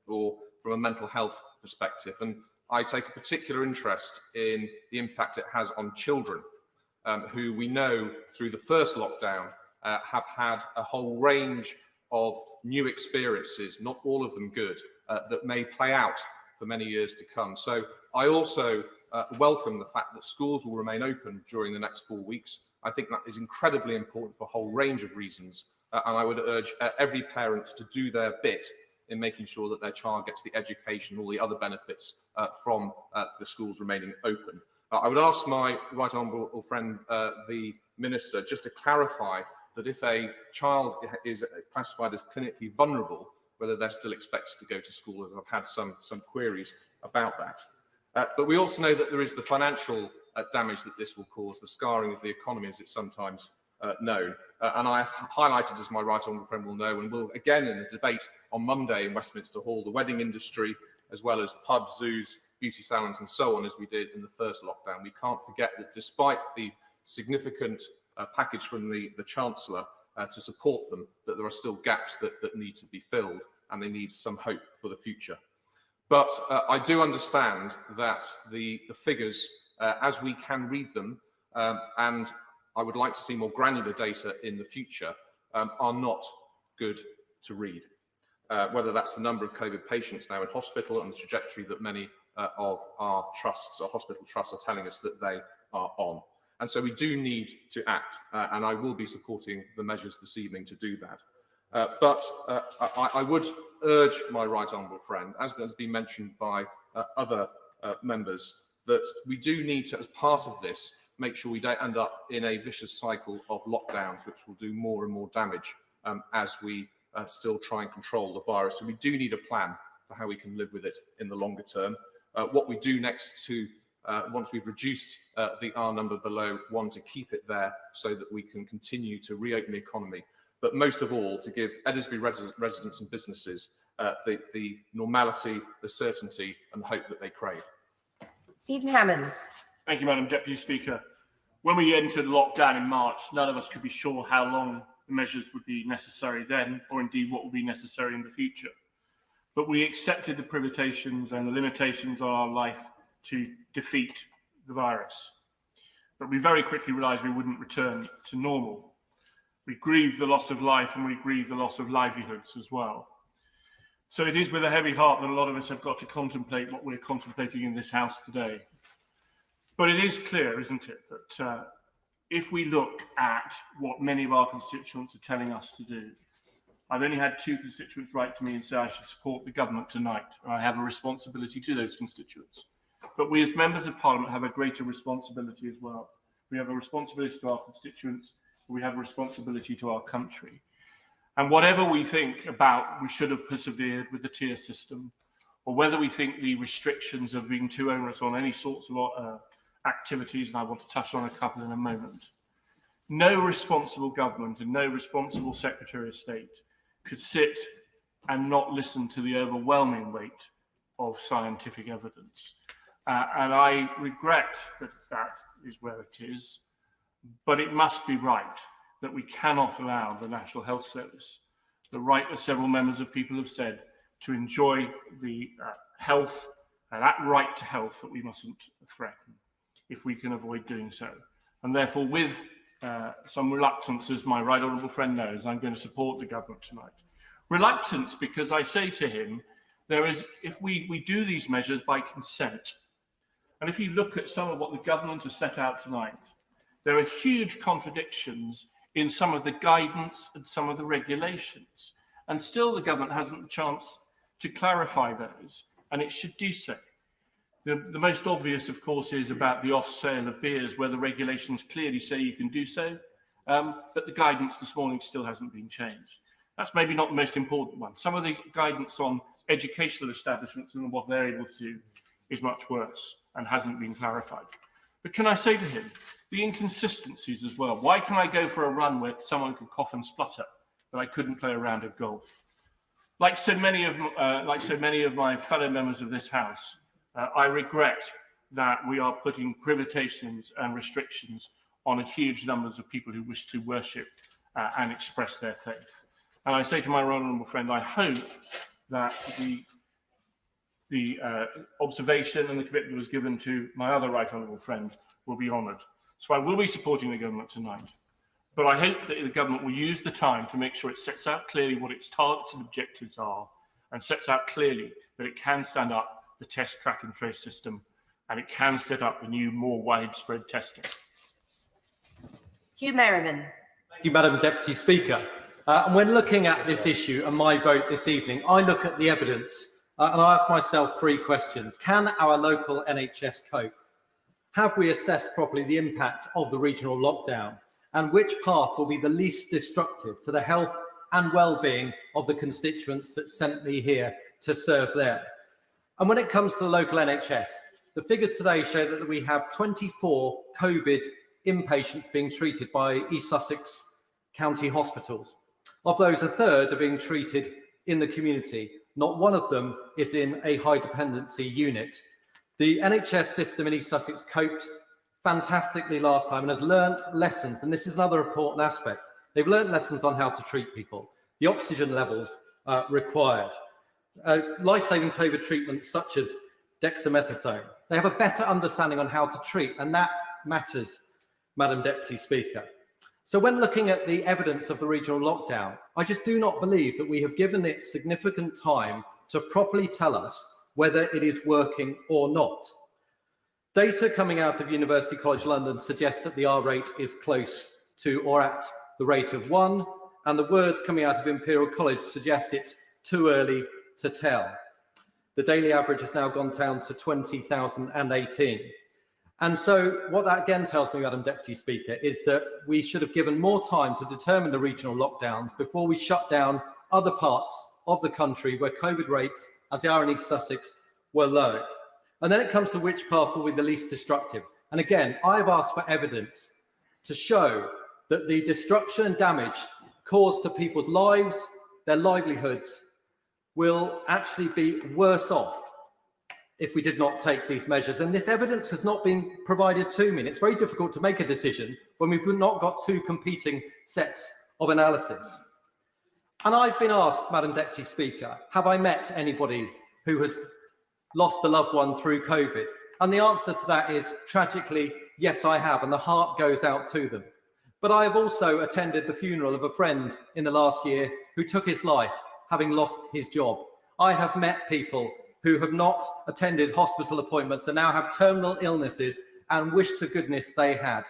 or from a mental health perspective. And I take a particular interest in the impact it has on children, who we know through the first lockdown have had a whole range of new experiences, not all of them good, that may play out for many years to come. So I also welcome the fact that schools will remain open during the next 4 weeks. I think that is incredibly important for a whole range of reasons. And I would urge every parent to do their bit in making sure that their child gets the education and all the other benefits from the schools remaining open. I would ask my right honourable friend, the Minister, just to clarify that if a child is classified as clinically vulnerable, whether they're still expected to go to school, as I've had some queries about that. But we also know that there is the financial damage that this will cause, the scarring of the economy as it's sometimes known. And I have highlighted, as my right honourable friend will know, and will again in the debate on Monday in Westminster Hall, the wedding industry, as well as pubs, zoos, beauty salons and so on, as we did in the first lockdown. We can't forget that despite the significant package from the Chancellor to support them, that there are still gaps that need to be filled, and they need some hope for the future. But I do understand that the figures, as we can read them, and I would like to see more granular data in the future, are not good to read. Whether that's the number of COVID patients now in hospital and the trajectory that many of our trusts, our hospital trusts, are telling us that they are on. And so we do need to act, and I will be supporting the measures this evening to do that. But I would urge my right honourable friend, as has been mentioned by other members, that we do need to, as part of this, make sure we don't end up in a vicious cycle of lockdowns, which will do more and more damage as we still try and control the virus. So we do need a plan for how we can live with it in the longer term. What we do next to once we've reduced the R number below 1, to keep it there so that we can continue to reopen the economy, but most of all to give Eddisbury residents and businesses the normality, the certainty and the hope that they crave. Stephen Hammond. Thank you, Madam Deputy Speaker. When we entered lockdown in March, none of us could be sure how long the measures would be necessary then, or indeed what would be necessary in the future. But we accepted the privations and the limitations on our life to defeat the virus. But we very quickly realised we wouldn't return to normal. We grieved the loss of life and we grieved the loss of livelihoods as well. So it is with a heavy heart that a lot of us have got to contemplate what we're contemplating in this House today. But it is clear, isn't it, that if we look at what many of our constituents are telling us to do, I've only had 2 constituents write to me and say I should support the government tonight, and I have a responsibility to those constituents. But we as members of Parliament have a greater responsibility as well. We have a responsibility to our constituents, we have a responsibility to our country. And whatever we think about we should have persevered with the tier system, or whether we think the restrictions have been too onerous on any sorts of activities, and I want to touch on a couple in a moment, no responsible government and no responsible Secretary of State could sit and not listen to the overwhelming weight of scientific evidence. And I regret that that is where it is, but it must be right that we cannot allow the National Health Service the right, as several members of people have said, to enjoy the health, that right to health that we mustn't threaten if we can avoid doing so. And therefore, with some reluctance, as my right honourable friend knows, I'm going to support the government tonight. Reluctance because I say to him, if we do these measures by consent, and if you look at some of what the government has set out tonight, there are huge contradictions in some of the guidance and some of the regulations. And still the government hasn't the chance to clarify those, and it should do so. The most obvious, of course, is about the off-sale of beers, where the regulations clearly say you can do so, but the guidance this morning still hasn't been changed. That's maybe not the most important one. Some of the guidance on educational establishments and what they're able to do is much worse and hasn't been clarified. But can I say to him, the inconsistencies as well. Why can I go for a run where someone could cough and splutter, but I couldn't play a round of golf? Like so many of my fellow members of this House, I regret that we are putting prohibitions and restrictions on a huge numbers of people who wish to worship and express their faith. And I say to my right honourable friend, I hope that the observation and the commitment that was given to my other right honourable friend will be honoured. So I will be supporting the government tonight. But I hope that the government will use the time to make sure it sets out clearly what its targets and objectives are, and sets out clearly that it can stand up the test, track and trace system, and it can set up the new, more widespread testing. Hugh Merriman. Thank you, Madam Deputy Speaker. And when looking at this issue and my vote this evening, I look at the evidence and I ask myself three questions. Can our local NHS cope? Have we assessed properly the impact of the regional lockdown? And which path will be the least destructive to the health and well-being of the constituents that sent me here to serve them? And when it comes to the local NHS, the figures today show that we have 24 COVID inpatients being treated by East Sussex County hospitals. Of those, a third are being treated in the community. Not one of them is in a high dependency unit. The NHS system in East Sussex coped fantastically last time and has learnt lessons, and this is another important aspect. They've learnt lessons on how to treat people, the oxygen levels required, life-saving COVID treatments such as dexamethasone. They have a better understanding on how to treat, and that matters, Madam Deputy Speaker. So when looking at the evidence of the regional lockdown, I just do not believe that we have given it significant time to properly tell us whether it is working or not. Data coming out of University College London suggests that the R rate is close to or at the rate of 1, and the words coming out of Imperial College suggest it's too early to tell. The daily average has now gone down to 20,018. And so what that again tells me, Madam Deputy Speaker, is that we should have given more time to determine the regional lockdowns before we shut down other parts of the country where COVID rates, as they are in East Sussex, were low. And then it comes to which path will be the least destructive. And again, I've asked for evidence to show that the destruction and damage caused to people's lives, their livelihoods, will actually be worse off if we did not take these measures. And this evidence has not been provided to me. And it's very difficult to make a decision when we've not got two competing sets of analysis. And I've been asked, Madam Deputy Speaker, have I met anybody who has lost a loved one through COVID? And the answer to that is, tragically, yes, I have, and the heart goes out to them. But I have also attended the funeral of a friend in the last year who took his life, having lost his job. I have met people who have not attended hospital appointments and now have terminal illnesses and wish to goodness they had.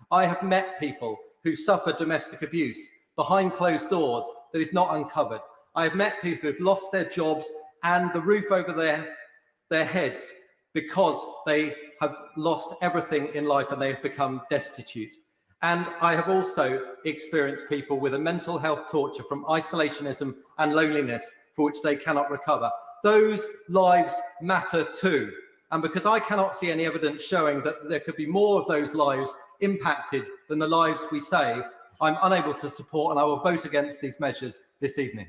I have met people who suffer domestic abuse behind closed doors that is not uncovered. I have met people who've lost their jobs and the roof over their heads because they have lost everything in life and they have become destitute. And I have also experienced people with a mental health torture from isolationism and loneliness for which they cannot recover. Those lives matter too. And because I cannot see any evidence showing that there could be more of those lives impacted than the lives we save, I'm unable to support and I will vote against these measures this evening.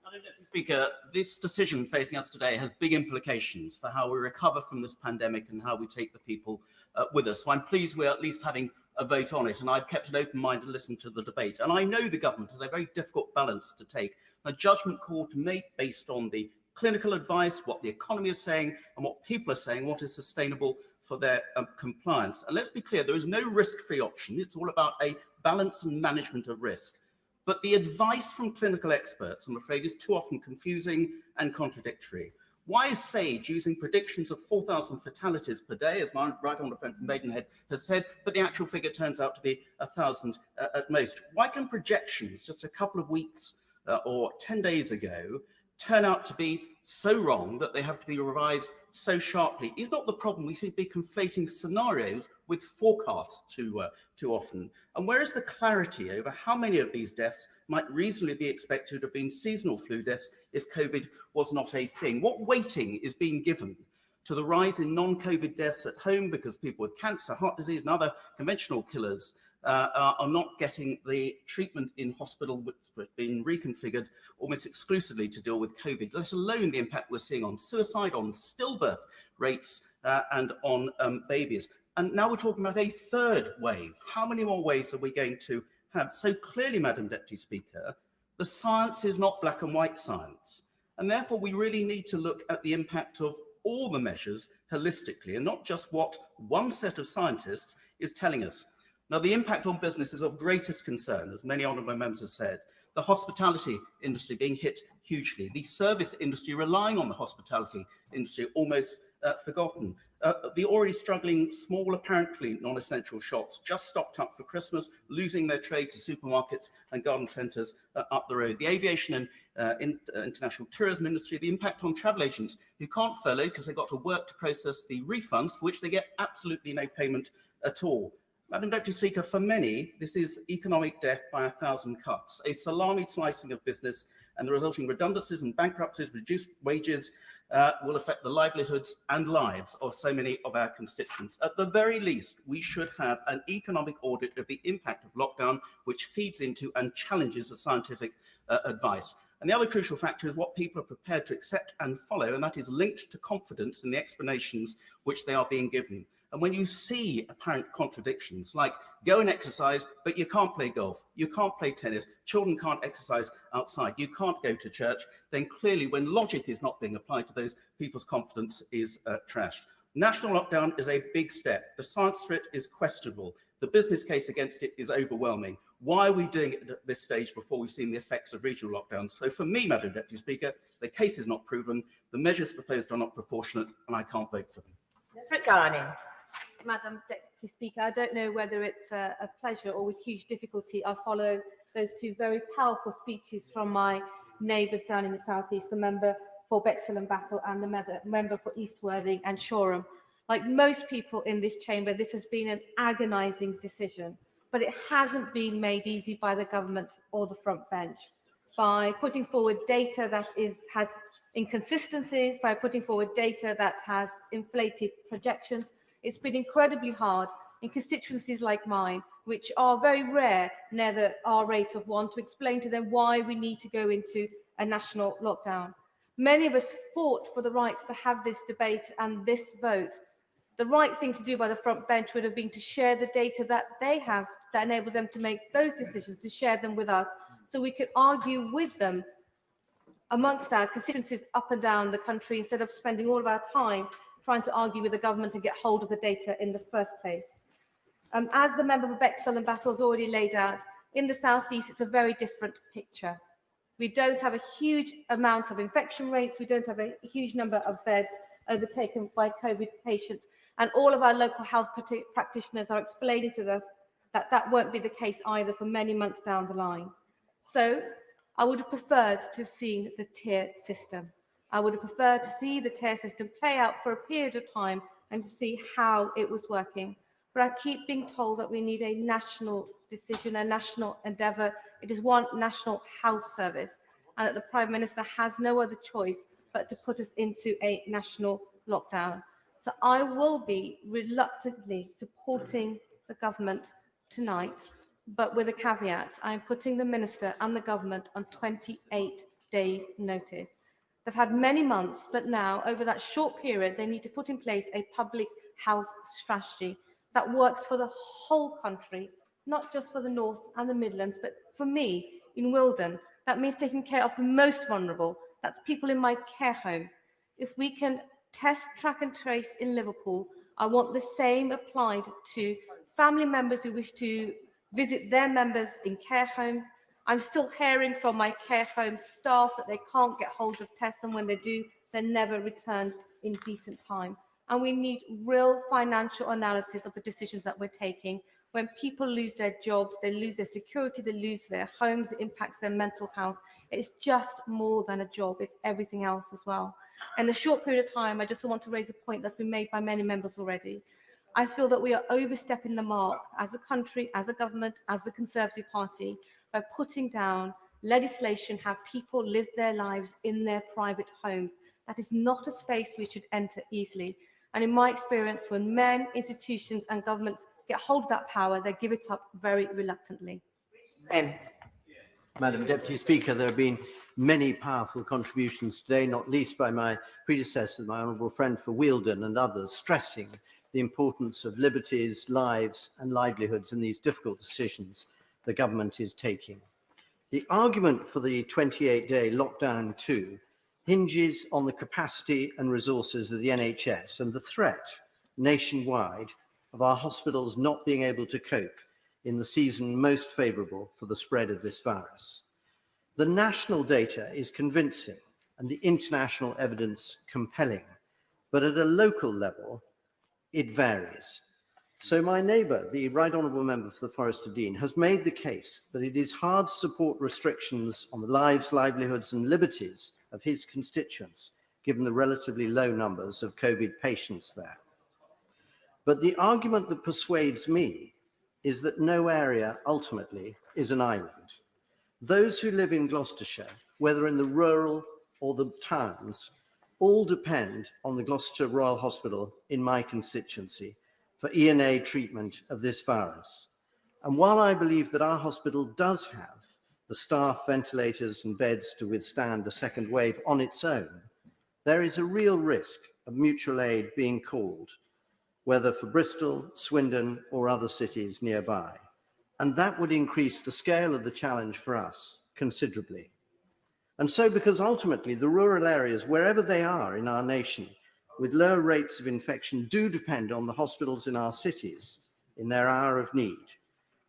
Madam Deputy Speaker, this decision facing us today has big implications for how we recover from this pandemic and how we take the people with us. So I'm pleased we're at least having a vote on it, and I've kept an open mind to listen to the debate. And I know the government has a very difficult balance to take, a judgment call to make based on the clinical advice, what the economy is saying, and what people are saying, what is sustainable for their compliance. And let's be clear, there is no risk-free option. It's all about a balance and management of risk. But the advice from clinical experts, I'm afraid, is too often confusing and contradictory. Why is SAGE using predictions of 4,000 fatalities per day, as my right honourable friend from Maidenhead has said, but the actual figure turns out to be 1,000 at most? Why can projections just a couple of weeks or 10 days ago turn out to be so wrong that they have to be revised so sharply? Is not the problem we seem to be conflating scenarios with forecasts too often? And where is the clarity over how many of these deaths might reasonably be expected to have been seasonal flu deaths if COVID was not a thing? What weighting is being given to the rise in non-COVID deaths at home because people with cancer, heart disease and other conventional killers are not getting the treatment in hospital which has been reconfigured almost exclusively to deal with COVID, let alone the impact we're seeing on suicide, on stillbirth rates, and on babies. And now we're talking about a third wave. How many more waves are we going to have? So clearly, Madam Deputy Speaker, the science is not black and white science. And therefore, we really need to look at the impact of all the measures holistically and not just what one set of scientists is telling us. Now, the impact on business is of greatest concern, as many honourable members have said. The hospitality industry being hit hugely, the service industry relying on the hospitality industry almost forgotten. The already struggling small, apparently non-essential shops just stocked up for Christmas, losing their trade to supermarkets and garden centres up the road. The aviation and international tourism industry, the impact on travel agents who can't furlough because they've got to work to process the refunds for which they get absolutely no payment at all. Madam Deputy Speaker, for many, this is economic death by 1,000 cuts, a salami slicing of business, and the resulting redundancies and bankruptcies, reduced wages will affect the livelihoods and lives of so many of our constituents. At the very least, we should have an economic audit of the impact of lockdown, which feeds into and challenges the scientific advice. And the other crucial factor is what people are prepared to accept and follow, and that is linked to confidence in the explanations which they are being given. And when you see apparent contradictions like go and exercise, but you can't play golf, you can't play tennis, children can't exercise outside, you can't go to church, then clearly when logic is not being applied to those, people's confidence is trashed. National lockdown is a big step. The science for it is questionable. The business case against it is overwhelming. Why are we doing it at this stage before we've seen the effects of regional lockdowns? So for me, Madam Deputy Speaker, the case is not proven, the measures proposed are not proportionate, and I can't vote for them. Madam Deputy Speaker, I don't know whether it's a pleasure or with huge difficulty I follow those two very powerful speeches from my neighbours down in the southeast, the member for Bexhill and Battle and the member for East Worthing and Shoreham. Like most people in this chamber, this has been an agonising decision, but it hasn't been made easy by the government or the front bench. By putting forward data that has inconsistencies, by putting forward data that has inflated projections, it's been incredibly hard in constituencies like mine, which are very rare near the R rate of 1, to explain to them why we need to go into a national lockdown. Many of us fought for the right to have this debate and this vote. The right thing to do by the front bench would have been to share the data that they have that enables them to make those decisions, to share them with us, so we could argue with them amongst our constituencies up and down the country instead of spending all of our time trying to argue with the government and get hold of the data in the first place. As the member for Bexhill and Battle has already laid out, in the southeast it's a very different picture. We don't have a huge amount of infection rates, we don't have a huge number of beds overtaken by COVID patients, and all of our local health practitioners are explaining to us that that won't be the case either for many months down the line. So I would have preferred to have seen the tier system. I would have preferred to see the tier system play out for a period of time and to see how it was working. But I keep being told that we need a national decision, a national endeavour. It is one national health service, and that the Prime Minister has no other choice but to put us into a national lockdown. So I will be reluctantly supporting the government tonight, but with a caveat. I'm putting the Minister and the government on 28 days' notice. They've had many months, but now, over that short period, they need to put in place a public health strategy that works for the whole country, not just for the North and the Midlands, but for me, in Wilden, that means taking care of the most vulnerable. That's people in my care homes. If we can test, track and trace in Liverpool, I want the same applied to family members who wish to visit their members in care homes. I'm still hearing from my care home staff that they can't get hold of tests, and when they do, they're never returned in decent time. And we need real financial analysis of the decisions that we're taking. When people lose their jobs, they lose their security, they lose their homes, it impacts their mental health. It's just more than a job, it's everything else as well. In a short period of time, I just want to raise a point that's been made by many members already. I feel that we are overstepping the mark as a country, as a government, as the Conservative Party, by putting down legislation how people live their lives in their private homes. That is not a space we should enter easily. And in my experience, when men, institutions and governments get hold of that power, they give it up very reluctantly. Madam Deputy Speaker, there have been many powerful contributions today, not least by my predecessor, my honourable friend for Wealden and others, stressing the importance of liberties, lives and livelihoods in these difficult decisions the government is taking. The argument for the 28-day lockdown too hinges on the capacity and resources of the NHS and the threat nationwide of our hospitals not being able to cope in the season most favourable for the spread of this virus. The national data is convincing and the international evidence compelling, but at a local level, it varies. So my neighbour, the Right Honourable Member for the Forest of Dean, has made the case that it is hard to support restrictions on the lives, livelihoods and liberties of his constituents, given the relatively low numbers of COVID patients there. But the argument that persuades me is that no area ultimately is an island. Those who live in Gloucestershire, whether in the rural or the towns, all depend on the Gloucester Royal Hospital in my constituency for E&A treatment of this virus. And while I believe that our hospital does have the staff, ventilators and beds to withstand a second wave on its own, there is a real risk of mutual aid being called, whether for Bristol, Swindon or other cities nearby. And that would increase the scale of the challenge for us considerably. And so, because ultimately the rural areas, wherever they are in our nation, with low rates of infection do depend on the hospitals in our cities in their hour of need,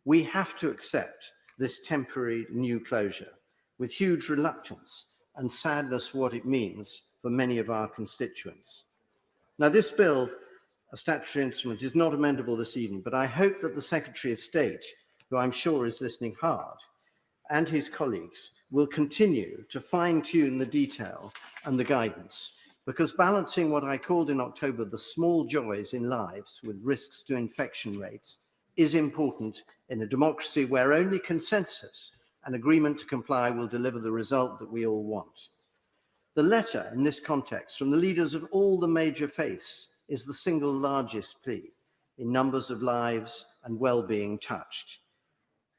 we have to accept this temporary new closure with huge reluctance and sadness for what it means for many of our constituents. Now, this bill, a statutory instrument, is not amendable this evening, but I hope that the Secretary of State, who I'm sure is listening hard, and his colleagues will continue to fine-tune the detail and the guidance, because balancing what I called in October the small joys in lives with risks to infection rates is important in a democracy where only consensus and agreement to comply will deliver the result that we all want. The letter in this context from the leaders of all the major faiths is the single largest plea in numbers of lives and well-being touched.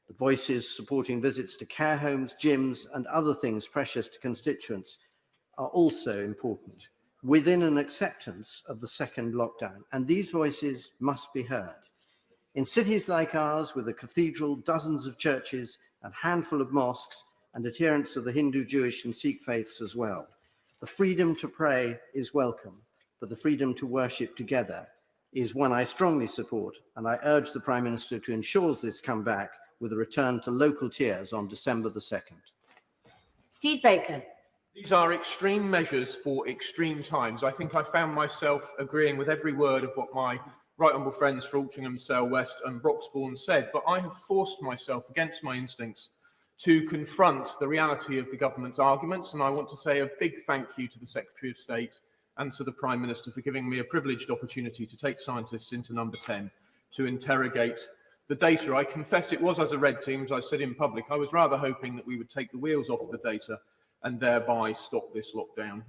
The voices supporting visits to care homes, gyms and other things precious to constituents are also important, within an acceptance of the second lockdown, and these voices must be heard. In cities like ours, with a cathedral, dozens of churches, a handful of mosques, and adherents of the Hindu, Jewish, and Sikh faiths as well, the freedom to pray is welcome, but the freedom to worship together is one I strongly support, and I urge the Prime Minister to ensure this come back with a return to local tiers on December the 2nd. Steve Baker. These are extreme measures for extreme times. I think I found myself agreeing with every word of what my right honourable friends for Altrincham, Sale West and Broxbourne said, but I have forced myself against my instincts to confront the reality of the government's arguments, and I want to say a big thank you to the Secretary of State and to the Prime Minister for giving me a privileged opportunity to take scientists into Number 10 to interrogate the data. I confess it was as a red team, as I said in public. I was rather hoping that we would take the wheels off the data and thereby stop this lockdown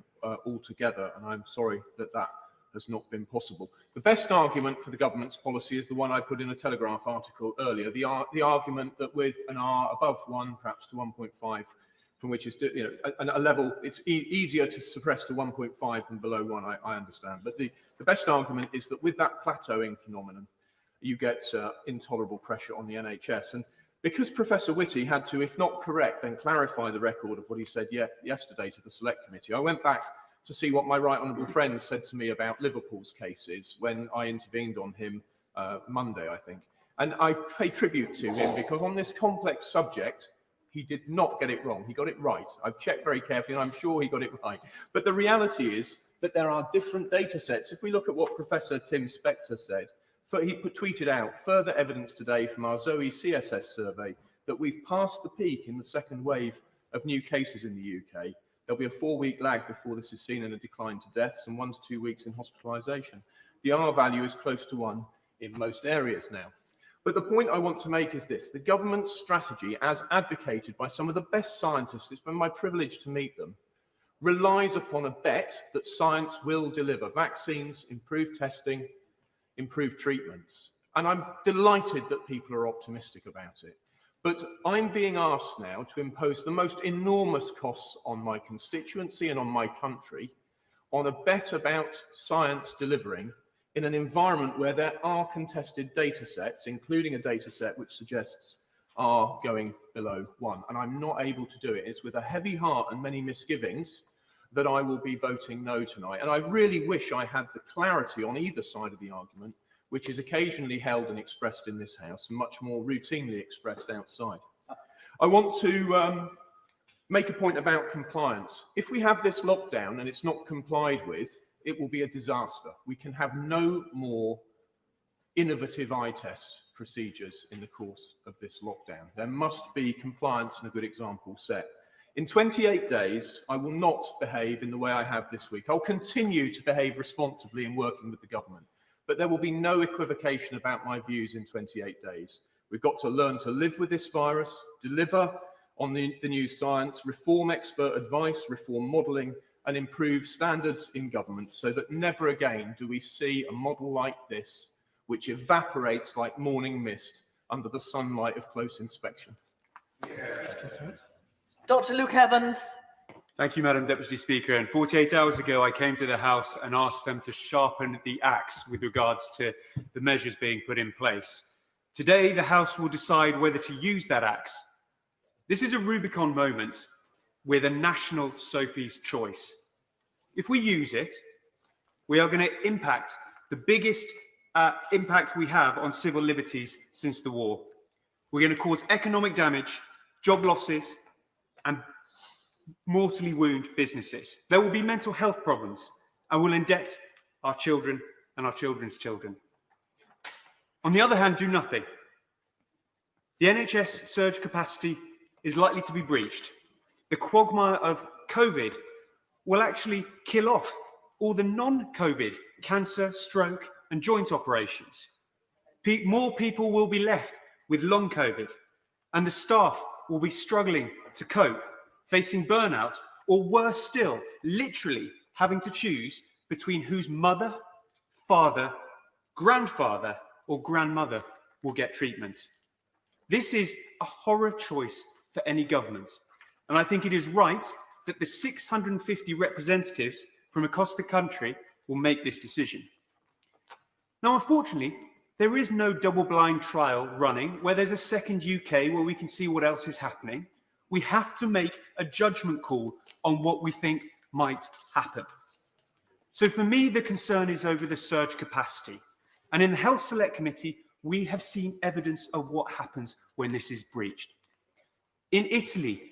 altogether. And I'm sorry that that has not been possible. The best argument for the government's policy is the one I put in a Telegraph article earlier, the argument that with an R above 1, perhaps to 1.5, from which is, a level, it's easier to suppress to 1.5 than below 1, I understand. But the best argument is that with that plateauing phenomenon, you get intolerable pressure on the NHS. And because Professor Whitty had to, if not correct, then clarify the record of what he said yesterday to the Select Committee, I went back to see what my right honourable friend said to me about Liverpool's cases when I intervened on him Monday, I think. And I pay tribute to him because on this complex subject, he did not get it wrong. He got it right. I've checked very carefully and I'm sure he got it right. But the reality is that there are different data sets. If we look at what Professor Tim Spector said, he tweeted out further evidence today from our Zoe CSS survey that we've passed the peak in the second wave of new cases in the UK. There'll be a 4-week lag before this is seen in a decline to deaths and 1 to 2 weeks in hospitalisation. The R value is close to 1 in most areas now. But the point I want to make is this: the government's strategy, as advocated by some of the best scientists, it's been my privilege to meet them, relies upon a bet that science will deliver vaccines, improved testing, improved treatments. And I'm delighted that people are optimistic about it. But I'm being asked now to impose the most enormous costs on my constituency and on my country on a bet about science delivering in an environment where there are contested data sets, including a data set which suggests R going below 1. And I'm not able to do it. It's with a heavy heart and many misgivings that I will be voting no tonight. And I really wish I had the clarity on either side of the argument, which is occasionally held and expressed in this House and much more routinely expressed outside. I want to make a point about compliance. If we have this lockdown and it's not complied with, it will be a disaster. We can have no more innovative eye test procedures in the course of this lockdown. There must be compliance and a good example set. In 28 days, I will not behave in the way I have this week. I'll continue to behave responsibly in working with the government, but there will be no equivocation about my views in 28 days. We've got to learn to live with this virus, deliver on the new science, reform expert advice, reform modelling, and improve standards in government so that never again do we see a model like this, which evaporates like morning mist under the sunlight of close inspection. Dr. Luke Evans. Thank you, Madam Deputy Speaker. And 48 hours ago, I came to the House and asked them to sharpen the axe with regards to the measures being put in place. Today, the House will decide whether to use that axe. This is a Rubicon moment with a national Sophie's choice. If we use it, we are going to impact the biggest impact we have on civil liberties since the war. We're going to cause economic damage, job losses, and mortally wound businesses. There will be mental health problems and will indebt our children and our children's children. On the other hand, do nothing. The NHS surge capacity is likely to be breached. The quagmire of COVID will actually kill off all the non-COVID cancer, stroke, and joint operations. More people will be left with long COVID, and the staff will be struggling to cope, facing burnout, or worse still, literally having to choose between whose mother, father, grandfather, or grandmother will get treatment. This is a horror choice for any government, and I think it is right that the 650 representatives from across the country will make this decision. Now, unfortunately, there is no double-blind trial running where there's a second UK where we can see what else is happening. We have to make a judgment call on what we think might happen. So for me, the concern is over the surge capacity. And in the Health Select Committee, we have seen evidence of what happens when this is breached. In Italy,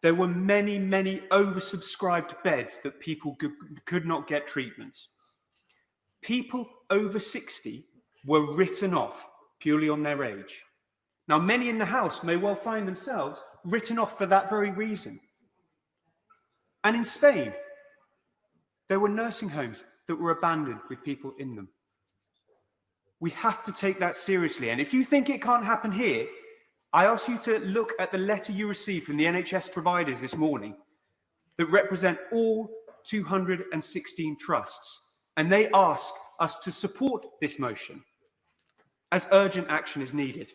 there were many, many oversubscribed beds that people could not get treatment. People over 60 were written off purely on their age. Now, many in the House may well find themselves written off for that very reason. And in Spain, there were nursing homes that were abandoned with people in them. We have to take that seriously. And if you think it can't happen here, I ask you to look at the letter you received from the NHS providers this morning that represent all 216 trusts. And they ask us to support this motion as urgent action is needed.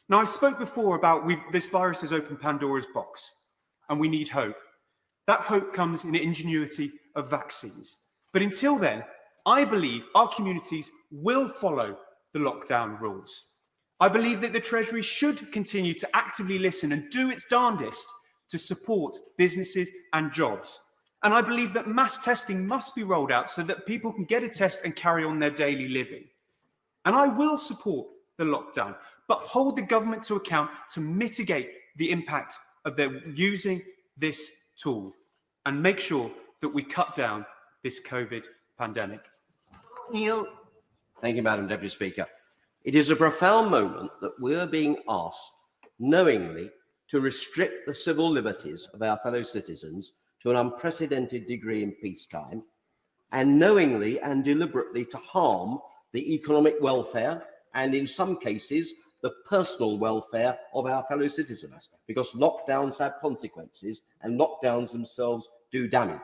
Now, I spoke before about this virus has opened Pandora's box and we need hope. That hope comes in the ingenuity of vaccines. But until then, I believe our communities will follow the lockdown rules. I believe that the Treasury should continue to actively listen and do its darndest to support businesses and jobs. And I believe that mass testing must be rolled out so that people can get a test and carry on their daily living. And I will support the lockdown, but hold the government to account to mitigate the impact of their using this tool and make sure that we cut down this COVID pandemic. Neil. Thank you, Madam Deputy Speaker. It is a profound moment that we're being asked knowingly to restrict the civil liberties of our fellow citizens to an unprecedented degree in peacetime, and knowingly and deliberately to harm the economic welfare and, in some cases, the personal welfare of our fellow citizens, because lockdowns have consequences and lockdowns themselves do damage.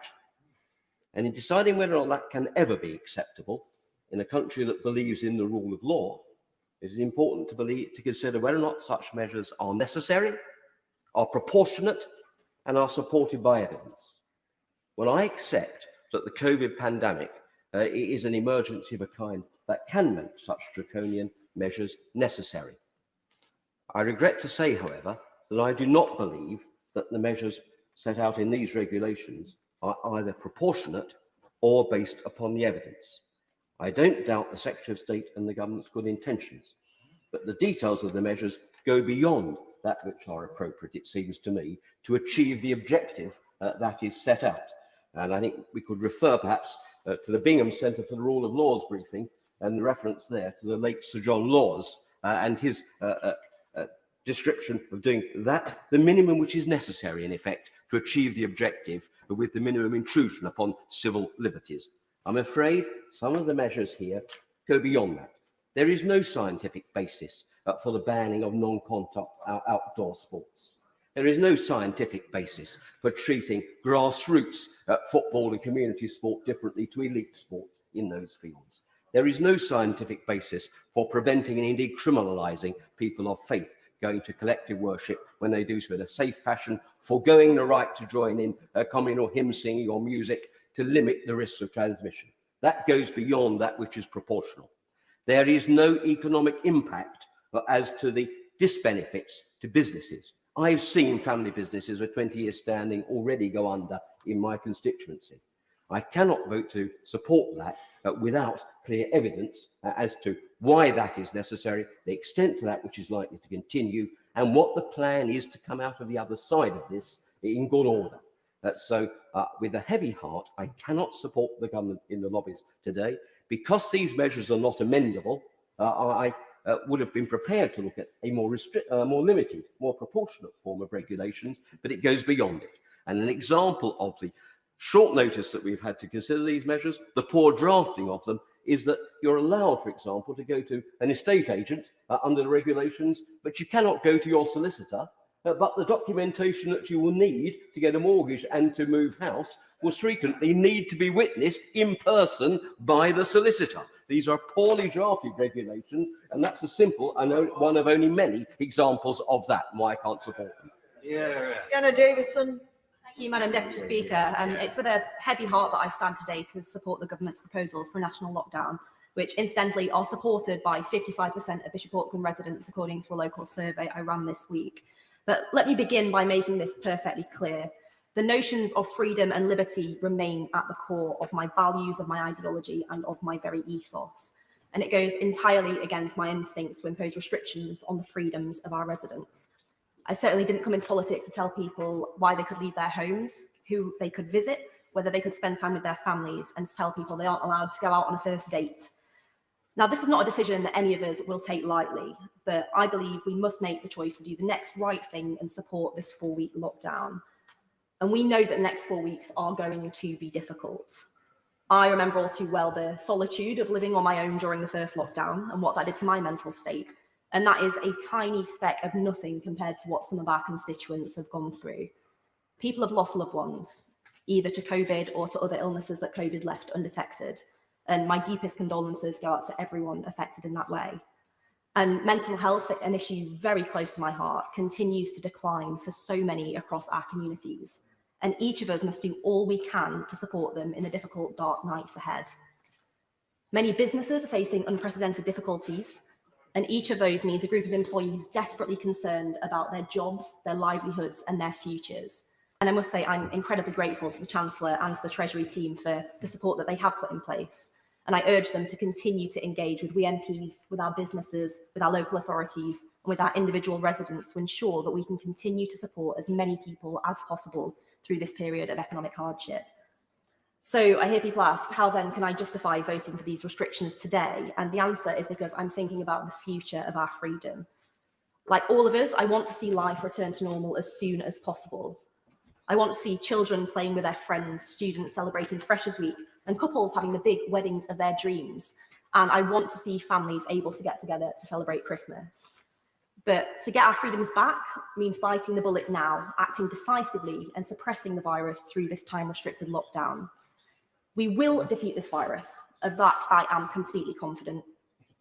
And in deciding whether or not that can ever be acceptable in a country that believes in the rule of law, It is important to consider whether or not such measures are necessary, are proportionate, and are supported by evidence. Well, I accept that the COVID pandemic is an emergency of a kind that can make such draconian measures necessary. I regret to say, however, that I do not believe that the measures set out in these regulations are either proportionate or based upon the evidence. I don't doubt the Secretary of State and the government's good intentions, but the details of the measures go beyond that which are appropriate, it seems to me, to achieve the objective that is set out. And I think we could refer perhaps to the Bingham Centre for the Rule of Law's briefing and the reference there to the late Sir John Laws and his description of doing that, the minimum which is necessary, in effect, to achieve the objective with the minimum intrusion upon civil liberties. I'm afraid some of the measures here go beyond that. There is no scientific basis for the banning of non-contact outdoor sports. There is no scientific basis for treating grassroots football and community sport differently to elite sports in those fields. There is no scientific basis for preventing and indeed criminalising people of faith going to collective worship when they do so in a safe fashion, foregoing the right to join in communal hymn singing or music to limit the risks of transmission. That goes beyond that which is proportional. There is no economic impact as to the disbenefits to businesses. I've seen family businesses with 20 years standing already go under in my constituency. I cannot vote to support that without clear evidence as to why that is necessary, the extent to that which is likely to continue, and what the plan is to come out of the other side of this in good order. So with a heavy heart, I cannot support the government in the lobbies today. Because these measures are not amendable, I would have been prepared to look at a more limited, more proportionate form of regulations, but it goes beyond it. And an example of the short notice that we've had to consider these measures, the poor drafting of them, is that you're allowed, for example, to go to an estate agent under the regulations, but you cannot go to your solicitor. But the documentation that you will need to get a mortgage and to move house will frequently need to be witnessed in person by the solicitor. These are poorly drafted regulations, and that's a simple and one of only many examples of that, and why I can't support them. Jenna Davison. Thank you, Madam Deputy Speaker. It's with a heavy heart that I stand today to support the government's proposals for a national lockdown, which incidentally are supported by 55% of Bishop Auckland residents, according to a local survey I ran this week. But let me begin by making this perfectly clear. The notions of freedom and liberty remain at the core of my values, of my ideology, and of my very ethos. And it goes entirely against my instincts to impose restrictions on the freedoms of our residents. I certainly didn't come into politics to tell people why they could leave their homes, who they could visit, whether they could spend time with their families, and to tell people they aren't allowed to go out on a first date. Now, this is not a decision that any of us will take lightly, but I believe we must make the choice to do the next right thing and support this 4-week lockdown. And we know that the next 4 weeks are going to be difficult. I remember all too well the solitude of living on my own during the first lockdown and what that did to my mental state. And that is a tiny speck of nothing compared to what some of our constituents have gone through. People have lost loved ones, either to COVID or to other illnesses that COVID left undetected. And my deepest condolences go out to everyone affected in that way. And mental health, an issue very close to my heart, continues to decline for so many across our communities. And each of us must do all we can to support them in the difficult, dark nights ahead. Many businesses are facing unprecedented difficulties, and each of those means a group of employees desperately concerned about their jobs, their livelihoods, and their futures. And I must say, I'm incredibly grateful to the Chancellor and to the Treasury team for the support that they have put in place. And I urge them to continue to engage with we MPs, with our businesses, with our local authorities, and with our individual residents to ensure that we can continue to support as many people as possible through this period of economic hardship. So I hear people ask, how then can I justify voting for these restrictions today? And the answer is because I'm thinking about the future of our freedom. Like all of us, I want to see life return to normal as soon as possible. I want to see children playing with their friends, students celebrating Freshers' Week, and couples having the big weddings of their dreams. And I want to see families able to get together to celebrate Christmas. But to get our freedoms back means biting the bullet now, acting decisively and suppressing the virus through this time-restricted lockdown. We will defeat this virus. Of that, I am completely confident.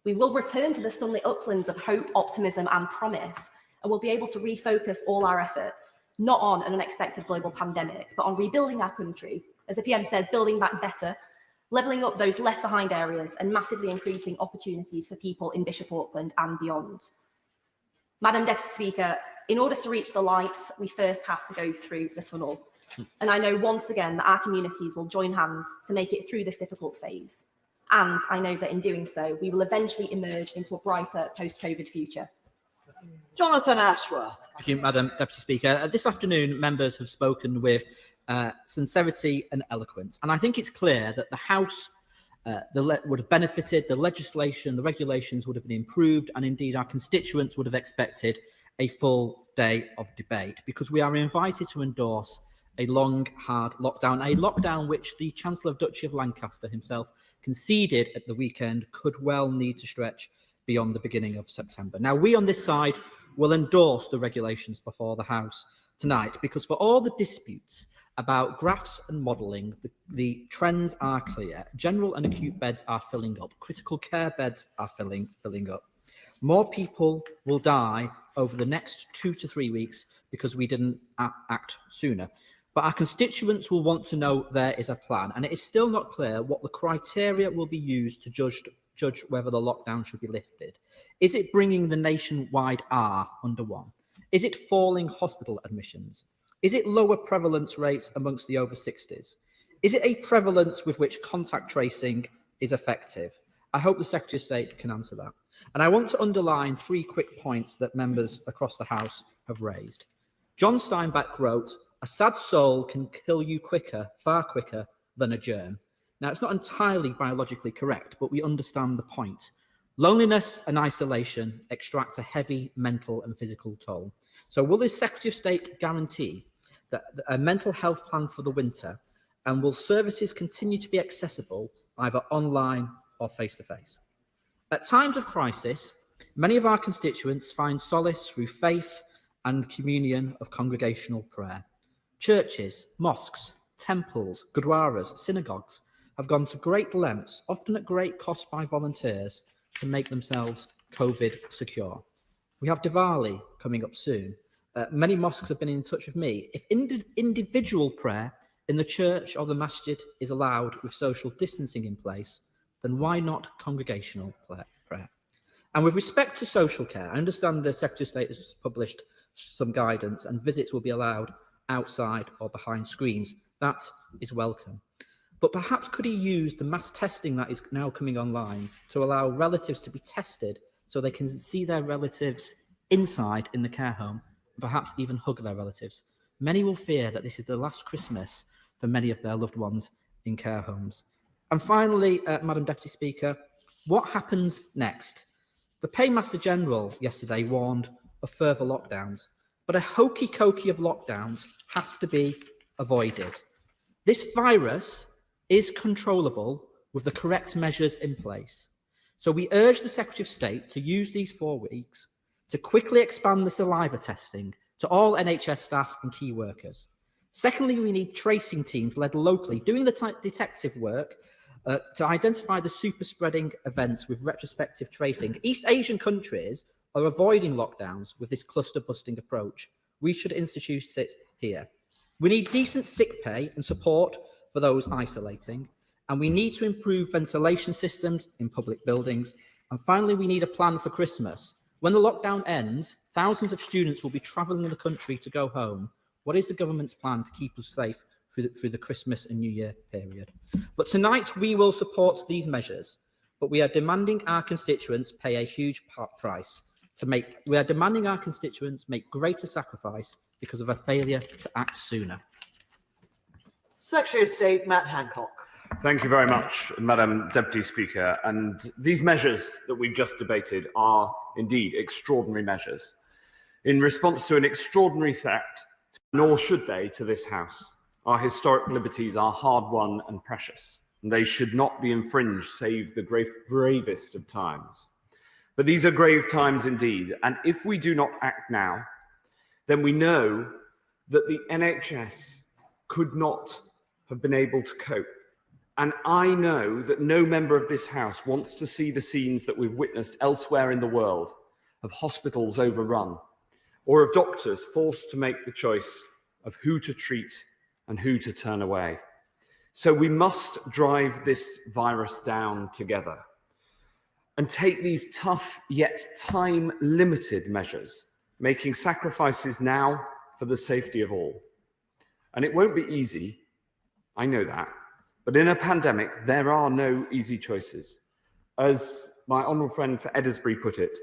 We will return to the sunlit uplands of hope, optimism and promise, and we'll be able to refocus all our efforts, not on an unexpected global pandemic, but on rebuilding our country, as the PM says, building back better, levelling up those left behind areas and massively increasing opportunities for people in Bishop Auckland and beyond. Madam Deputy Speaker, in order to reach the light, we first have to go through the tunnel. And I know once again that our communities will join hands to make it through this difficult phase. And I know that in doing so, we will eventually emerge into a brighter post-COVID future. Jonathan Ashworth. Thank you, Madam Deputy Speaker. This afternoon, members have spoken with sincerity and eloquence. And I think it's clear that the House would have benefited, the legislation, the regulations would have been improved, and indeed our constituents would have expected a full day of debate, because we are invited to endorse a long, hard lockdown which the Chancellor of Duchy of Lancaster himself conceded at the weekend could well need to stretch beyond the beginning of September. Now, we on this side will endorse the regulations before the House tonight, because for all the disputes about graphs and modelling, the trends are clear. General and acute beds are filling up. Critical care beds are filling up. More people will die over the next 2 to 3 weeks because we didn't act sooner. But our constituents will want to know there is a plan, and it is still not clear what the criteria will be used to judge whether the lockdown should be lifted. Is it bringing the nationwide R under one? Is it falling hospital admissions? Is it lower prevalence rates amongst the over 60s? Is it a prevalence with which contact tracing is effective? I hope the Secretary of State can answer that. And I want to underline 3 quick points that members across the House have raised. John Steinbeck wrote, "A sad soul can kill you quicker, far quicker than a germ." Now, it's not entirely biologically correct, but we understand the point. Loneliness and isolation extract a heavy mental and physical toll. So will the Secretary of State guarantee that a mental health plan for the winter, and will services continue to be accessible either online or face-to-face? At times of crisis, many of our constituents find solace through faith and communion of congregational prayer. Churches, mosques, temples, gurdwaras, synagogues have gone to great lengths, often at great cost by volunteers, to make themselves COVID secure. We have Diwali coming up soon. Many mosques have been in touch with me. If individual prayer in the church or the masjid is allowed with social distancing in place, then why not congregational prayer? And with respect to social care, I understand the Secretary of State has published some guidance and visits will be allowed outside or behind screens. That is welcome. But perhaps could he use the mass testing that is now coming online to allow relatives to be tested so they can see their relatives inside in the care home, and perhaps even hug their relatives? Many will fear that this is the last Christmas for many of their loved ones in care homes. And finally, Madam Deputy Speaker, what happens next? The Paymaster General yesterday warned of further lockdowns, but a hokey-cokey of lockdowns has to be avoided. This virus is controllable with the correct measures in place. So we urge the Secretary of State to use these 4 weeks to quickly expand the saliva testing to all NHS staff and key workers. Secondly, we need tracing teams led locally, doing the detective work to identify the super spreading events with retrospective tracing. East Asian countries are avoiding lockdowns with this cluster busting approach. We should institute it here. We need decent sick pay and support for those isolating, and we need to improve ventilation systems in public buildings. And finally, we need a plan for Christmas. When the lockdown ends, thousands of students will be travelling the country to go home. What is the government's plan to keep us safe through the Christmas and New Year period? But tonight we will support these measures, but we are demanding our constituents pay a huge price. We are demanding our constituents make greater sacrifice because of a failure to act sooner. Secretary of State Matt Hancock. Thank you very much, Madam Deputy Speaker. And these measures that we've just debated are indeed extraordinary measures in response to an extraordinary threat, nor should they, to this House. Our historic liberties are hard-won and precious, and they should not be infringed save the gravest of times. But these are grave times indeed, and if we do not act now, then we know that the NHS could not have been able to cope. And I know that no member of this House wants to see the scenes that we've witnessed elsewhere in the world of hospitals overrun or of doctors forced to make the choice of who to treat and who to turn away. So we must drive this virus down together and take these tough yet time-limited measures, making sacrifices now for the safety of all. And it won't be easy, I know that, but in a pandemic, there are no easy choices. As my honourable friend for Edisbury put it,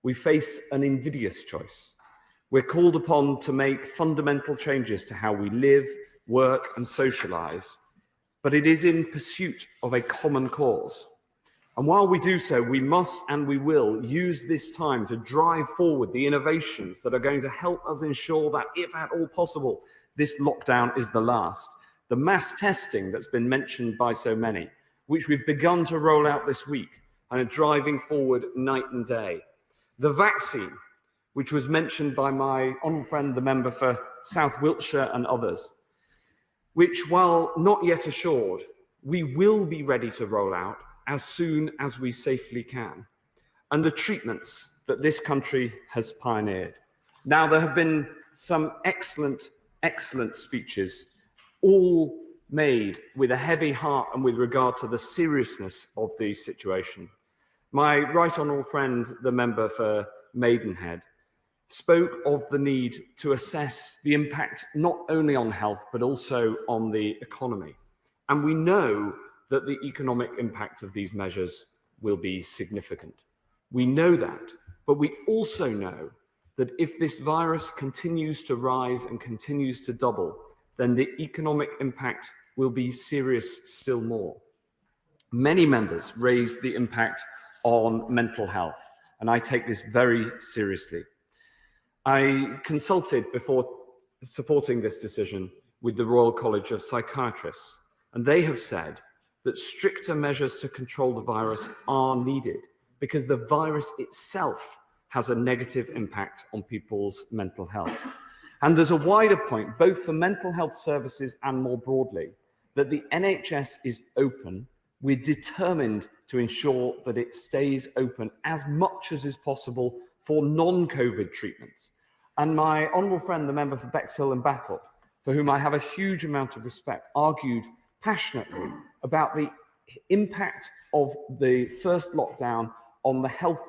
we face an invidious choice. We're called upon to make fundamental changes to how we live, work and socialise, but it is in pursuit of a common cause. And while we do so, we must and we will use this time to drive forward the innovations that are going to help us ensure that, if at all possible, this lockdown is the last. The mass testing that's been mentioned by so many, which we've begun to roll out this week and are driving forward night and day. The vaccine, which was mentioned by my honourable friend, the member for South Wiltshire and others, which, while not yet assured, we will be ready to roll out as soon as we safely can. And the treatments that this country has pioneered. Now, there have been some excellent speeches, all made with a heavy heart and with regard to the seriousness of the situation. My right honourable friend, the member for Maidenhead, spoke of the need to assess the impact not only on health, but also on the economy. And we know that the economic impact of these measures will be significant. We know that, but we also know that if this virus continues to rise and continues to double, then the economic impact will be serious still more. Many members raised the impact on mental health, and I take this very seriously. I consulted before supporting this decision with the Royal College of Psychiatrists, and they have said that stricter measures to control the virus are needed because the virus itself has a negative impact on people's mental health. And there's a wider point, both for mental health services and more broadly, that the NHS is open. We're determined to ensure that it stays open as much as is possible for non-COVID treatments. And my honourable friend, the member for Bexhill and Battle, for whom I have a huge amount of respect, argued passionately about the impact of the first lockdown on the health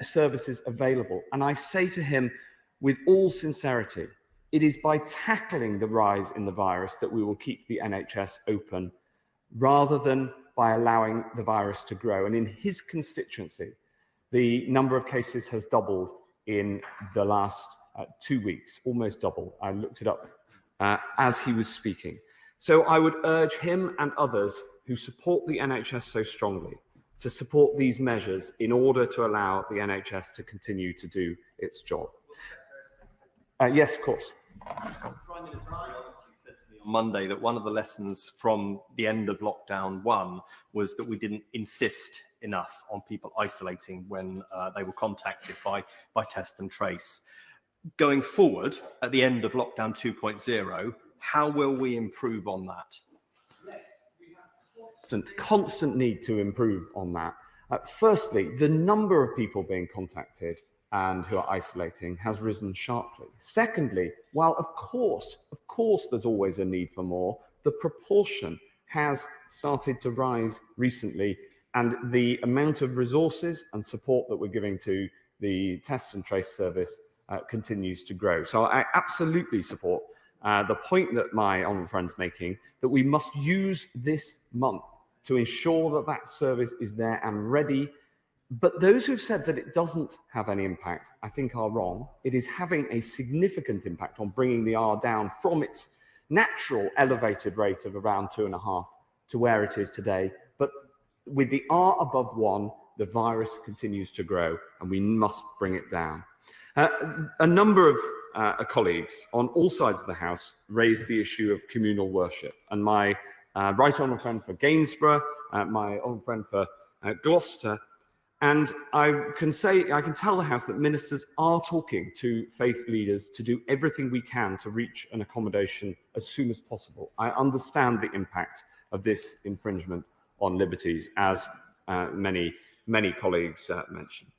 services available. And I say to him with all sincerity, it is by tackling the rise in the virus that we will keep the NHS open rather than by allowing the virus to grow. And in his constituency, the number of cases has doubled in the last 2 weeks, almost doubled. I looked it up as he was speaking. So I would urge him and others who support the NHS so strongly to support these measures in order to allow the NHS to continue to do its job. Yes, of course. The Prime Minister honestly said to me on Monday that one of the lessons from the end of lockdown 1 was that we didn't insist enough on people isolating when they were contacted by test and trace. Going forward, at the end of lockdown 2.0, how will we improve on that? Constant need to improve on that. Firstly, the number of people being contacted and who are isolating has risen sharply. Secondly, while of course there's always a need for more, the proportion has started to rise recently, and the amount of resources and support that we're giving to the test and trace service continues to grow. So I absolutely support the point that my honourable friend's making, that we must use this month to ensure that that service is there and ready. But those who've said that it doesn't have any impact, I think are wrong. It is having a significant impact on bringing the R down from its natural elevated rate of around 2.5 to where it is today. But with the R above 1, the virus continues to grow and we must bring it down. A number of colleagues on all sides of the House raised the issue of communal worship. And my right honourable friend for Gainsborough, my honourable friend for Gloucester, and I can tell the House that ministers are talking to faith leaders to do everything we can to reach an accommodation as soon as possible. I understand the impact of this infringement on liberties, as many colleagues mentioned.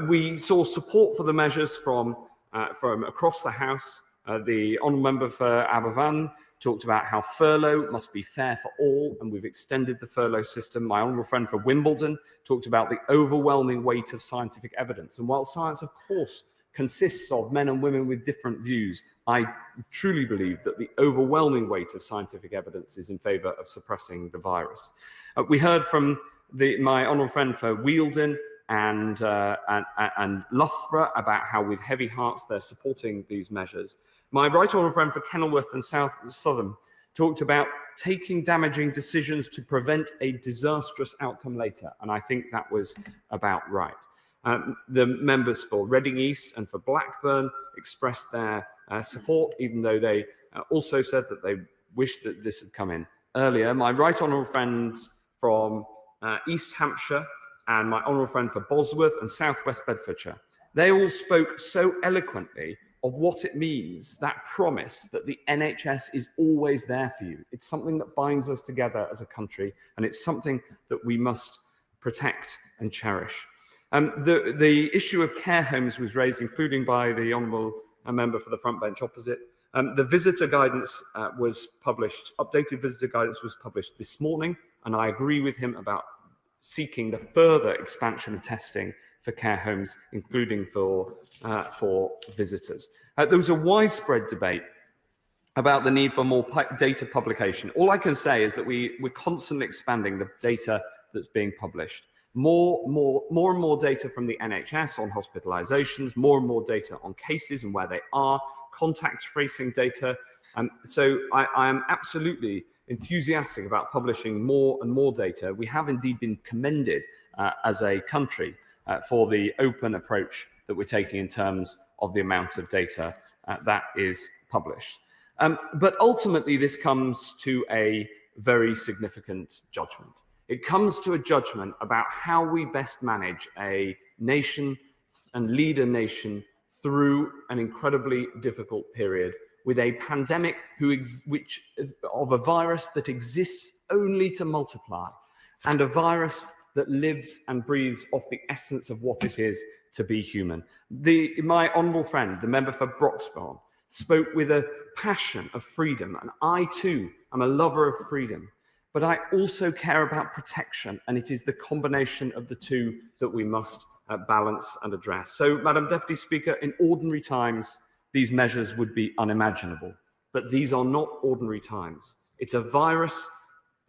We saw support for the measures from across the House. The Honourable Member for Aberfan talked about how furlough must be fair for all, and we've extended the furlough system. My honourable friend for Wimbledon talked about the overwhelming weight of scientific evidence. And while science, of course, consists of men and women with different views, I truly believe that the overwhelming weight of scientific evidence is in favour of suppressing the virus. We heard from my honourable friend for Wealden and Loughborough about how with heavy hearts they're supporting these measures. My right honourable friend for Kenilworth and South Southern talked about taking damaging decisions to prevent a disastrous outcome later, and I think that was about right. The members for Reading East and for Blackburn expressed their support, even though they also said that they wished that this had come in earlier. My right honourable friends from East Hampshire and my honourable friend for Bosworth and South West Bedfordshire, they all spoke so eloquently of what it means, that promise that the NHS is always there for you. It's something that binds us together as a country, and it's something that we must protect and cherish. The issue of care homes was raised, including by the honourable member for the front bench opposite. The visitor guidance was published, updated visitor guidance was published this morning, and I agree with him about seeking the further expansion of testing for care homes, including for visitors. There was a widespread debate about the need for more data publication. All I can say is that we're constantly expanding the data that's being published. More and more data from the NHS on hospitalizations, more and more data on cases and where they are, contact tracing data. So I am absolutely enthusiastic about publishing more and more data. We have indeed been commended as a country for the open approach that we're taking in terms of the amount of data that is published. But ultimately, this comes to a very significant judgment. It comes to a judgment about how we best manage a nation and lead a nation through an incredibly difficult period with a pandemic of a virus that exists only to multiply, and a virus that lives and breathes off the essence of what it is to be human. My honourable friend, the member for Broxbourne, spoke with a passion of freedom, and I too am a lover of freedom. But I also care about protection, and it is the combination of the two that we must balance and address. So, Madam Deputy Speaker, in ordinary times, these measures would be unimaginable. But these are not ordinary times. It's a virus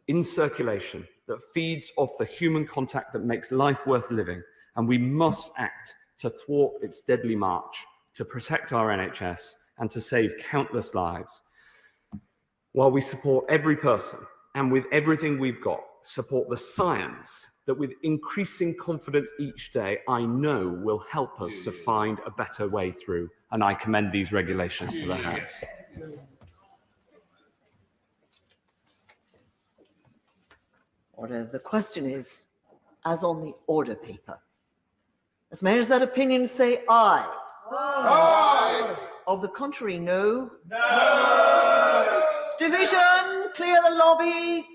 in circulation that feeds off the human contact that makes life worth living, and we must act to thwart its deadly march, to protect our NHS, and to save countless lives, while we support every person and with everything we've got, support the science that with increasing confidence each day, I know will help us to find a better way through. And I commend these regulations to the House. Order. The question is, as on the order paper. As many as that opinion say aye. Aye. Of the contrary, no. No. Division, clear the lobby.